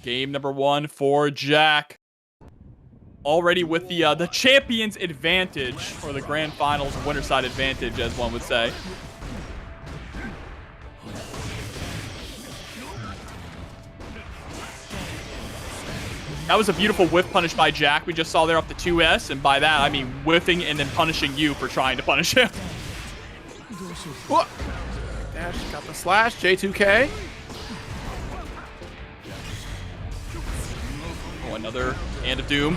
Game number 1 for Jack. Already with the champion's advantage, or the grand finals winner side advantage, as one would say. That was a beautiful whiff punish by Jack. We just saw there up to 2S, and by that, I mean whiffing and then punishing you for trying to punish him. Whoa. Dash got the slash. J2K. Oh, another Hand of Doom.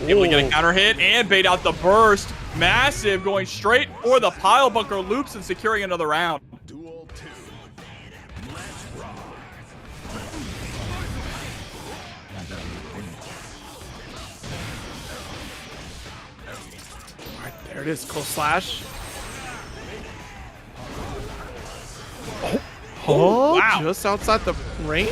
Able to get a counter hit and bait out the burst. Massive, going straight for the pile bunker loops and securing another round. Duel 2. All right, there it is. Close slash. Oh, wow. Just outside the range?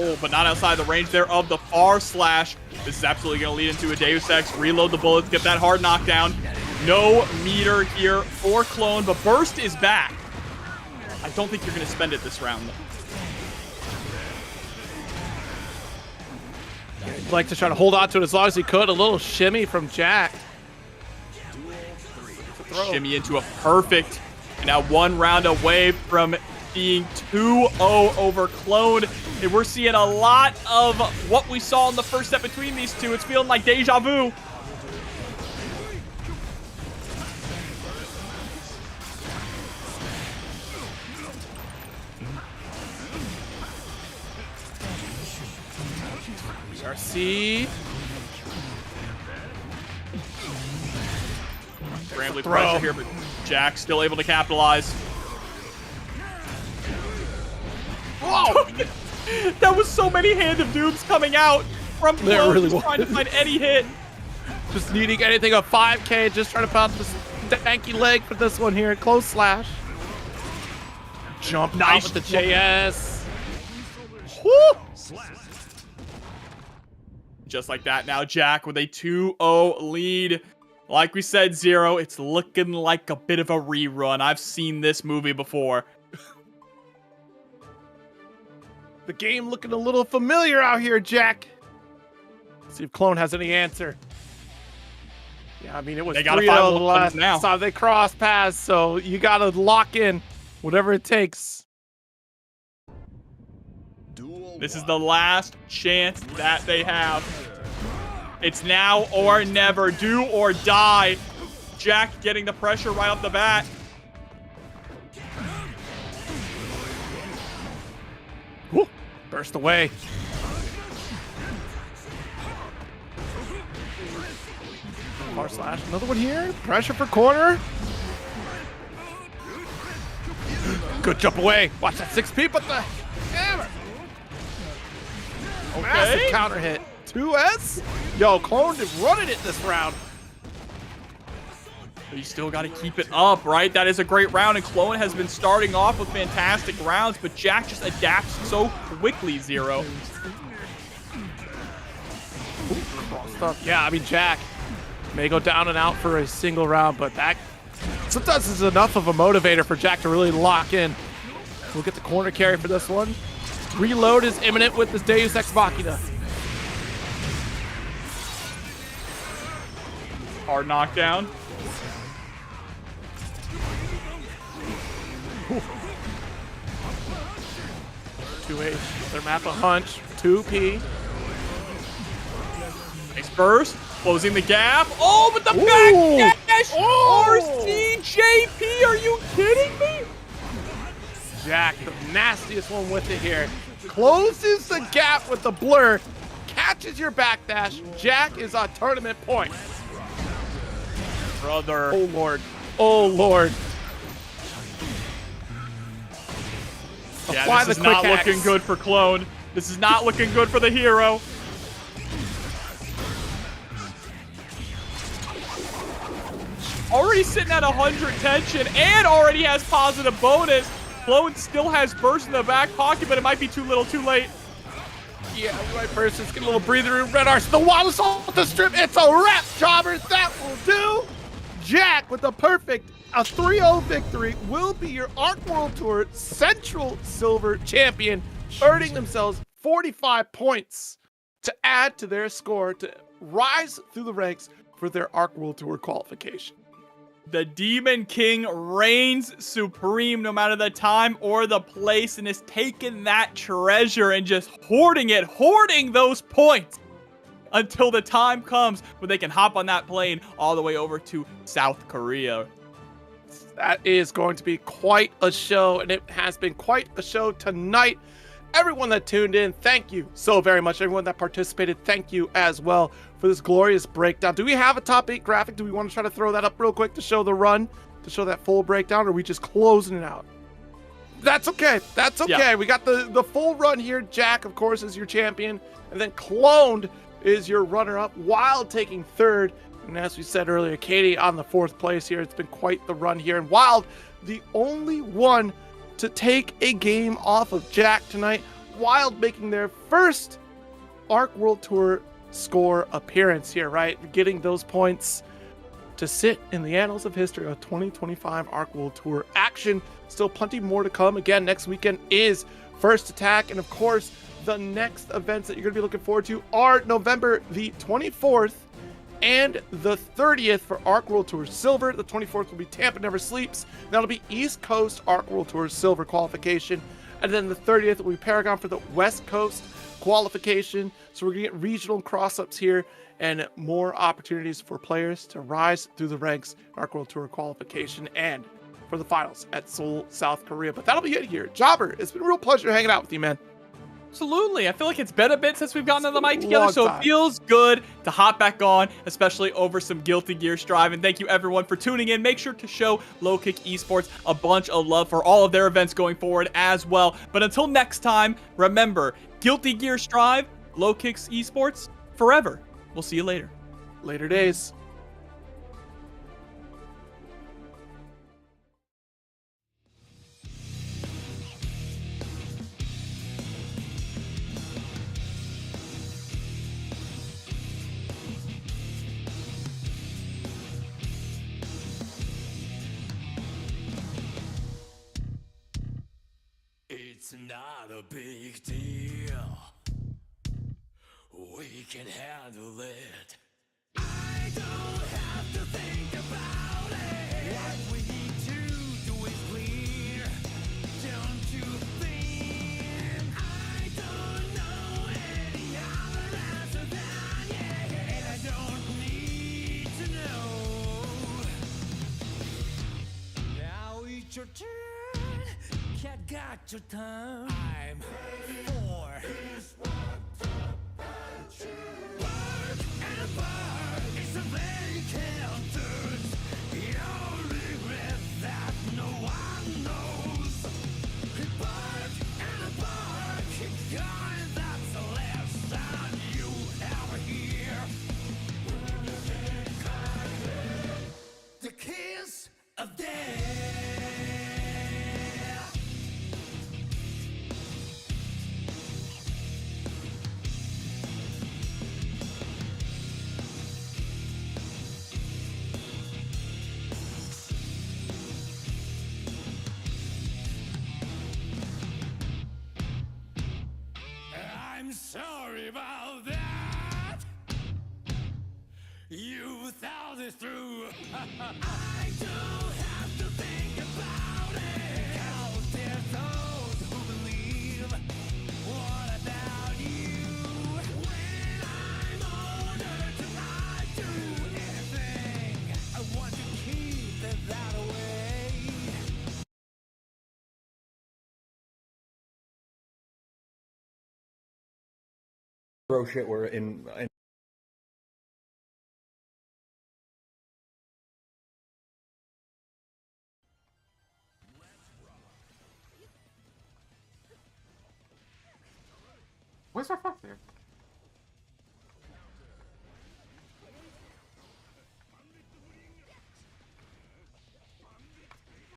Oh, but not outside the range there of the far slash. This is absolutely going to lead into a Deus Ex. Reload the bullets, get that hard knockdown. No meter here for Clone, but Burst is back. I don't think you're going to spend it this round, though. He'd like to try to hold on to it as long as he could. A little shimmy from Jack. Shimmy into a perfect. And now one round away from being 2-0 over Clone. And we're seeing a lot of what we saw in the first set between these two. It's feeling like deja vu. RC. Scrambling pressure here, but Jack still able to capitalize. Whoa! That was so many Hand of Dooms coming out from Clone, really just trying to find any hit. Just needing anything of 5K. Just trying to pound this danky leg for this one here. Close slash. Jump Nice out with the JS. Woo! Just like that, now Jack with a 2-0 lead. Like we said, Zero, it's looking like a bit of a rerun. I've seen this movie before. The game looking a little familiar out here, Jack. Let's see if Clone has any answer. Yeah, I mean, it was 3-0 the last time they crossed paths, so you got to lock in whatever it takes. This is the last chance that they have. It's now or never. Do or die. Jack getting the pressure right off the bat. Woo. Burst away. Far slash. Another one here. Pressure for corner. Good jump away. Watch that 6P, but the hammer. Okay. Massive counter hit. 2S. Yo, Clone is running it this round. But you still got to keep it up, right? That is a great round, and Clone has been starting off with fantastic rounds, but Jack just adapts so quickly, Zero. Yeah, I mean, Jack may go down and out for a single round, but that sometimes is enough of a motivator for Jack to really lock in. We'll get the corner carry for this one. Reload is imminent with this Deus Ex Machina. Hard knockdown. 2H. Their map a hunch. 2P. Nice burst. Closing the gap. Oh, but the Ooh. back dash! Oh. RCJP, are you kidding me? Jack, the nastiest one with it here. Closes the gap with the blur. Catches your backdash. Jack is on tournament point. Brother. Oh, Lord. Oh, Lord. Yeah, Apply this the is not quick looking X. good for Clone. This is not looking good for the hero. Already sitting at 100 tension and already has positive bonus. Clone still has burst in the back pocket, but it might be too little too late. Yeah, right first. Just get a little breather room. Red Arch, the wild assault, the strip. It's a wrap, jobbers. That will do. Jack with a perfect 3-0 victory will be your Arc World Tour Central Silver Champion, earning themselves 45 points to add to their score to rise through the ranks for their Arc World Tour qualification. The Demon King reigns supreme no matter the time or the place, and is taking that treasure and just hoarding it, hoarding those points until the time comes when they can hop on that plane all the way over to South Korea. That is going to be quite a show, and it has been quite a show tonight. Everyone that tuned in, thank you so very much. Everyone that participated, thank you as well for this glorious breakdown. Do we have a top 8 graphic? Do we want to try to throw that up real quick to show the run, to show that full breakdown, or are we just closing it out? That's okay. That's okay. Yeah. We got the full run here. Jack, of course, is your champion, and then Cloned is your runner-up, Wild taking third. And as we said earlier, Katie on the 4th place here. It's been quite the run here. And Wild, the only one to take a game off of Jack tonight. Wild making their first Arc World Tour score appearance here, right? Getting those points to sit in the annals of history of 2025 Arc World Tour action. Still plenty more to come. Again, next weekend is First Attack. And of course, the next events that you're going to be looking forward to are November the 24th and the 30th for Arc World Tour Silver. The 24th will be Tampa Never Sleeps. That'll be East Coast Arc World Tour Silver qualification. And then the 30th will be Paragon for the West Coast qualification. So we're going to get regional cross-ups here and more opportunities for players to rise through the ranks in Arc World Tour qualification and for the finals at Seoul, South Korea. But that'll be it here. Jobber, it's been a real pleasure hanging out with you, man. Absolutely. I feel like it's been a bit since we've gotten on the mic together, Long so time. it feels good to hop back on, especially over some Guilty Gear Strive. And thank you everyone for tuning in. Make sure to show Low Kick Esports a bunch of love for all of their events going forward as well. But until next time, remember, Guilty Gear Strive, Low Kicks Esports, forever. We'll see you later. Later days. It's not a big deal. We can handle it. I don't have to think about it. What we need to do is clear. Don't you think? I don't know any other answer than yeah. I don't need to know. Now it's your turn. Cat got your tongue. I'm for his Bark and bark is a vacant dirt. Your regret that no one knows. Bark and bark, God, that's the last time you ever hear. The kiss of death. sorry about that. You thought this through. I don't have to think about it. 'Cause there's those who believe. What about you? When I'm older, do I do anything? I want to keep it that way. Throw shit where in What's our fuck there?